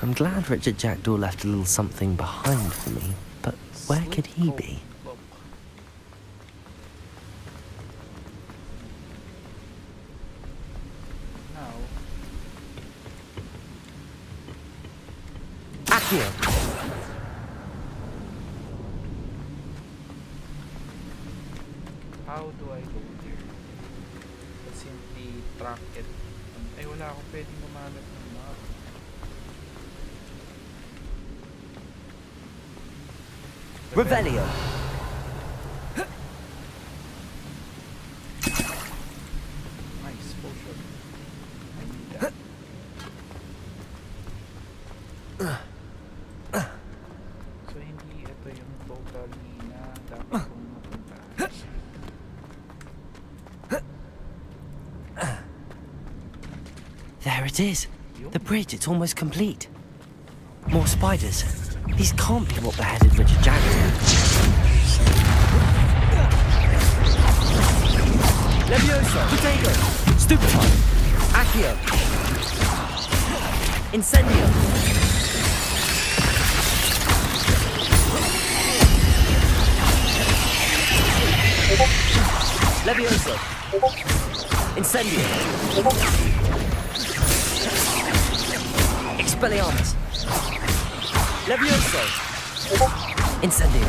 I'm glad Richard Jackdaw left a little something behind for me, but where could he be? Accio! How do I go there? Let's simply track it. Ay, wala akong pwedeng gumamit ng map. Revelio! Nice potion. I need that. So, hindi ito yung totally na dapat kong mapuntahan. There it is. The bridge, it's almost complete. More spiders. These can't be what beheaded Richard Jackdaw. Levioso! Potato! Stupefy! Accio! Incendio! Levioso! Incendio! Expelliarmus! Levioso! Incendio!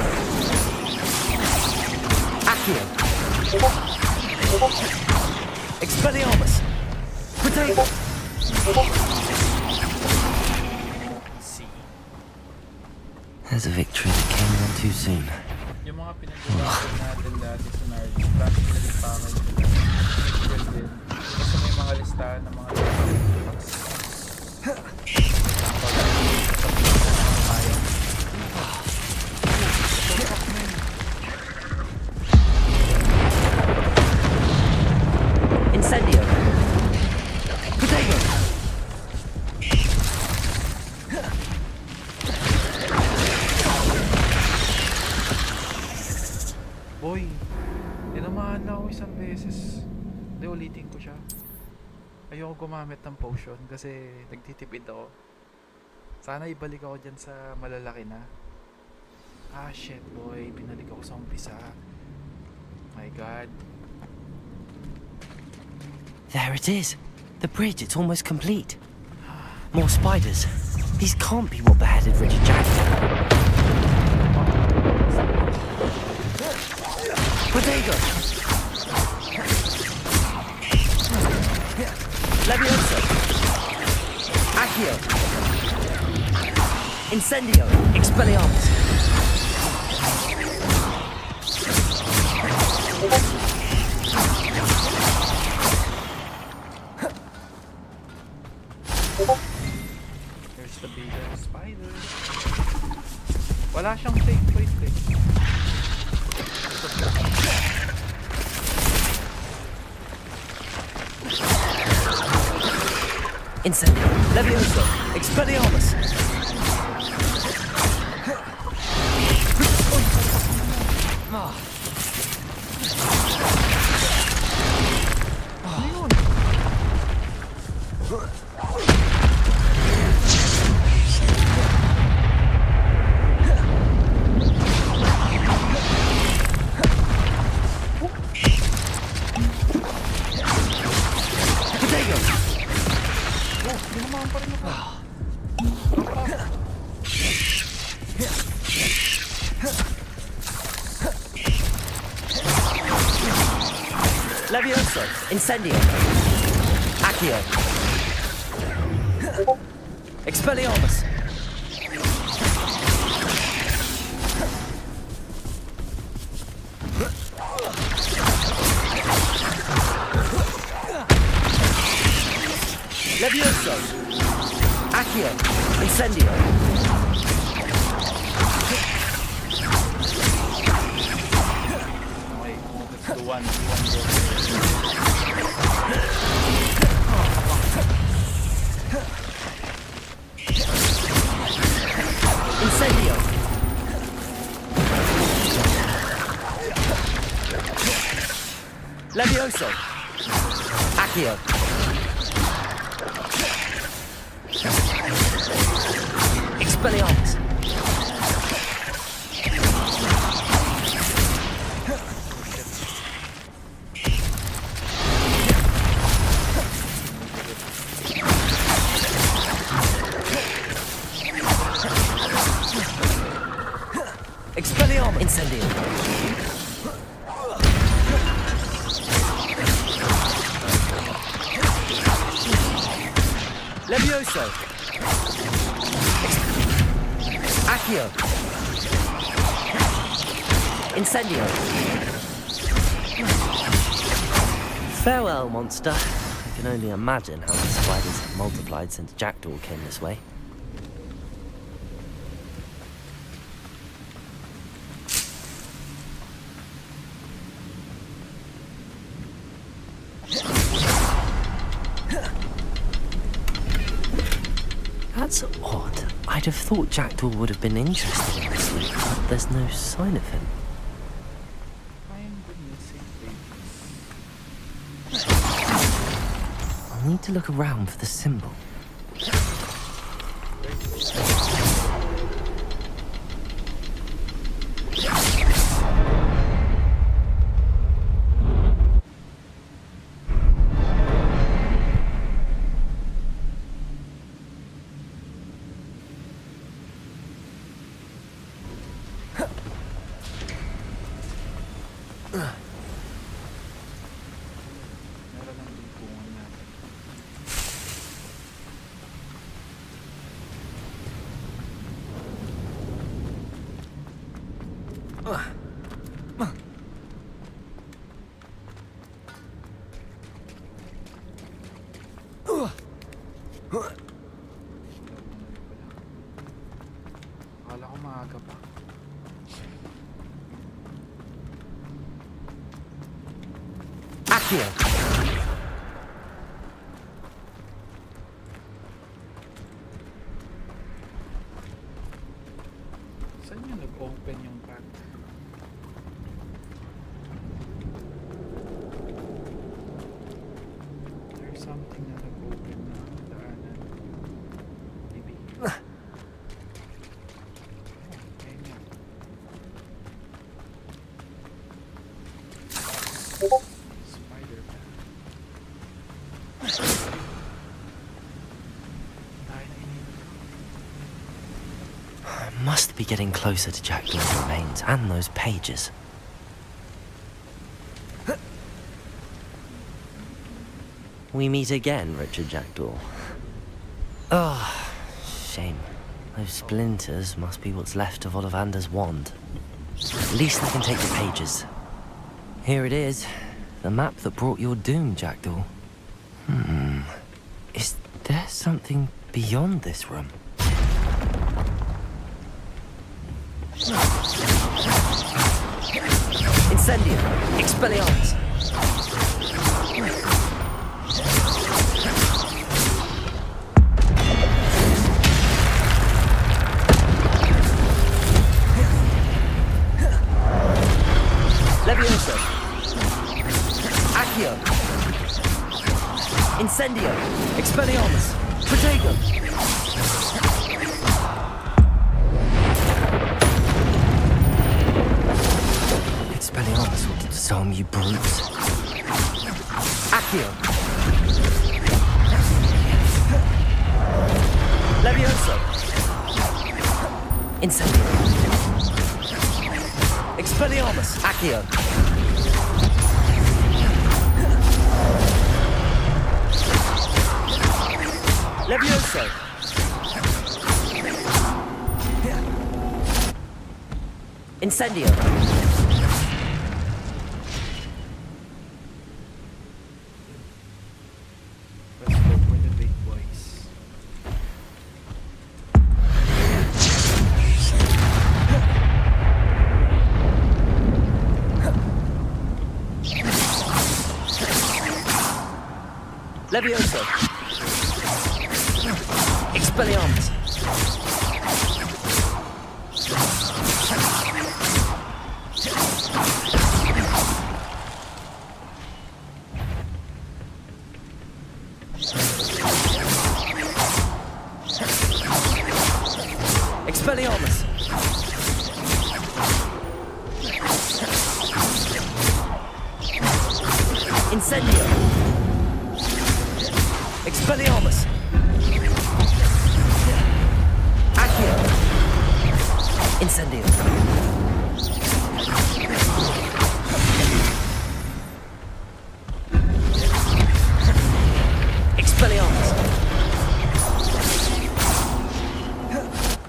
Accio! Expelliarmus! Potato! There's a victory that came on too soon. Yung mga pinag-usapan natin dati sa Nardi, practically pakay sila. Equal din. Kasi may mga listahan ng mga Incendio! Potato! Boy, tinamaan na ako isang beses. Hindi, ulitin ko siya. Ayoko gumamit ng potion kasi nagtitipid ako. Sana ibalik ako dyan sa malalaki na. Ah, shit boy. Binalik ako sa umpisa. My God. There it is. The bridge, it's almost complete. More spiders. These can't be what beheaded Richard Jackdaw. Potato! Levioso! Accio! Incendio! Expelliarmus! There's the bigger spider. Wala siyang fake point eh. Incendio! Levioso! Expelliarmus! Levioso! Incendio! Accio! Expelliarmus! Levioso! Accio! Incendio! Okay, let's do one. Incendio! Levioso! Accio! Expelliarmus! Expelliarmus! Incendio! Levioso! Accio! Incendio! Farewell, monster. I can only imagine how the spiders have multiplied since Jackdaw came this way. That's odd. I'd have thought Jackdaw would have been interested in this loot, but there's no sign of him. I'll need to look around for the symbol. Akala ko maaga pa. Accio! Saan yung nag-open yung path? There's something na nag-open na daanan. Maybe. Spider man. I must be getting closer to Jackdaw's remains and those pages. We meet again, Richard Jackdaw. Oh, shame. Those splinters must be what's left of Ollivander's wand. At least I can take the pages. Here it is. The map that brought your doom, Jackdaw. Is there something beyond this room? Incendio! Expelliarmus! Levioso! Accio! Incendio! Expelliarmus! Protego! Expelliarmus will disarm you brutes. Accio! Levioso! Incendio! Expelliarmus! Accio! Levioso! Incendio! Let's go for the big one. Levioso. Expelliarmus. Expelliarmus. Incendio. Expelliarmus. Accio. Incendio. Expelliarmus.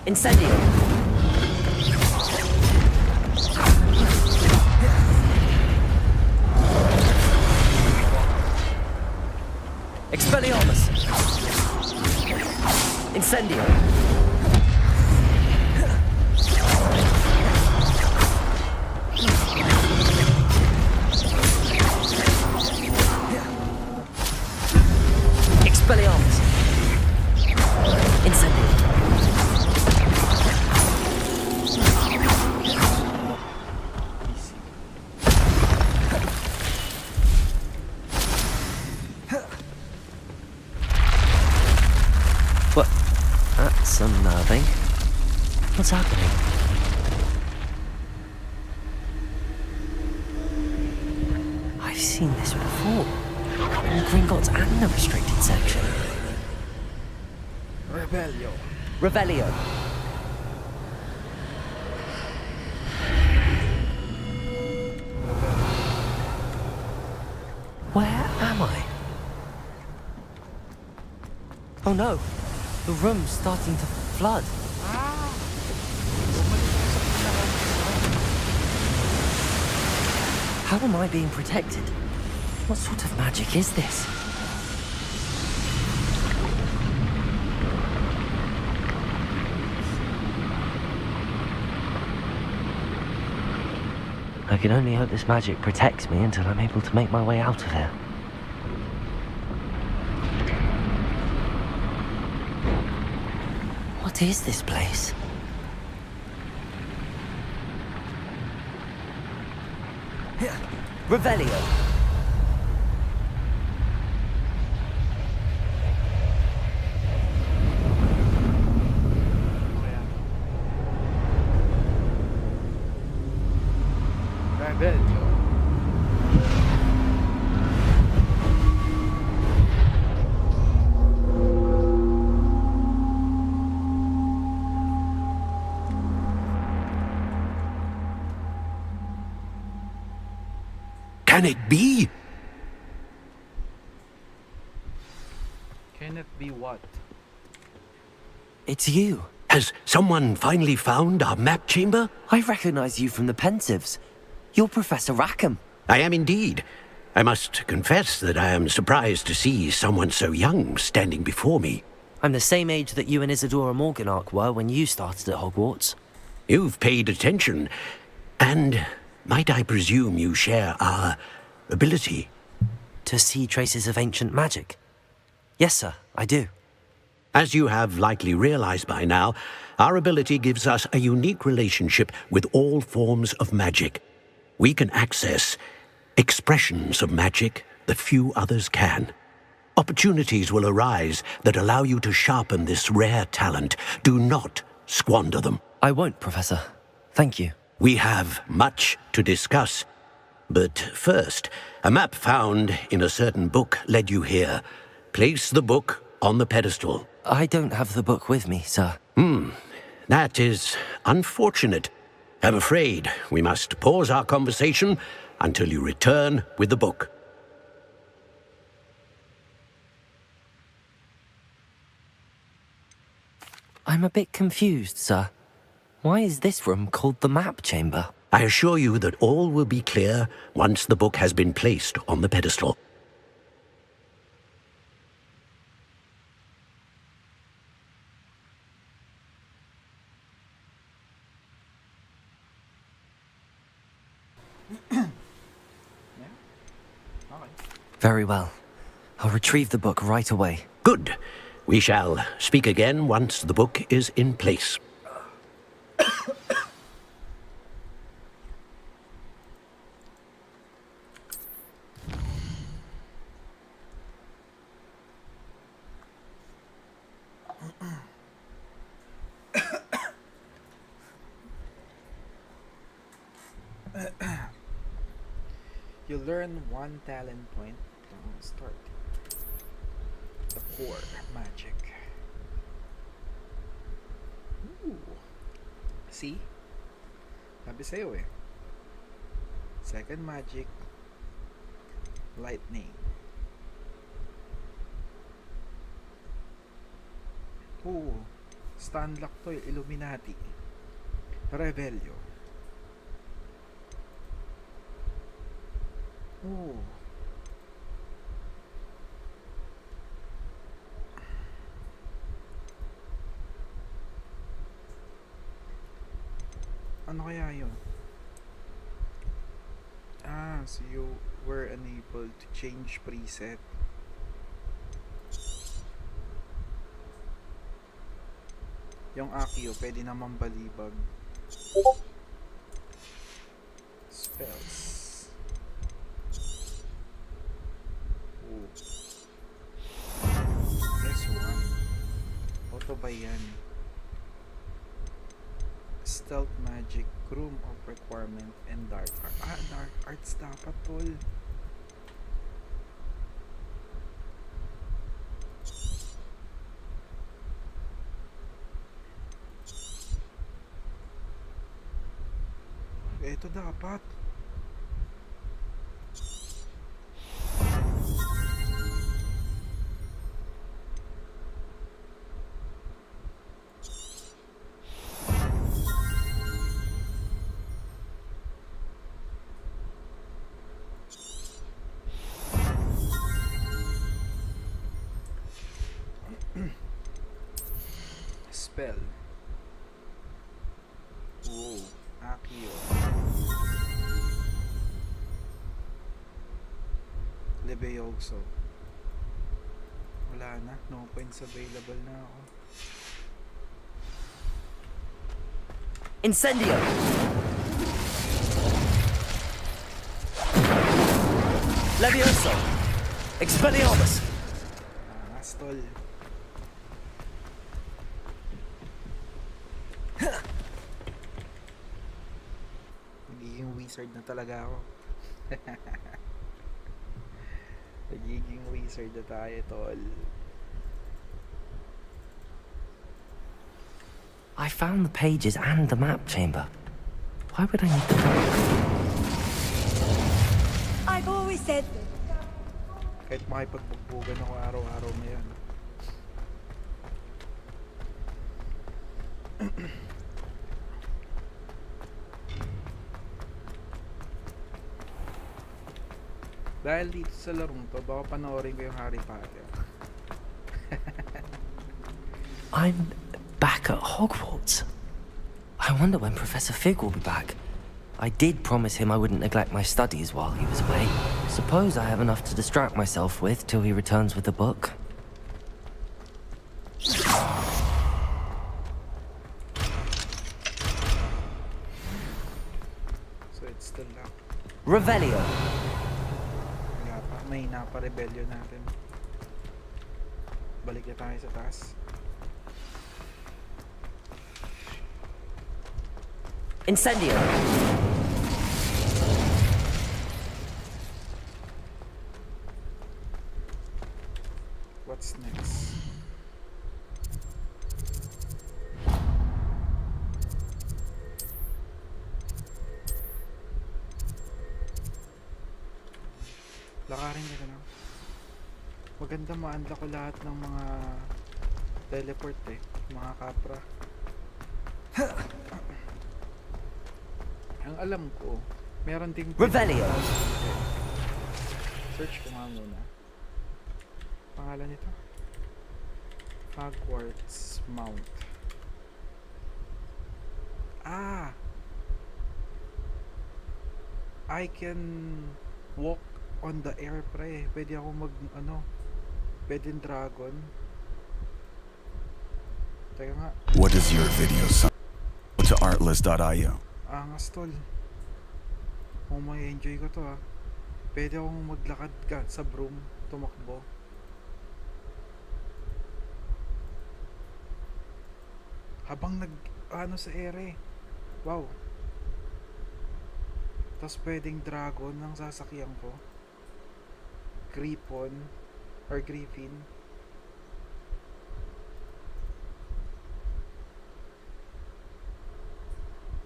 Incendio. Expelliarmus. Incendio. Expelliarmus. Incendio. What? That's unnerving. What's happening? I've seen this before. In Gringotts and the restricted section. Rebellion. Revelio. Where am I? Oh no, the room's starting to flood. How am I being protected? What sort of magic is this? I can only hope this magic protects me until I'm able to make my way out of here. What is this place? Revelio. Rebellion. Can it be? Can it be what? It's you. Has someone finally found our map chamber? I recognize you from the Pensives. You're Professor Rackham. I am indeed. I must confess that I am surprised to see someone so young standing before me. I'm the same age that you and Isadora Morganach were when you started at Hogwarts. You've paid attention, and might I presume you share our ability? To see traces of ancient magic? Yes, sir, I do. As you have likely realized by now, our ability gives us a unique relationship with all forms of magic. We can access expressions of magic that few others can. Opportunities will arise that allow you to sharpen this rare talent. Do not squander them. I won't, Professor. Thank you. We have much to discuss. But first, a map found in a certain book led you here. Place the book on the pedestal. I don't have the book with me, sir. That is unfortunate. I'm afraid we must pause our conversation until you return with the book. I'm a bit confused, sir. Why is this room called the map chamber? I assure you that all will be clear once the book has been placed on the pedestal. Very well. I'll retrieve the book right away. Good. We shall speak again once the book is in place. You learn 1 talent point. Start. The core magic. Ooh. See? Sabi sa'yo eh. Second magic. Lightning. Ooh. Stunlock to eh. Illuminati. Revelio. Ooh. Ano kaya yun? Ah, so you were unable to change preset. Yung Akio, pwede naman balibag. Spells. Ooh. This one. Auto ba yan? Stealth magic, room of requirement, and dark art. Ah, dark arts dapat tol. Ito dapat. Spell. Oh, Akio. Levioso. Wala na, no points available na ako. Incendio! Levioso! Expelliarmus! Astol. Nagiging wizard na talaga ako. Nagiging wizard na tayo, tol. I found the pages and the map chamber. Why would I need the book? I've always said Kahit makipagbugbugan ako araw-araw na yan. Dahil dito sa larong to, baka panoorin ko yung Harry Potter. I'm back at Hogwarts. I wonder when Professor Fig will be back. I did promise him I wouldn't neglect my studies while he was away. Suppose I have enough to distract myself with till he returns with the book. So it's still locked. Revelio. Wala pa, may napa-rebellion natin. Balik na tayo sa taas. Incendio. What's next? Lakarin nila lang. Maganda maanda ko lahat ng mga teleport eh. Mga kapra. Ang alam ko, meron ding Revelio. Search ko nga muna. Pangalan nito? Hogwarts Mount. Ah! I can walk on the air, pre. Pwede ako Pwedeng dragon. Teka nga. What does your video sound? To artlist.io. Angas tol. Kung may enjoy ko to ah. Pwede akong maglakad ka sa broom, tumakbo. Habang ano sa ere. Wow. Tapos pwedeng dragon ang sasakyan ko. Griffon or Griffin.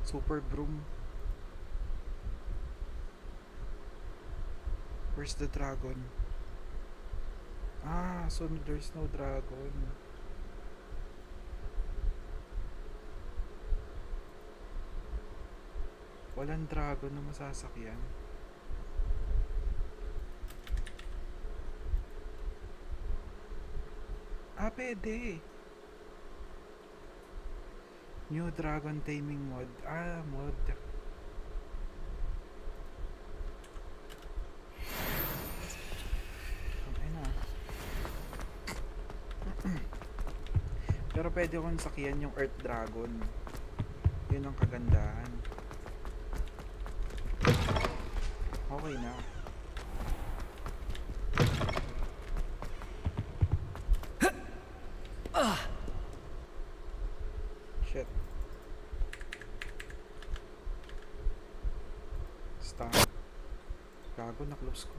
Super broom. Where's the dragon? Ah, so there's no dragon. Walang dragon na masasakyan. Ah, pwede. New dragon taming mod. Ah, mod. Pero pwede kong sakyan yung Earth Dragon. Yun ang kagandahan. Okay na. Shit. Stop. Gago, na-close ko.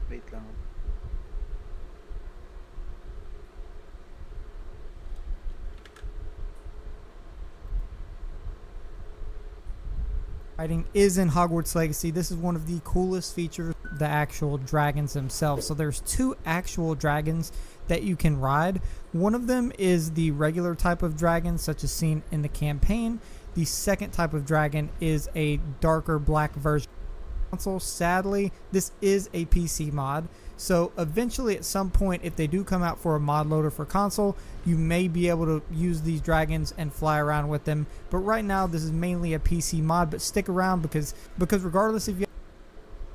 Wait lang. Riding is in Hogwarts Legacy. This is one of the coolest features, the actual dragons themselves. So there's 2 actual dragons that you can ride. One of them is the regular type of dragon, such as seen in the campaign. The second type of dragon is a darker black version. Console. Sadly, this is a PC mod, so eventually at some point, if they do come out for a mod loader for console, you may be able to use these dragons and fly around with them. But right now, this is mainly a PC mod. But stick around because regardless if you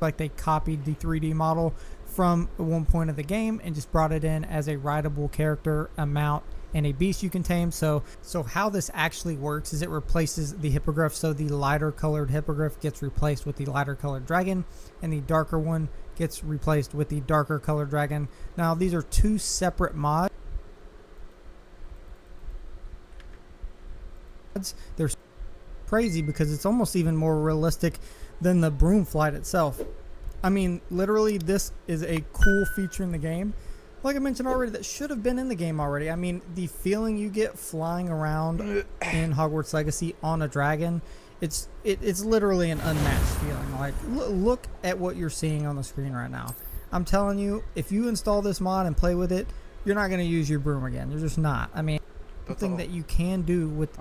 like, they copied the 3D model from one point of the game and just brought it in as a rideable character, a mount, and a beast you can tame. So how this actually works is it replaces the hippogriff. So the lighter colored hippogriff gets replaced with the lighter colored dragon, and the darker one gets replaced with the darker colored dragon. Now these are 2 separate mods. They're crazy because it's almost even more realistic than the broom flight itself. I mean, literally, this is a cool feature in the game. Like I mentioned already, that should have been in the game already. I mean, the feeling you get flying around in Hogwarts Legacy on a dragon, it's literally an unmatched feeling. Like, look at what you're seeing on the screen right now. I'm telling you, if you install this mod and play with it, you're not going to use your broom again. You're just not. I mean, something that you can do with...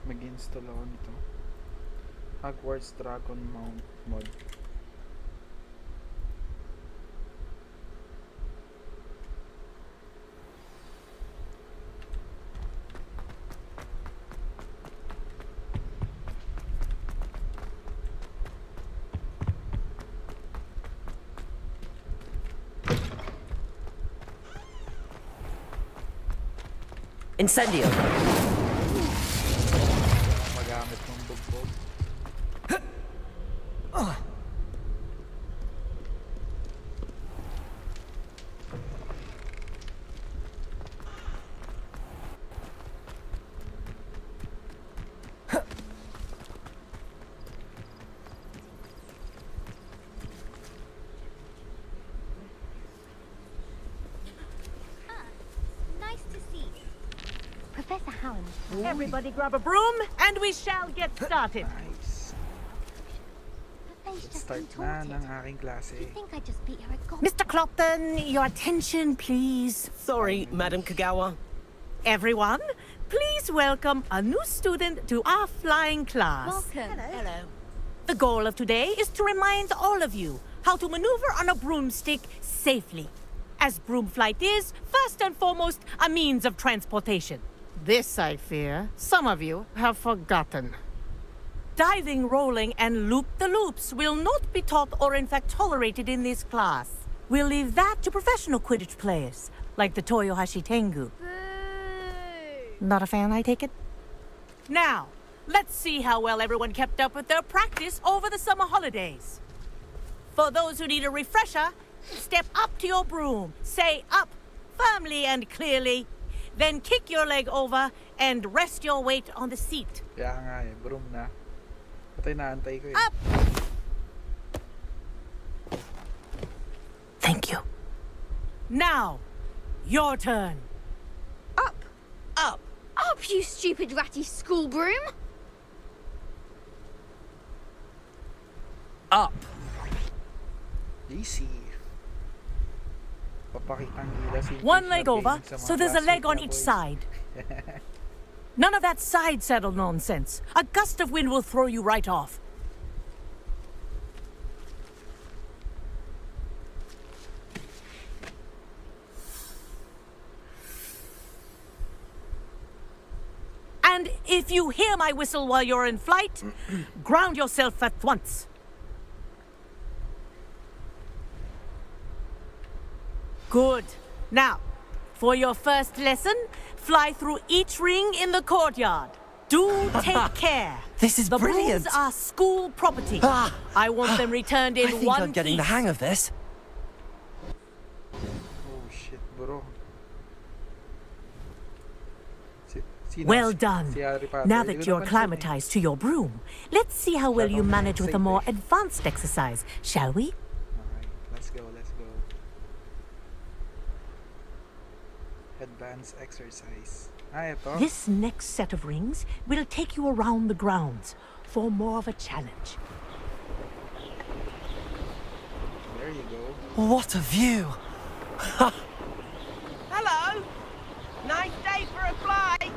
Mag-install ako nito. Hogwarts Dragon Mount mod. Incendio. Magamit ng bugbog. Professor Howland. Everybody grab a broom and we shall get started. Nice. Start na ng aking klase. I think I just beat her at golf. Mr. Clopton, your attention, please. Sorry, Madam Kagawa. Everyone, please welcome a new student to our flying class. Welcome. Hello. The goal of today is to remind all of you how to maneuver on a broomstick safely. as broom flight is, first and foremost, a means of transportation. This, I fear, some of you have forgotten. Diving, rolling, and loop-the-loops will not be taught or in fact tolerated in this class. We'll leave that to professional Quidditch players, like the Toyohashi Tengu. Not a fan, I take it? Now, let's see how well everyone kept up with their practice over the summer holidays. For those who need a refresher, step up to your broom, say up firmly and clearly, then kick your leg over and rest your weight on the seat. Kaya nga eh, broom na. Patay na, antay ko eh. Up! Thank you. Now, your turn. Up! Up! Up, you stupid ratty school broom! Up! Easy. Papakitang gila si One leg Fish na over, ping sa mga so there's a leg classmate on na each boys. side. None of that side saddle nonsense. A gust of wind will throw you right off. And if you hear my whistle while you're in flight, ground yourself at once. Good. Now, for your first lesson, fly through each ring in the courtyard. Do take care. This is the brilliant. brooms are school property. I want them returned in I think one I'm getting the piece. hang of this. Oh shit, bro. Well done. Si Harry Potter. Now Hindi that ko you're napansin eh. acclimatized to your broom, let's see how well you Masyadong manage with a more safe. advanced exercise, shall we? Alright, let's go, let's go. Advanced exercise. Ito. This next set of rings will take you around the grounds for more of a challenge. There you go. What a view! Hello! Nice day for a flight!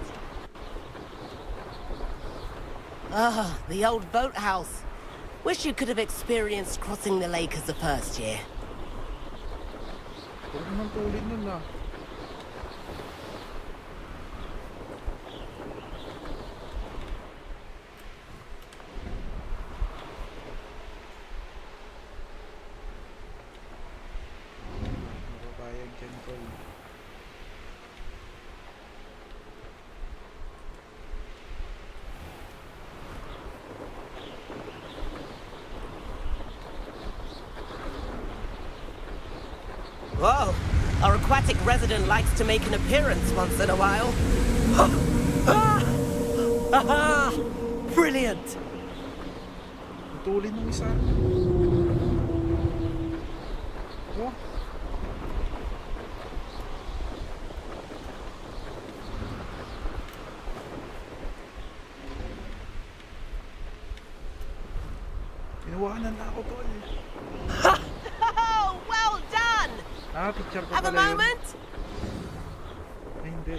Ah, the old boathouse. Wish you could have experienced crossing the lake as a first year. Huwag naman tulid nun ah. Mababayag dyan ko eh. Whoa! Our aquatic resident likes to make an appearance once in a while. Aha! Brilliant! Tulid nung isa. Oh. Inuwanan na ako, tol. Oh, well done! Picture ko Have a pala yun. moment? Ay, hindi.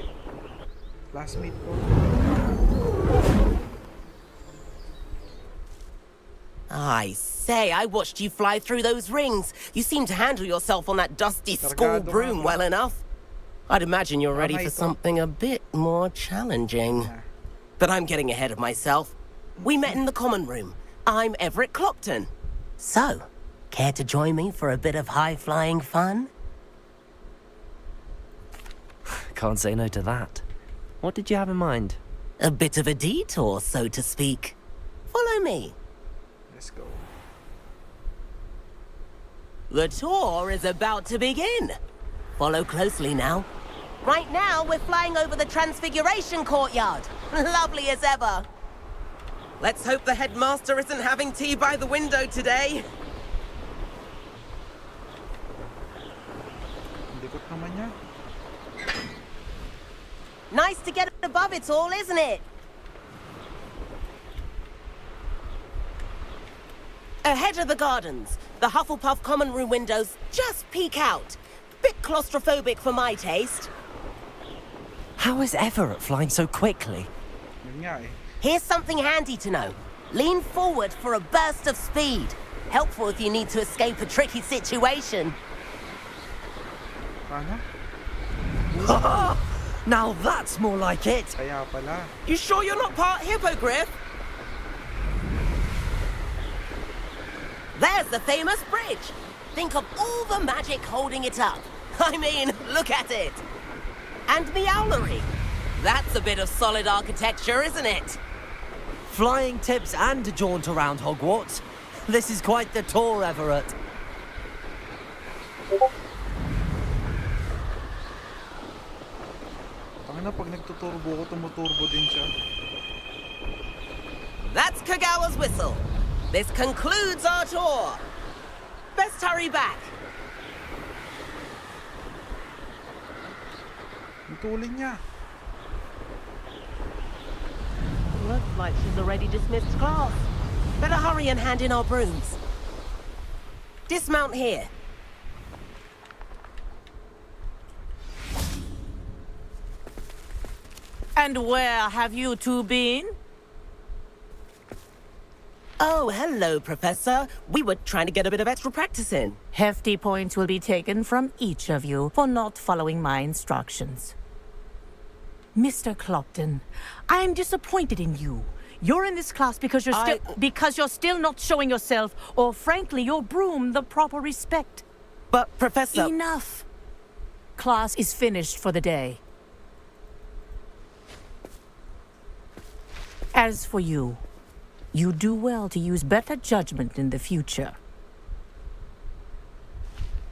Classmate ko. I say, I watched you fly through those rings. You seem to handle yourself on that dusty school Cargado broom nga. well enough. I'd imagine you're ready Tama for ito. something a bit more challenging. But I'm getting ahead of myself. We met in the common room. I'm Everett Clopton. So, care to join me for a bit of high-flying fun? Can't say no to that. What did you have in mind? A bit of a detour, so to speak. Follow me. Let's go. The tour is about to begin. Follow closely now. Right now, we're flying over the Transfiguration Courtyard. Lovely as ever. Let's hope the headmaster isn't having tea by the window today. Likot naman niya. Nice to get above it all, isn't it? Ahead of the gardens, the Hufflepuff common room windows just peek out. Bit claustrophobic for my taste. How is Everett flying so quickly? Yun nga eh. Here's something handy to know. Lean forward for a burst of speed. Helpful if you need to escape a tricky situation. Ano? Now that's more like it. Kaya pala. You sure you're not part hippogriff? There's the famous bridge. Think of all the magic holding it up. I mean, look at it. And the owlery. That's a bit of solid architecture, isn't it? Flying tips and a jaunt around Hogwarts. This is quite the tour, Everett. Ang na pag nagtuturbo ko, tumuturbo din siya. That's Kagawa's whistle. This concludes our tour. Best hurry back. Ang tuling niya. Looks like she's already dismissed class. Better hurry and hand in our brooms. Dismount here. And where have you two been? Oh, hello, Professor. We were trying to get a bit of extra practice in. Hefty points will be taken from each of you for not following my instructions. Mr. Clopton, I am disappointed in you. You're in this class because you're still not showing yourself, or frankly, your broom the proper respect. But, Professor... Enough. Class is finished for the day. As for you, you do well to use better judgment in the future.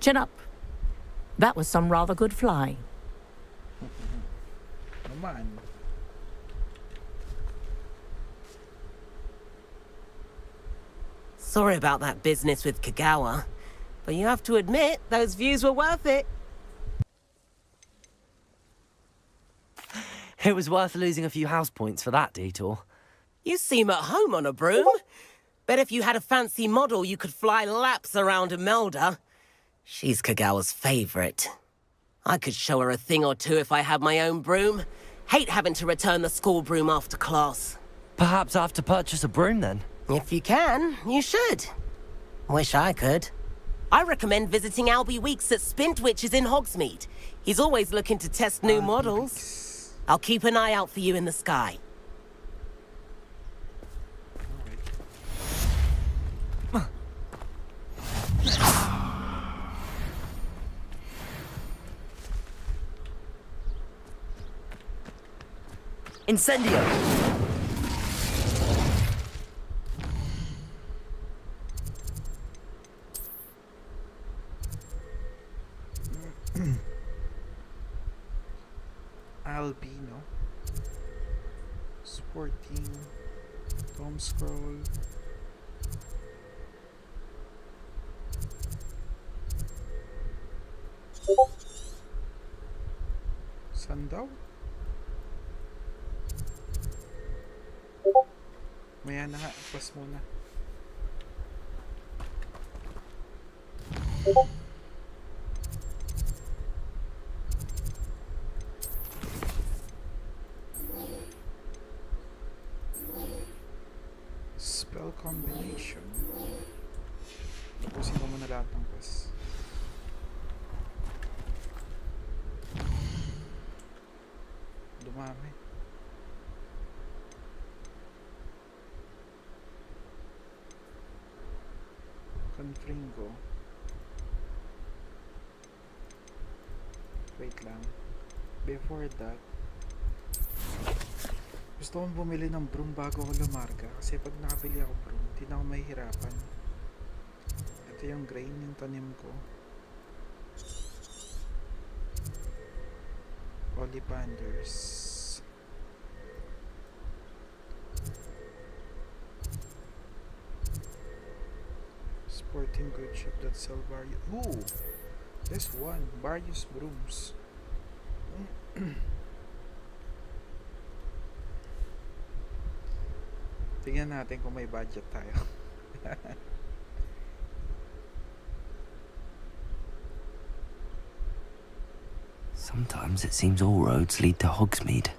Chin up. That was some rather good flying. Naman. Sorry about that business with Kagawa, but you have to admit, those views were worth it. It was worth losing a few house points for that detour. You seem at home on a broom. Bet if you had a fancy model, you could fly laps around Imelda. She's Kagawa's favorite. I could show her a thing or two if I had my own broom. Hate having to return the school broom after class. Perhaps I have to purchase a broom then? If you can, you should. Wish I could. I recommend visiting Albie Weeks at Spintwitches in Hogsmeade. He's always looking to test new models. I'll keep an eye out for you in the sky. Incendio! Albino. Sporting. Tom Scroll. Saan daw? Maya na nga, pas muna. Spell combination. Tapusin ko muna lahat ng pas. Dumami. Confringo. Wait lang. Before that, gusto kong bumili ng broom bago ako lumarga. Kasi pag nakabili ako broom, hindi na ako mahihirapan. Ito yung grain yung tanim ko. Olivanders. Sporting good ship that sell various. Ooh! This one. Various brooms. Tingnan natin kung may budget tayo. Sometimes it seems all roads lead to Hogsmeade.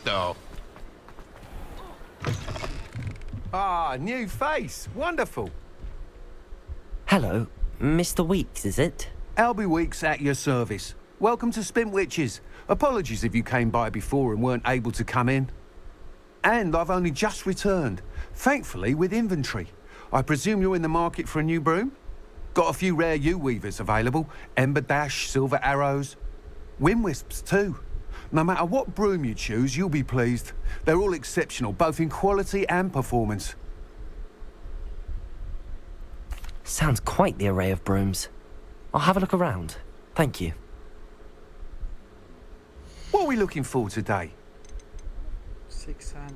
though. Ah, new face. Wonderful. Hello, Mr. Weeks, is it? Albie Weeks at your service. Welcome to Spint Witches. Apologies if you came by before and weren't able to come in. And I've only just returned, thankfully with inventory. I presume you're in the market for a new broom? Got a few rare U-weavers available. Ember Dash, Silver Arrows. Wind Wisps too. No matter what broom you choose, you'll be pleased. They're all exceptional, both in quality and performance. Sounds quite the array of brooms. I'll have a look around. Thank you. What are we looking for today? 600.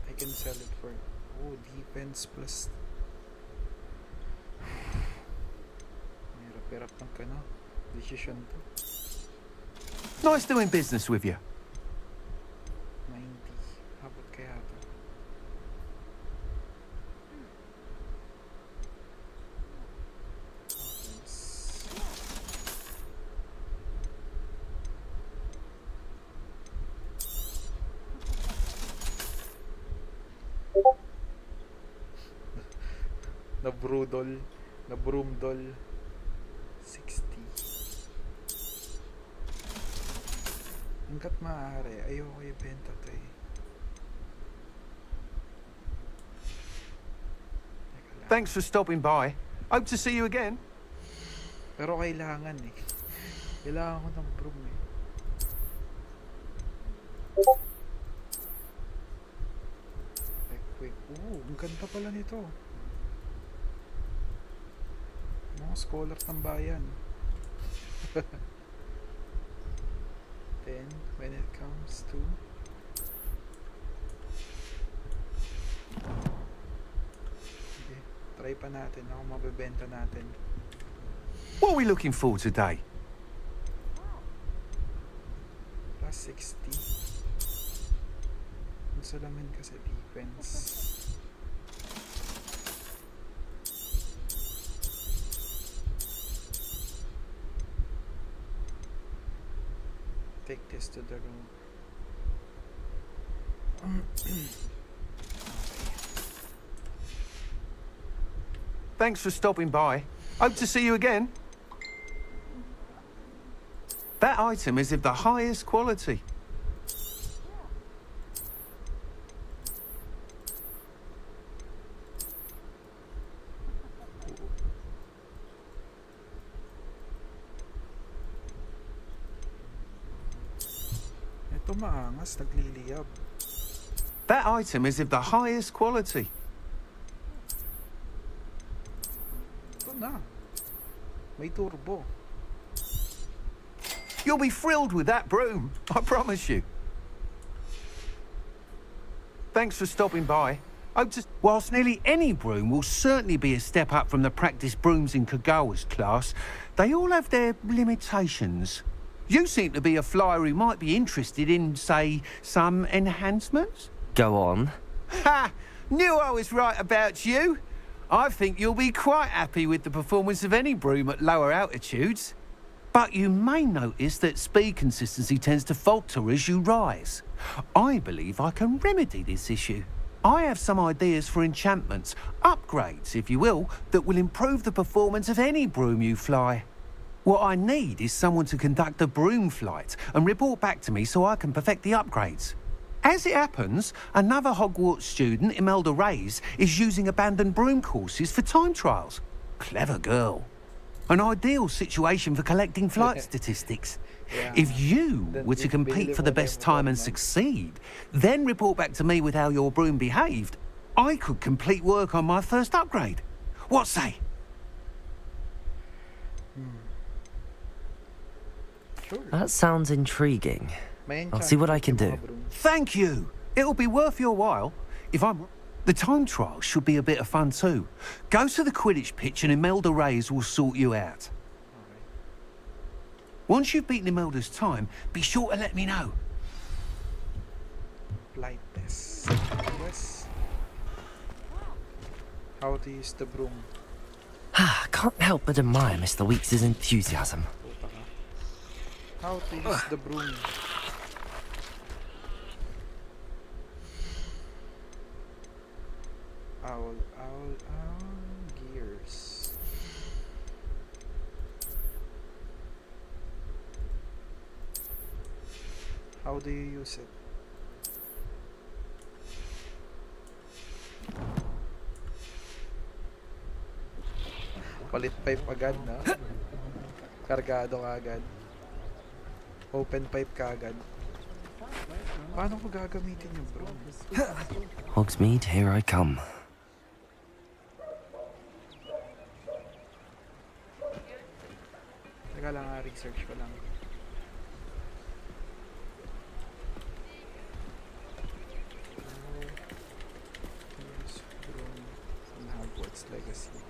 I can sell it for defense plus. Hirap ng kano. Decision to. Nice doing business with you. 90. Habot kaya to. Na broomdoll 60. Hanggat maaari, ayoko ibenta to eh. Thanks for stopping by. Hope to see you again. Pero kailangan eh. Kailangan ko ng broom eh. Quick. Ang ganda pala nito. Mga scholar ng bayan. Then, when it comes to okay, try pa natin ako mabebenta natin. What are we looking for today? Plus 60. Ang salamin kasi defense. Take this to the room. Thanks for stopping by. Hope to see you again. That item is of the highest quality. Ito maangas, nagliliyab. That item is of the highest quality. Ito na. May turbo. You'll be thrilled with that broom, I promise you. Thanks for stopping by. Whilst nearly any broom will certainly be a step up from the practice brooms in Kagawa's class, they all have their limitations. You seem to be a flyer who might be interested in, say, some enhancements? Go on. Ha! Knew I was right about you. I think you'll be quite happy with the performance of any broom at lower altitudes. But you may notice that speed consistency tends to falter as you rise. I believe I can remedy this issue. I have some ideas for enchantments, upgrades, if you will, that will improve the performance of any broom you fly. What I need is someone to conduct a broom flight and report back to me so I can perfect the upgrades. As it happens, another Hogwarts student, Imelda Reyes, is using abandoned broom courses for time trials. Clever girl. An ideal situation for collecting flight statistics. Yeah. If you were to compete for the best time and succeed, then report back to me with how your broom behaved, I could complete work on my first upgrade. What say? Sure. That sounds intriguing. I'll see what I can do. Thank you. It'll be worth your while. The time trial should be a bit of fun too. Go to the Quidditch pitch and Imelda Reyes will sort you out. Once you've beaten Imelda's time, be sure to let me know. Flight. Yes. How to use the broom. Can't help but admire Mr. Weeks' enthusiasm. How to use the broom. Owl, owl, owl, gears. How do you use it? Palit pipe agad, na? Kargado ka agad. Open pipe ka agad. Paano ko gagamitin yung bro? Hogsmeade, here I come. Teka lang, research ko lang. Here's broom from Hogwarts Legacy.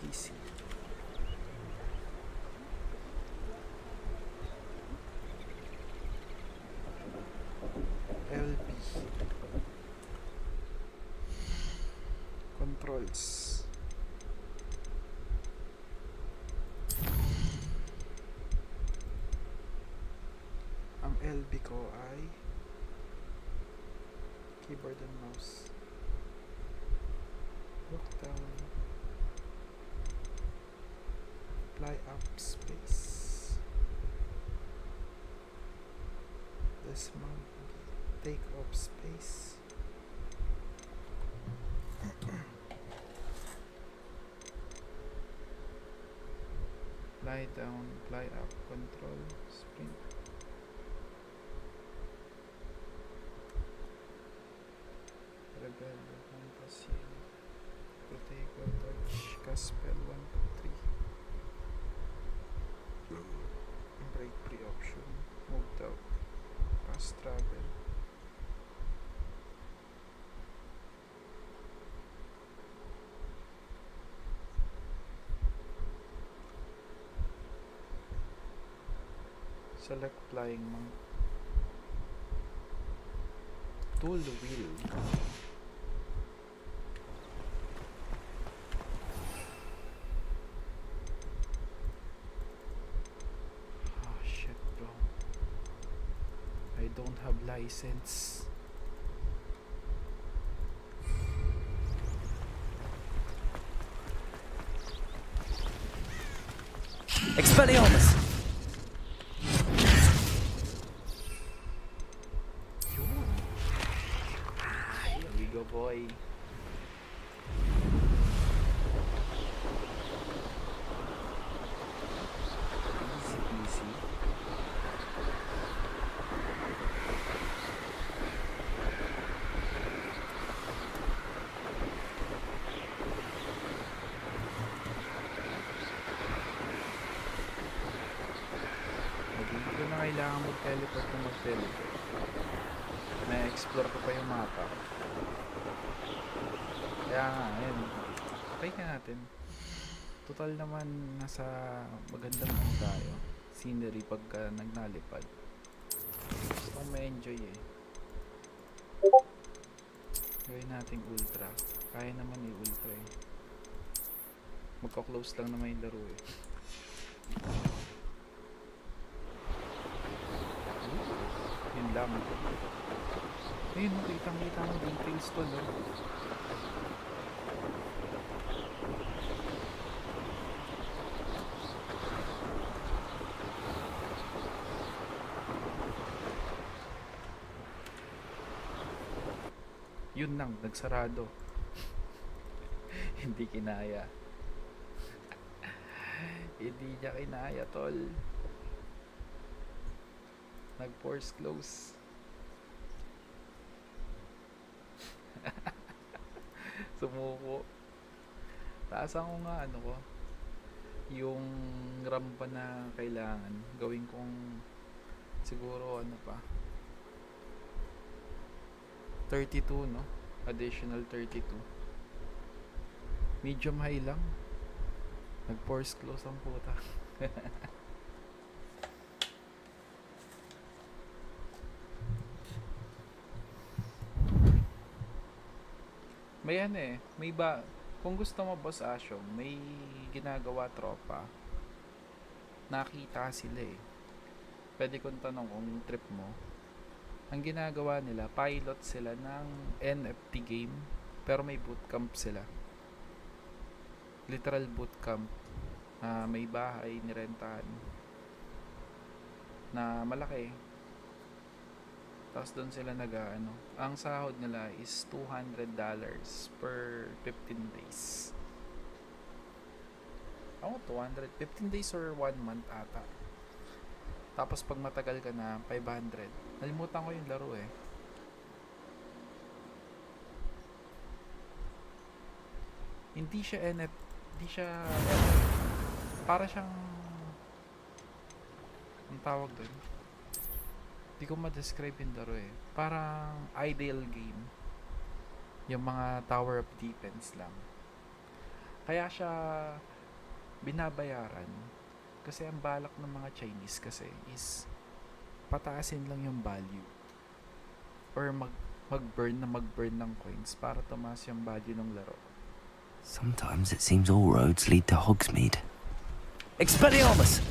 PC. LB. Controls. Ang LB ko ay keyboard and mouse. Look down. Apply up space. Dismount. Take up space. Lie down, fly up, control, sprint. Rebel, compass, protect or touch, cast spell 1, 2, 3. Break pre-option, moved out, fast travel. Select flying monk. Tool wheel. Oh shit, bro. I don't have license. Expelliarmus! Boy. Easy peasy. Hindi ko na kailangan mag-teleport na mag-teleport. Na-explore ko pa yung mapa. Kaya nga, ayun. Try ka natin. Total naman, nasa magandang ano tayo. Scenery pagka nagnalipad. Gusto kong ma-enjoy eh. Gawin natin ultra. Kaya naman ultra eh. Magka-close lang naman yung laro eh. Yun lang. Ayun, nakita mo details to, no? Yun lang, nagsarado. Hindi kinaya. Hindi niya kinaya, tol. Nag-force close. Sumuko. Taasan ko nga ano ko. Yung rampa na kailangan. Gawin kong siguro ano pa. 32, no? Additional 32. Medium high lang. Nag-force close ang puta. May ano eh, kung gusto mo Boss Asyong, may ginagawa tropa. Nakita sila eh. Pwede kong tanong kung trip mo. Ang ginagawa nila, pilot sila ng NFT game, pero may bootcamp sila. Literal bootcamp. May bahay, nirentahan. Na malaki. Tapos doon sila ang sahod nila is $200 per 15 days. 200, 15 days or 1 month ata. Tapos pag matagal ka na, 500. Nalimutan ko yung laro eh. Hindi siya para siyang ang tawag doon. Hindi ko ma-describe yung laro eh. Parang ideal game. Yung mga tower of defense lang. Kaya siya binabayaran. Kasi ang balak ng mga Chinese kasi is pataasin lang yung value. Or mag-burn ng coins para tumaas yung value ng laro. Sometimes it seems all roads lead to Hogsmeade. Expelliarmus!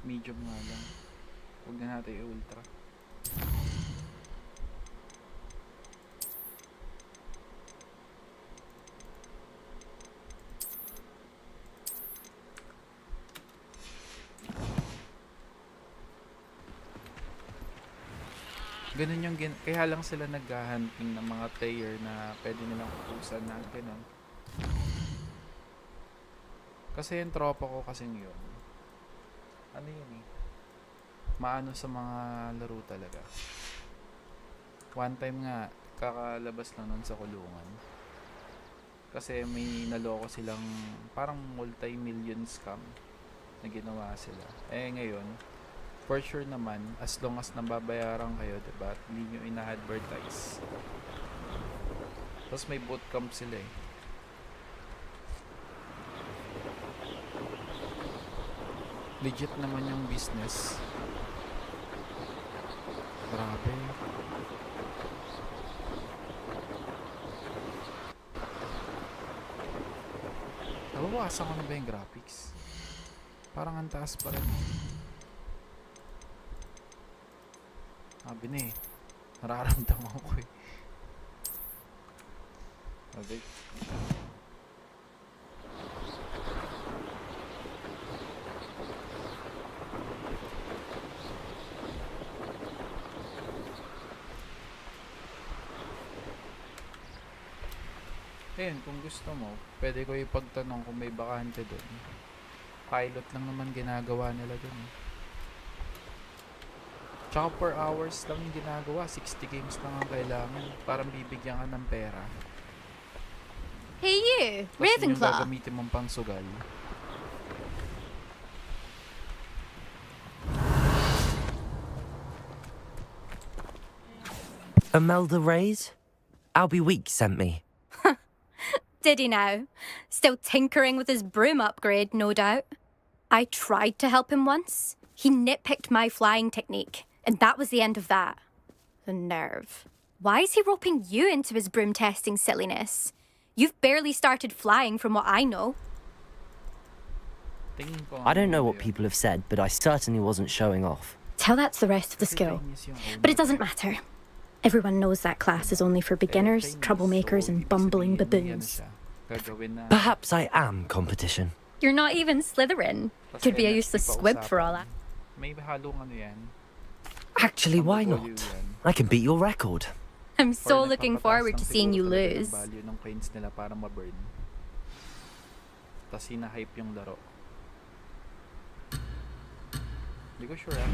Medium nga lang. Huwag na natin i-ultra. Ganun yung kaya lang sila nag-hunting ng mga player na pwede nilang utusan na ganun. Kasi yung tropa ko kasing yun. Ano yun eh? Maano sa mga laro talaga. One time nga, kakalabas lang nun sa kulungan. Kasi may naloko silang parang multi-million scam na ginawa sila. Eh ngayon, for sure naman, as long as nababayaran kayo, diba? At hindi nyo ina-advertise. Tapos may bootcamp sila eh. Legit naman yung business. Grabe. Nabawasan ko na ba yung graphics? Parang ang taas pa rin. Sabi na eh. Nararamdaman ko eh. Sabi. Ayun, kung gusto mo, pwede ko ipagtanong kung may bakante doon. Pilot lang naman ginagawa nila doon. Tsaka per hours lang yung ginagawa. 60 games lang ang kailangan. Parang bibigyan ka ng pera. Hey you, Tapos yun yung Ravenclaw. gagamitin mong pangsugal. Imelda Reyes? Albie Weeks sent me. Did he now? Still tinkering with his broom upgrade, no doubt. I tried to help him once. He nitpicked my flying technique, and that was the end of that. The nerve. Why is he roping you into his broom testing silliness? You've barely started flying from what I know. I don't know what people have said, but I certainly wasn't showing off. Tell that to the rest of the school. But it doesn't matter. Everyone knows that class is only for beginners, troublemakers, and bumbling baboons. Perhaps I am competition. You're not even Slytherin. Could be a useless squib for all that. May halong ano yan. Actually, why not? I can beat your record. I'm so looking forward to seeing you lose. Value ng coins nila para ma-burn. Tapos hina-hype yung laro. Hindi ko sure ah.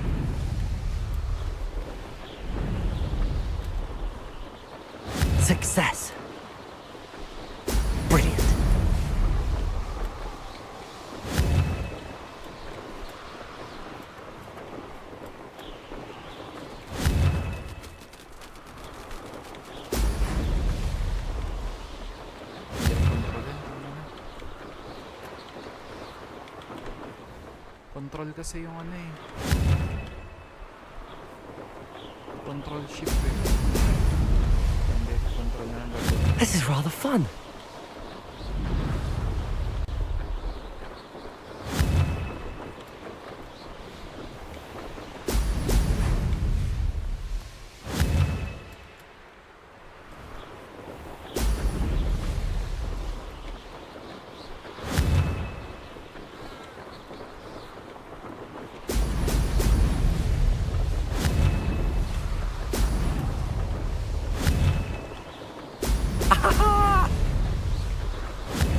Success. Brilliant. Control kasi yung ano eh. Control shift eh. Hindi, control na lang gagawin. This is rather fun.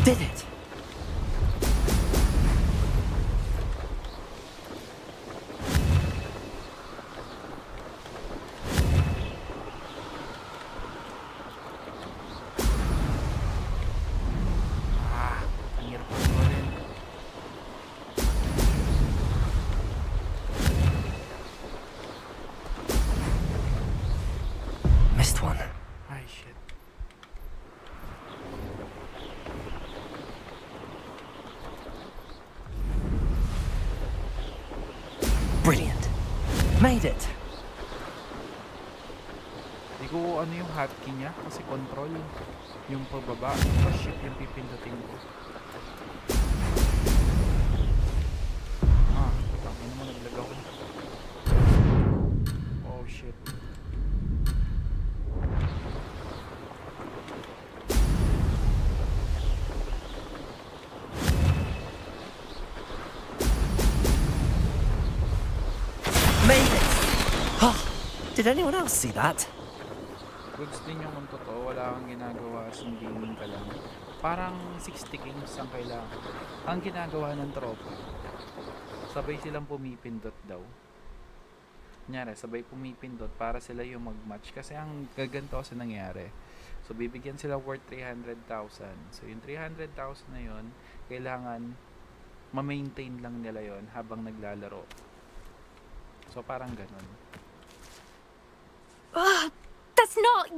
Did it! Ang hirap kontrolin. Missed one. Ay, shit. Brilliant. Made it. Hindi ko ano yung hotkey niya kasi control yung pababa. Oh shit, yung pipindutin ko. Tangin naman, naglag ako. Oh shit. Made it! Oh, did anyone else see that? Goods din yung kung totoo, wala kang ginagawa, sundin ka lang. Parang 60 games ang kailangan. Ang ginagawa ng tropa, sabay silang pumipindot daw. Kunyari, sabay pumipindot para sila yung mag-match. Kasi ang gaganto kasi nangyari. So, bibigyan sila worth 300,000. So, yung 300,000 na yun, kailangan ma-maintain lang nila yon habang naglalaro. So, parang ganun. That's not...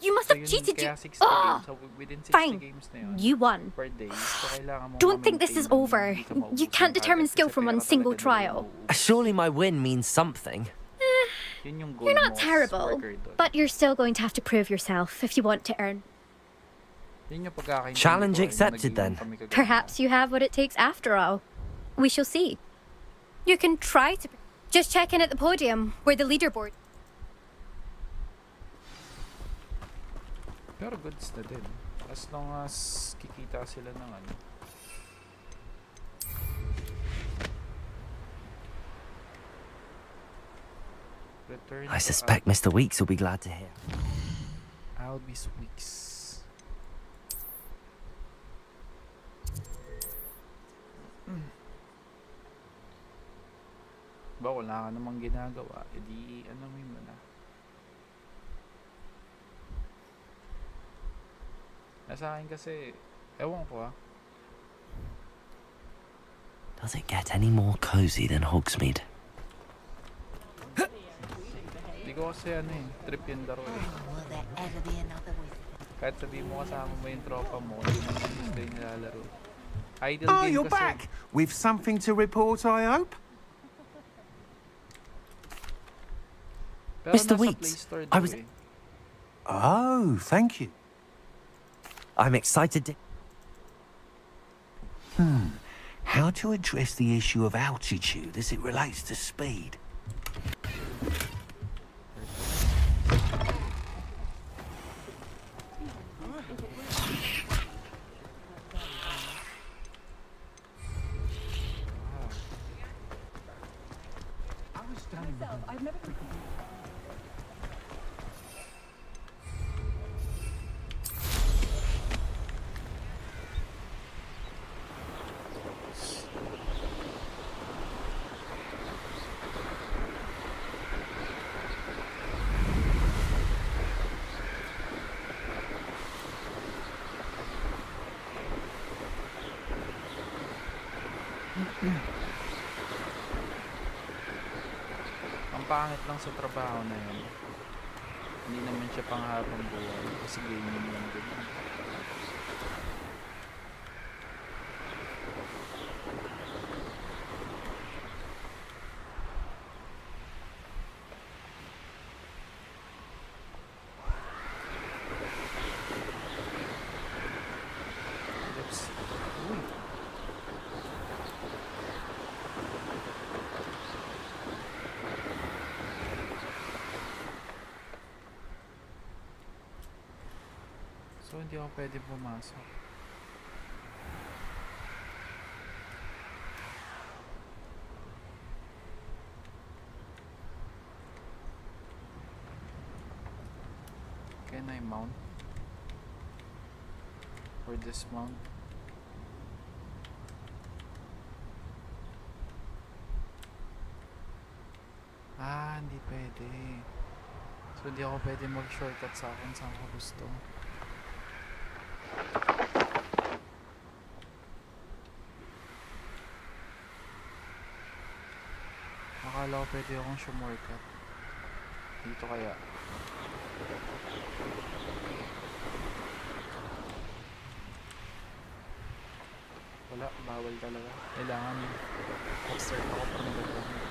You must So, have yun, cheated. kaya You... 60 games. So, within 60 Fine. games na yun, You won. per day. So, kailangan mo Don't think this is ma-maintain over. na hindi ka maubos You can't ng determine agad skill kasi from pera one single talaga nila trial. mauubos. Surely my win means something. Yun yung goal You're not mo as terrible, worker dun. but you're still going to have to prove yourself if you want to earn. Yun yung pagkakaintindi Challenge ko, yung accepted naging then. kami kagaya mo. Perhaps you have what it takes after all. We shall see. You can try to... Just check in at the podium, where the leaderboard... Pero goods na din. As long as kikita sila ng ano. Return I to suspect Mr. Weeks will be glad to hear. Albus Weeks. Ba, wala ka namang ginagawa. E di, ano mo na. Nasa akin kasi, ewan ko ah. Does it get any more cozy than Hogsmeade? Hindi ko kasi ano eh, trip yung laro eh. Kahit sabihin mo kasama mo yung tropa mo, hindi mo gusto yung nilalaro. Idle Oh, game you're kasi. back! With something to report, I hope? Pero Mr. nasa Play Weeks, Store I daw was... eh. Oh, thank you. I'm excited to... How to address the issue of altitude as it relates to speed? Ang pangit lang sa trabaho na yun. Hindi naman siya panghabang buhay. Kasi gaming lang din. hindi ako pwede pumasok. Can I mount? Or dismount? Hindi pwede. So, hindi ako pwede mag-shortcut sa akin saan ko gusto. Akala ko pwede akong shortcut. Dito kaya. Wala, bawal talaga. Kailangan mag-start ako para magagawa.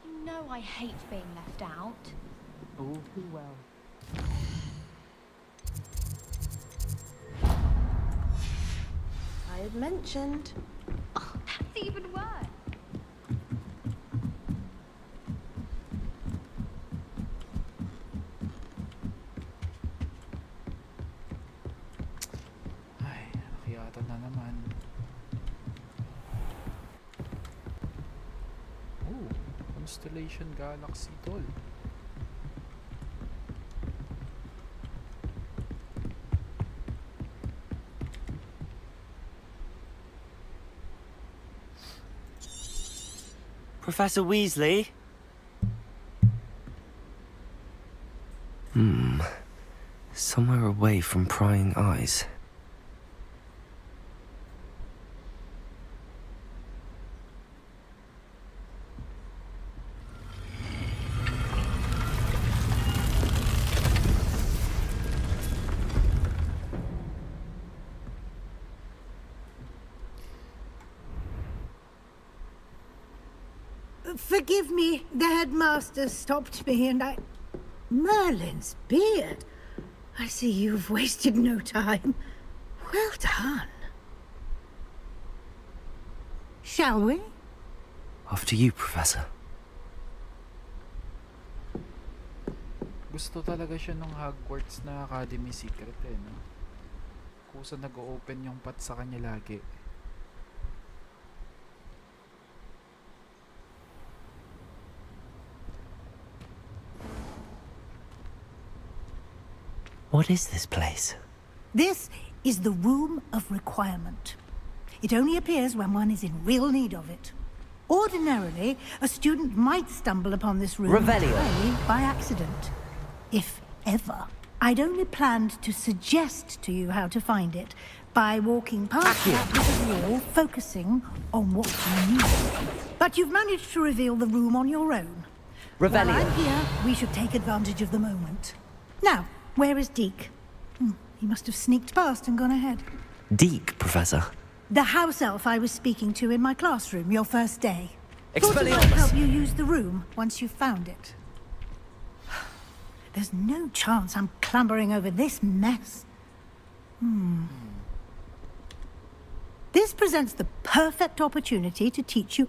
You know I hate being left out. Oh. Well. I had mentioned. Oh, that's even worse. Ay, nakiyatan na naman. Oh, Constellation Galaxy tol. Professor Weasley? Somewhere away from prying eyes. Forgive me, the headmaster stopped me and I... Merlin's beard. I see you've wasted no time. Well done. Shall we? After you, Professor. Gusto talaga siya nung Hogwarts na Academy Secret no? Kusa nag-open yung pat sa kanya lagi. What is this place? This is the Room of Requirement. It only appears when one is in real need of it. Ordinarily, a student might stumble upon this room entirely by accident. If ever. I'd only planned to suggest to you how to find it by walking past that bit of wall, focusing on what you need. But you've managed to reveal the room on your own. While I'm here, we should take advantage of the moment. Now, where is Deke? He must have sneaked past and gone ahead. Deke, Professor. The house elf I was speaking to in my classroom your first day. Thought it Expelliarmus! might help you use the room once you've found it. There's no chance I'm clambering over this mess. This presents the perfect opportunity to teach you.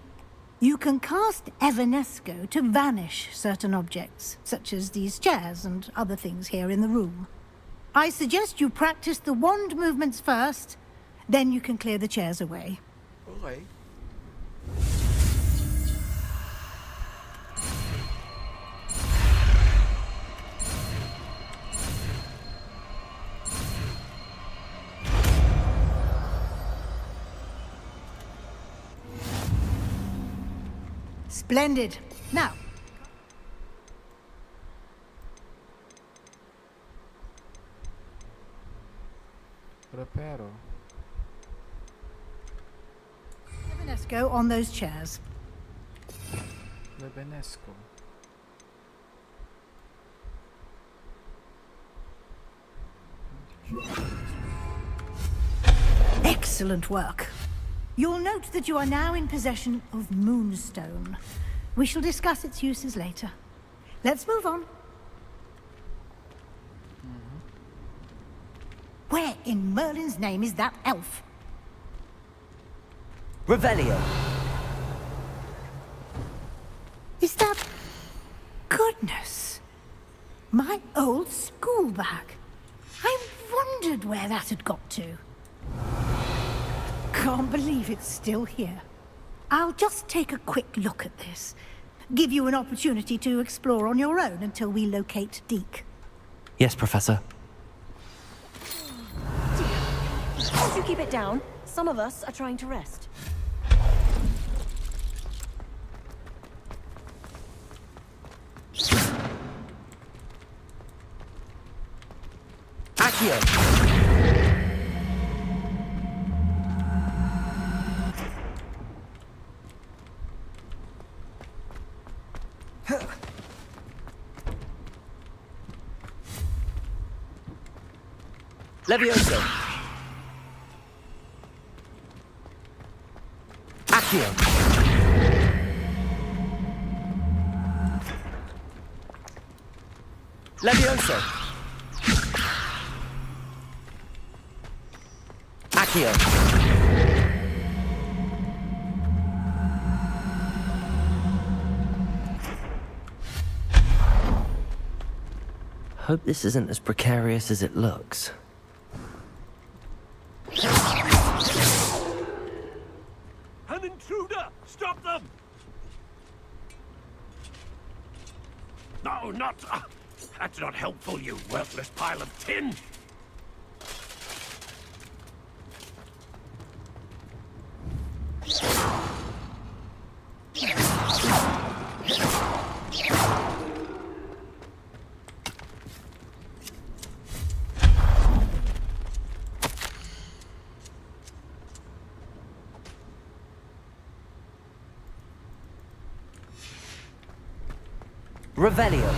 You can cast Evanesco to vanish certain objects, such as these chairs and other things here in the room. I suggest you practice the wand movements first, then you can clear the chairs away. Okay. Splendid. Now, Reparo. Evanesco on those chairs. Lebenesco. Excellent work. You'll note that you are now in possession of Moonstone. We shall discuss its uses later. Let's move on. Where in Merlin's name is that elf? Revelio. Is that... Goodness. My old school bag. I wondered where that had got to. Can't believe it's still here. I'll just take a quick look at this. Give you an opportunity to explore on your own until we locate Deke. Yes, Professor. If you keep it down, some of us are trying to rest. Accio. Levioso. Accio. Levioso. Accio. Hope this isn't as precarious as it looks. An intruder! Stop them! No, not... that's not helpful, you worthless pile of tin! Revelio.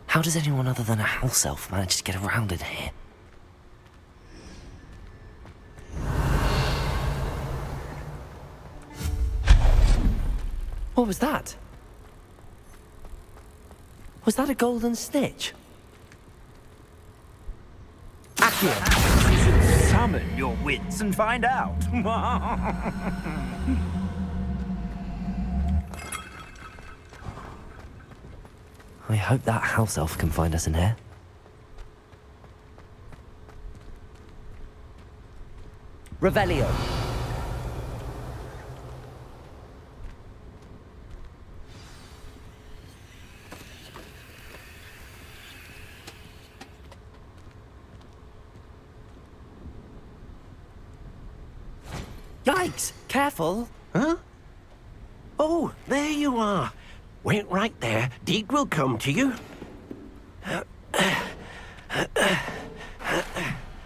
How does anyone other than a house elf manage to get around in here? What was that? Was that a golden snitch? Accio! You should summon your wits and find out. I hope that house elf can find us in here. Revelio. Yikes! Careful! Huh? Oh, there you are. Wait right there. Deke will come to you.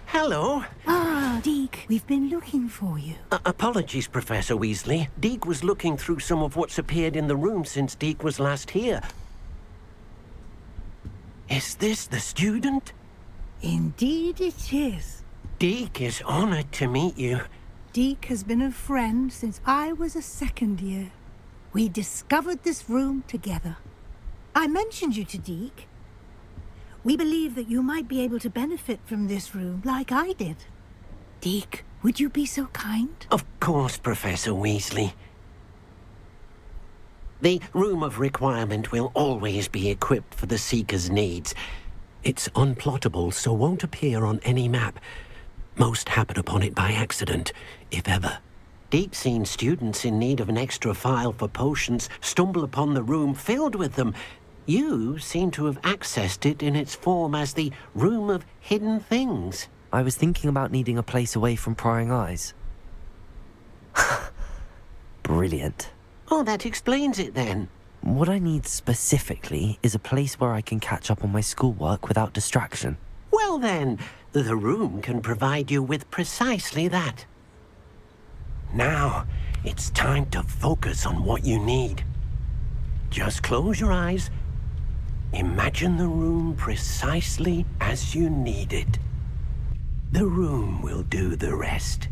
Hello. Ah, Deke, we've been looking for you. Apologies, Professor Weasley. Deke was looking through some of what's appeared in the room since Deke was last here. Is this the student? Indeed it is. Deke is honored to meet you. Deke has been a friend since I was a second year. We discovered this room together. I mentioned you to Deke. We believe that you might be able to benefit from this room like I did. Deke, would you be so kind? Of course, Professor Weasley. The Room of Requirement will always be equipped for the Seeker's needs. It's unplottable, so won't appear on any map. Most happen upon it by accident, if ever. Deep-seen students in need of an extra file for potions stumble upon the room filled with them. You seem to have accessed it in its form as the Room of Hidden Things. I was thinking about needing a place away from prying eyes. Brilliant. Oh, that explains it then. What I need specifically is a place where I can catch up on my schoolwork without distraction. Well then, the room can provide you with precisely that. Now, it's time to focus on what you need. Just close your eyes. Imagine the room precisely as you need it. The room will do the rest.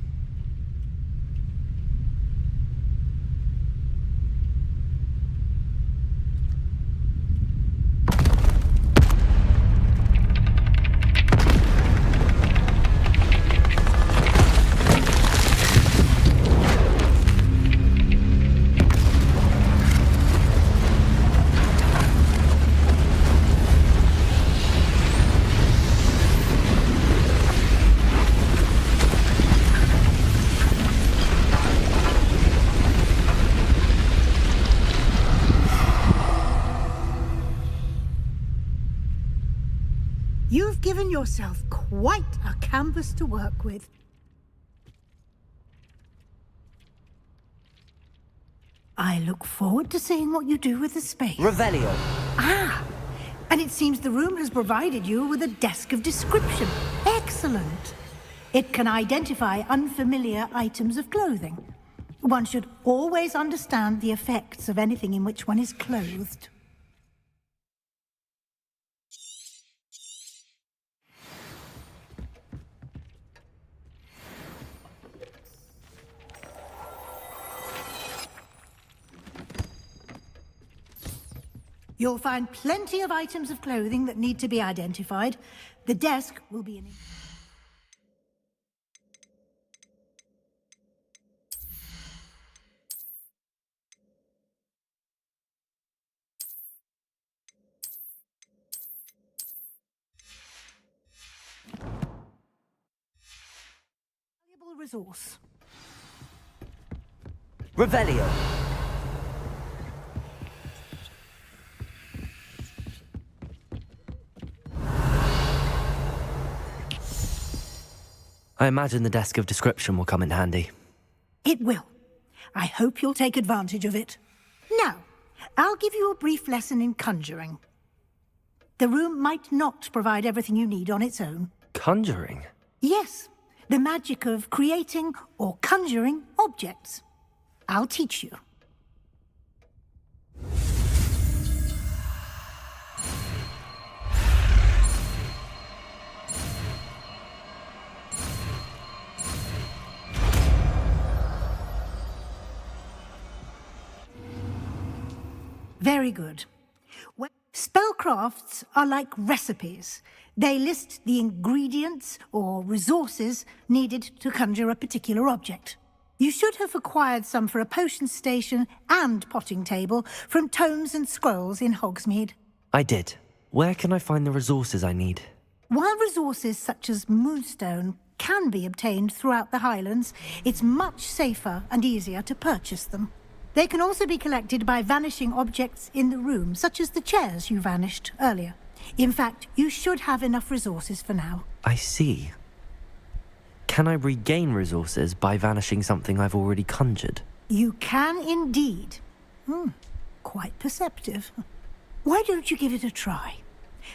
You've given yourself quite a canvas to work with. I look forward to seeing what you do with the space. Revelio. Ah! And it seems the room has provided you with a desk of description. Excellent! It can identify unfamiliar items of clothing. One should always understand the effects of anything in which one is clothed. You'll find plenty of items of clothing that need to be identified. The desk will be in... valuable resource. Revelio. I imagine the desk of description will come in handy. It will. I hope you'll take advantage of it. Now, I'll give you a brief lesson in conjuring. The room might not provide everything you need on its own. Conjuring? Yes, the magic of creating or conjuring objects. I'll teach you. Very good. Well, spellcrafts are like recipes. They list the ingredients or resources needed to conjure a particular object. You should have acquired some for a potion station and potting table from tomes and scrolls in Hogsmeade. I did. Where can I find the resources I need? While resources such as moonstone can be obtained throughout the Highlands, it's much safer and easier to purchase them. They can also be collected by vanishing objects in the room, such as the chairs you vanished earlier. In fact, you should have enough resources for now. I see. Can I regain resources by vanishing something I've already conjured? You can indeed. Quite perceptive. Why don't you give it a try?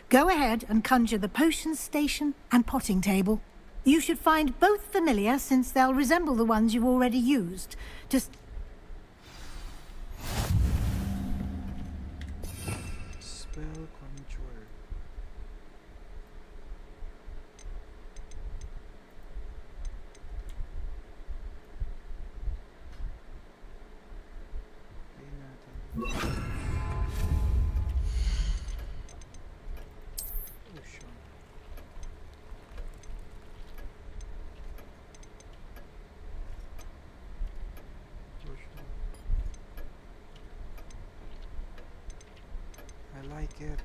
Go ahead and conjure the potion station and potting table. You should find both familiar, since they'll resemble the ones you've already used. Just... Spell conjure. I like it.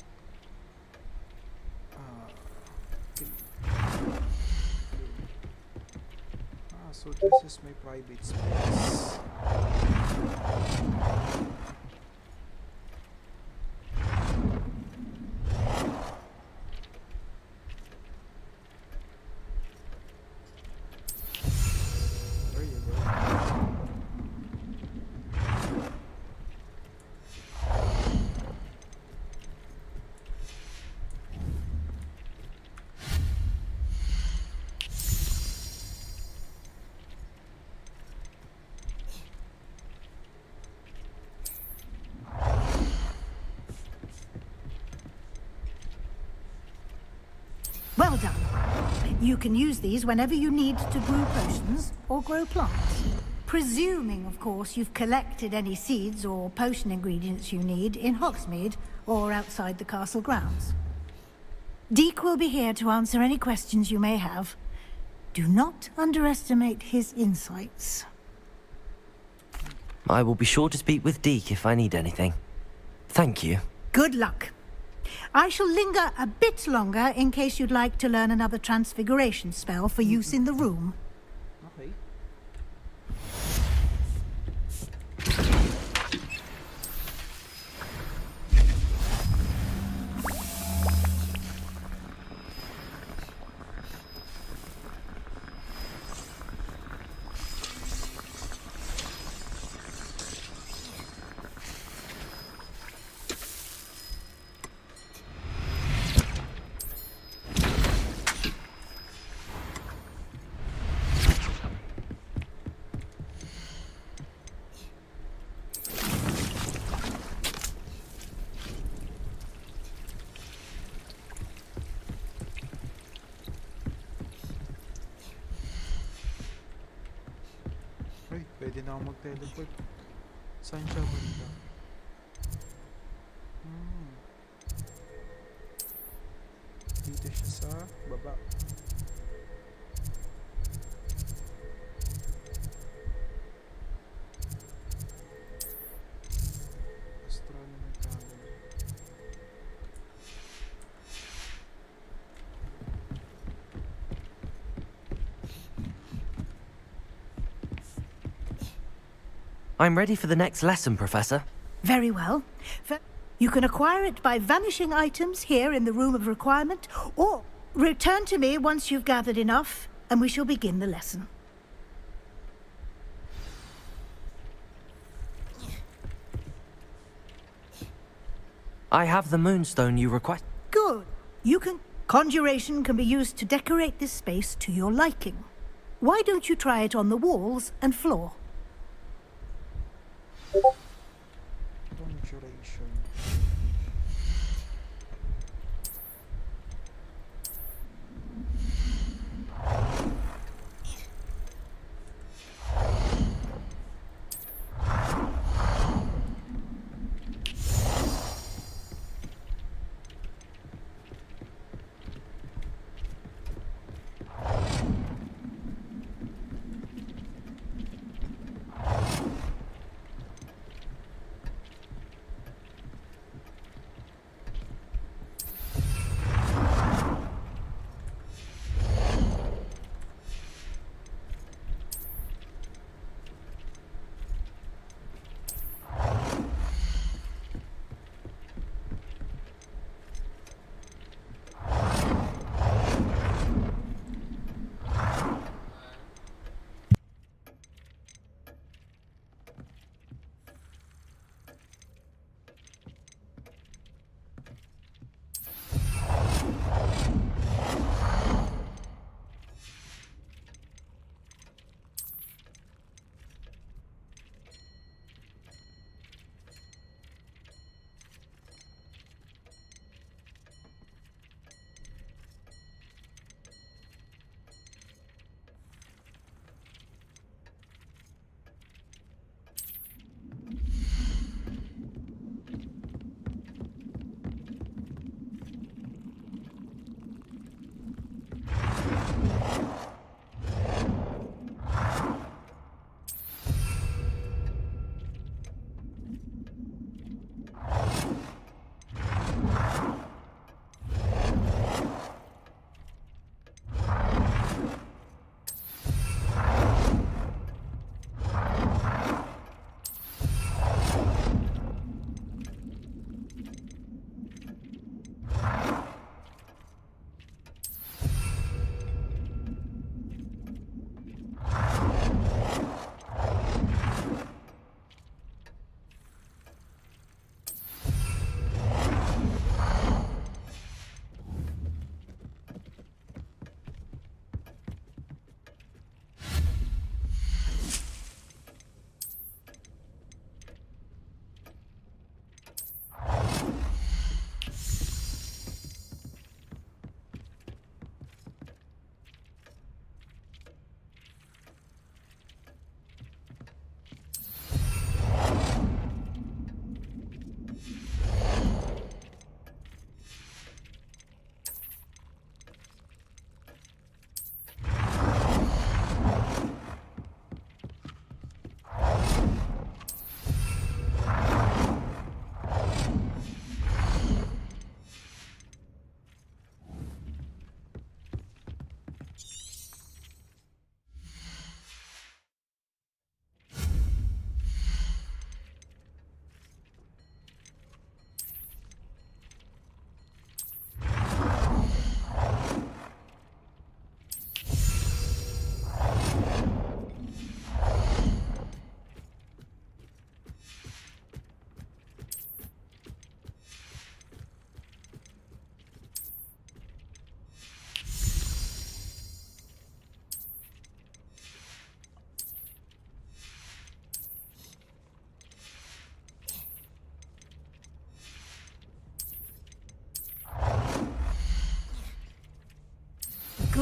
So this is my private space. There you go. You can use these whenever you need to brew potions or grow plants. Presuming, of course, you've collected any seeds or potion ingredients you need in Hogsmeade or outside the castle grounds. Deke will be here to answer any questions you may have. Do not underestimate his insights. I will be sure to speak with Deke if I need anything. Thank you. Good luck. I shall linger a bit longer in case you'd like to learn another transfiguration spell for use in the room. Okay. Ay, pwede na ako mag-teleport. Saan siya banda? Dito siya sa baba. Astronomy tower. I'm ready for the next lesson, Professor. Very well. You can acquire it by vanishing items here in the Room of Requirement, or return to me once you've gathered enough, and we shall begin the lesson. I have the moonstone you request. Good. Conjuration can be used to decorate this space to your liking. Why don't you try it on the walls and floor? Conjuration.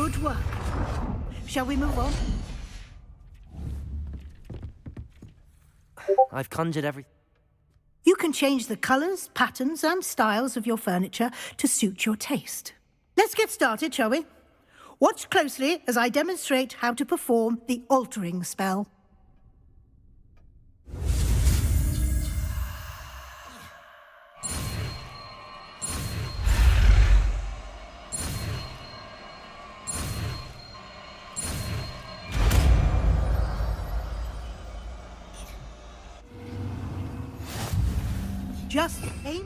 Good work. Shall we move on? I've conjured every... You can change the colours, patterns, and styles of your furniture to suit your taste. Let's get started, shall we? Watch closely as I demonstrate how to perform the altering spell. Just aim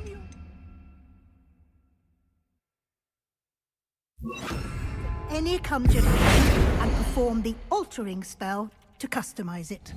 any conjured item and perform the altering spell to customize it.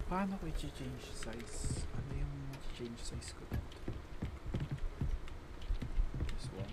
Paano ko i-change size? Ano yung change size ko dito? This one.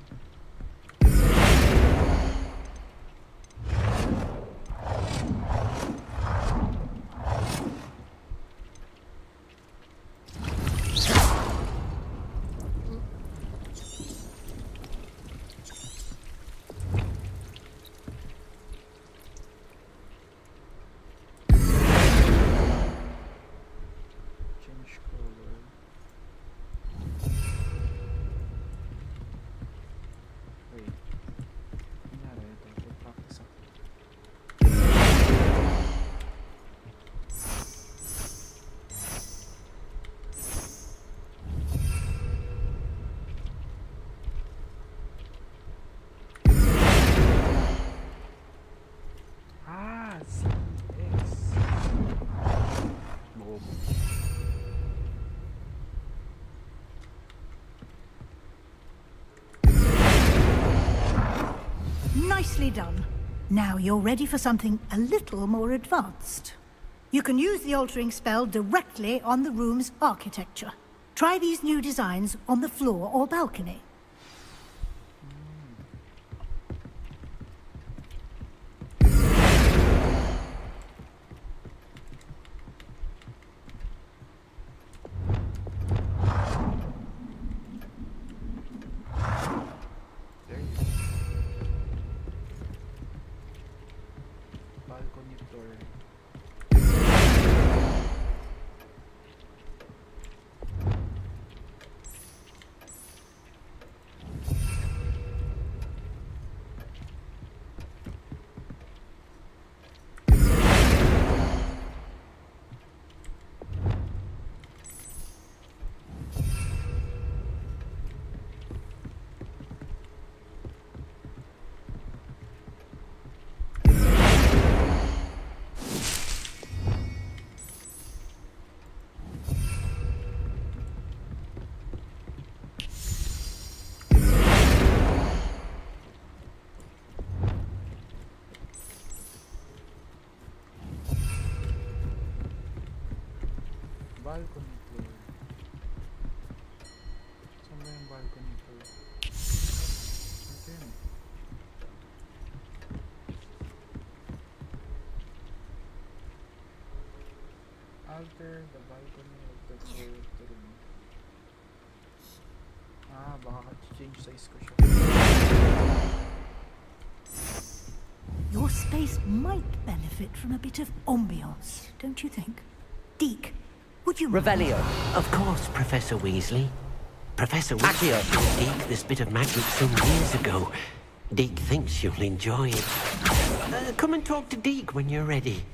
Nicely done. Now you're ready for something a little more advanced. You can use the altering spell directly on the room's architecture. Try these new designs on the floor or balcony. Balcony tour. Saan ba yung balcony tour? Again. Alter the balcony of the tour room. Ah, baka change size ko siya. Your space might benefit from a bit of ambiance, don't you think? Deke, would you mind? Revelio. Of course, Professor Weasley. Professor Weasley taught Deke this bit of magic some years ago. Deke thinks you'll enjoy it. Come and talk to Deke when you're ready.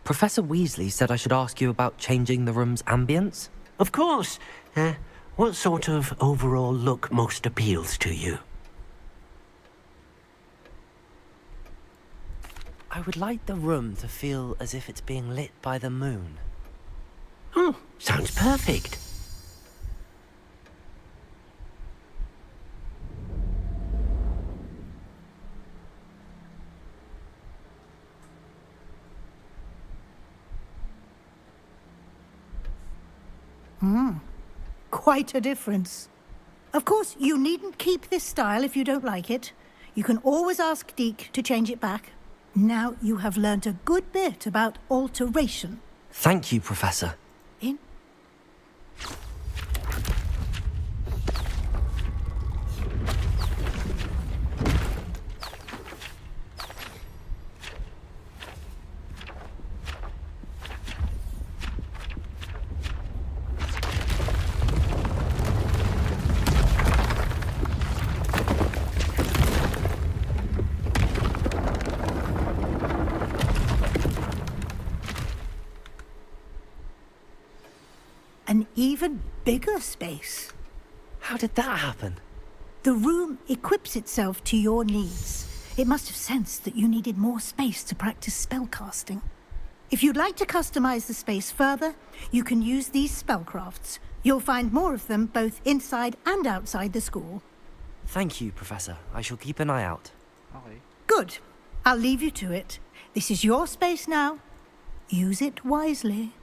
Professor Weasley said I should ask you about changing the room's ambience? Of course. What sort of overall look most appeals to you? I would like the room to feel as if it's being lit by the moon. Oh, sounds perfect. Quite a difference. Of course, you needn't keep this style if you don't like it. You can always ask Deke to change it back. Now you have learnt a good bit about alteration. Thank you, Professor. In? An even bigger space. How did that happen? The room equips itself to your needs. It must have sensed that you needed more space to practice spellcasting. If you'd like to customize the space further, you can use these spellcrafts. You'll find more of them both inside and outside the school. Thank you, Professor. I shall keep an eye out. Okay. Good. I'll leave you to it. This is your space now. Use it wisely.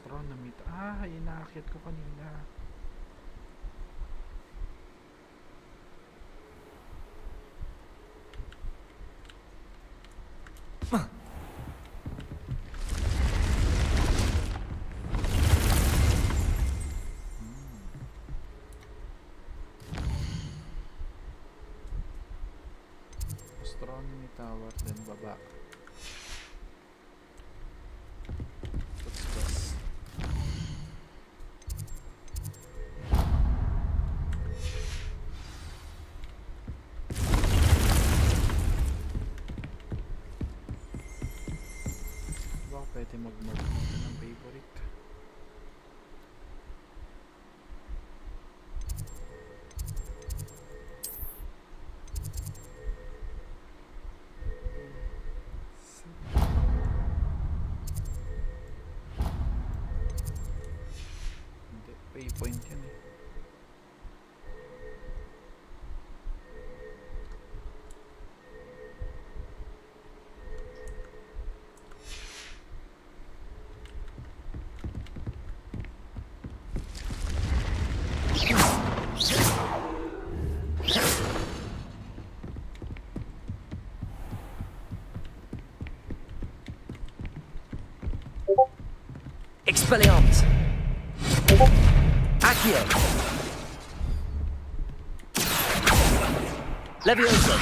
Astronomy. Ah, yun nakakit ko kanina. Astronomy tower, then baba. What's this? Baka pwede mag-mark dito ng favorite. Hindi, waypoint yan eh. Expelliarmus! Accio! Levioso!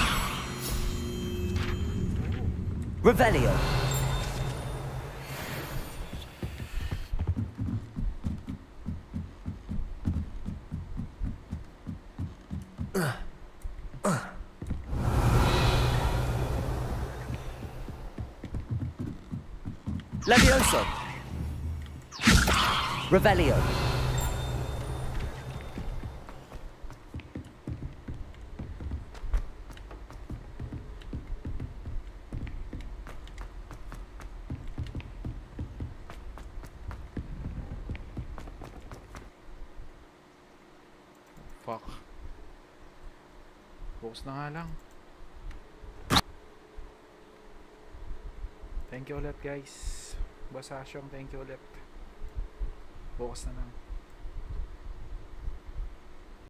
Revelio! Levioso! Revelio! Fuck. Focus na nga lang. Thank you ulit guys. Basasyong, thank you ulit. Focus na lang.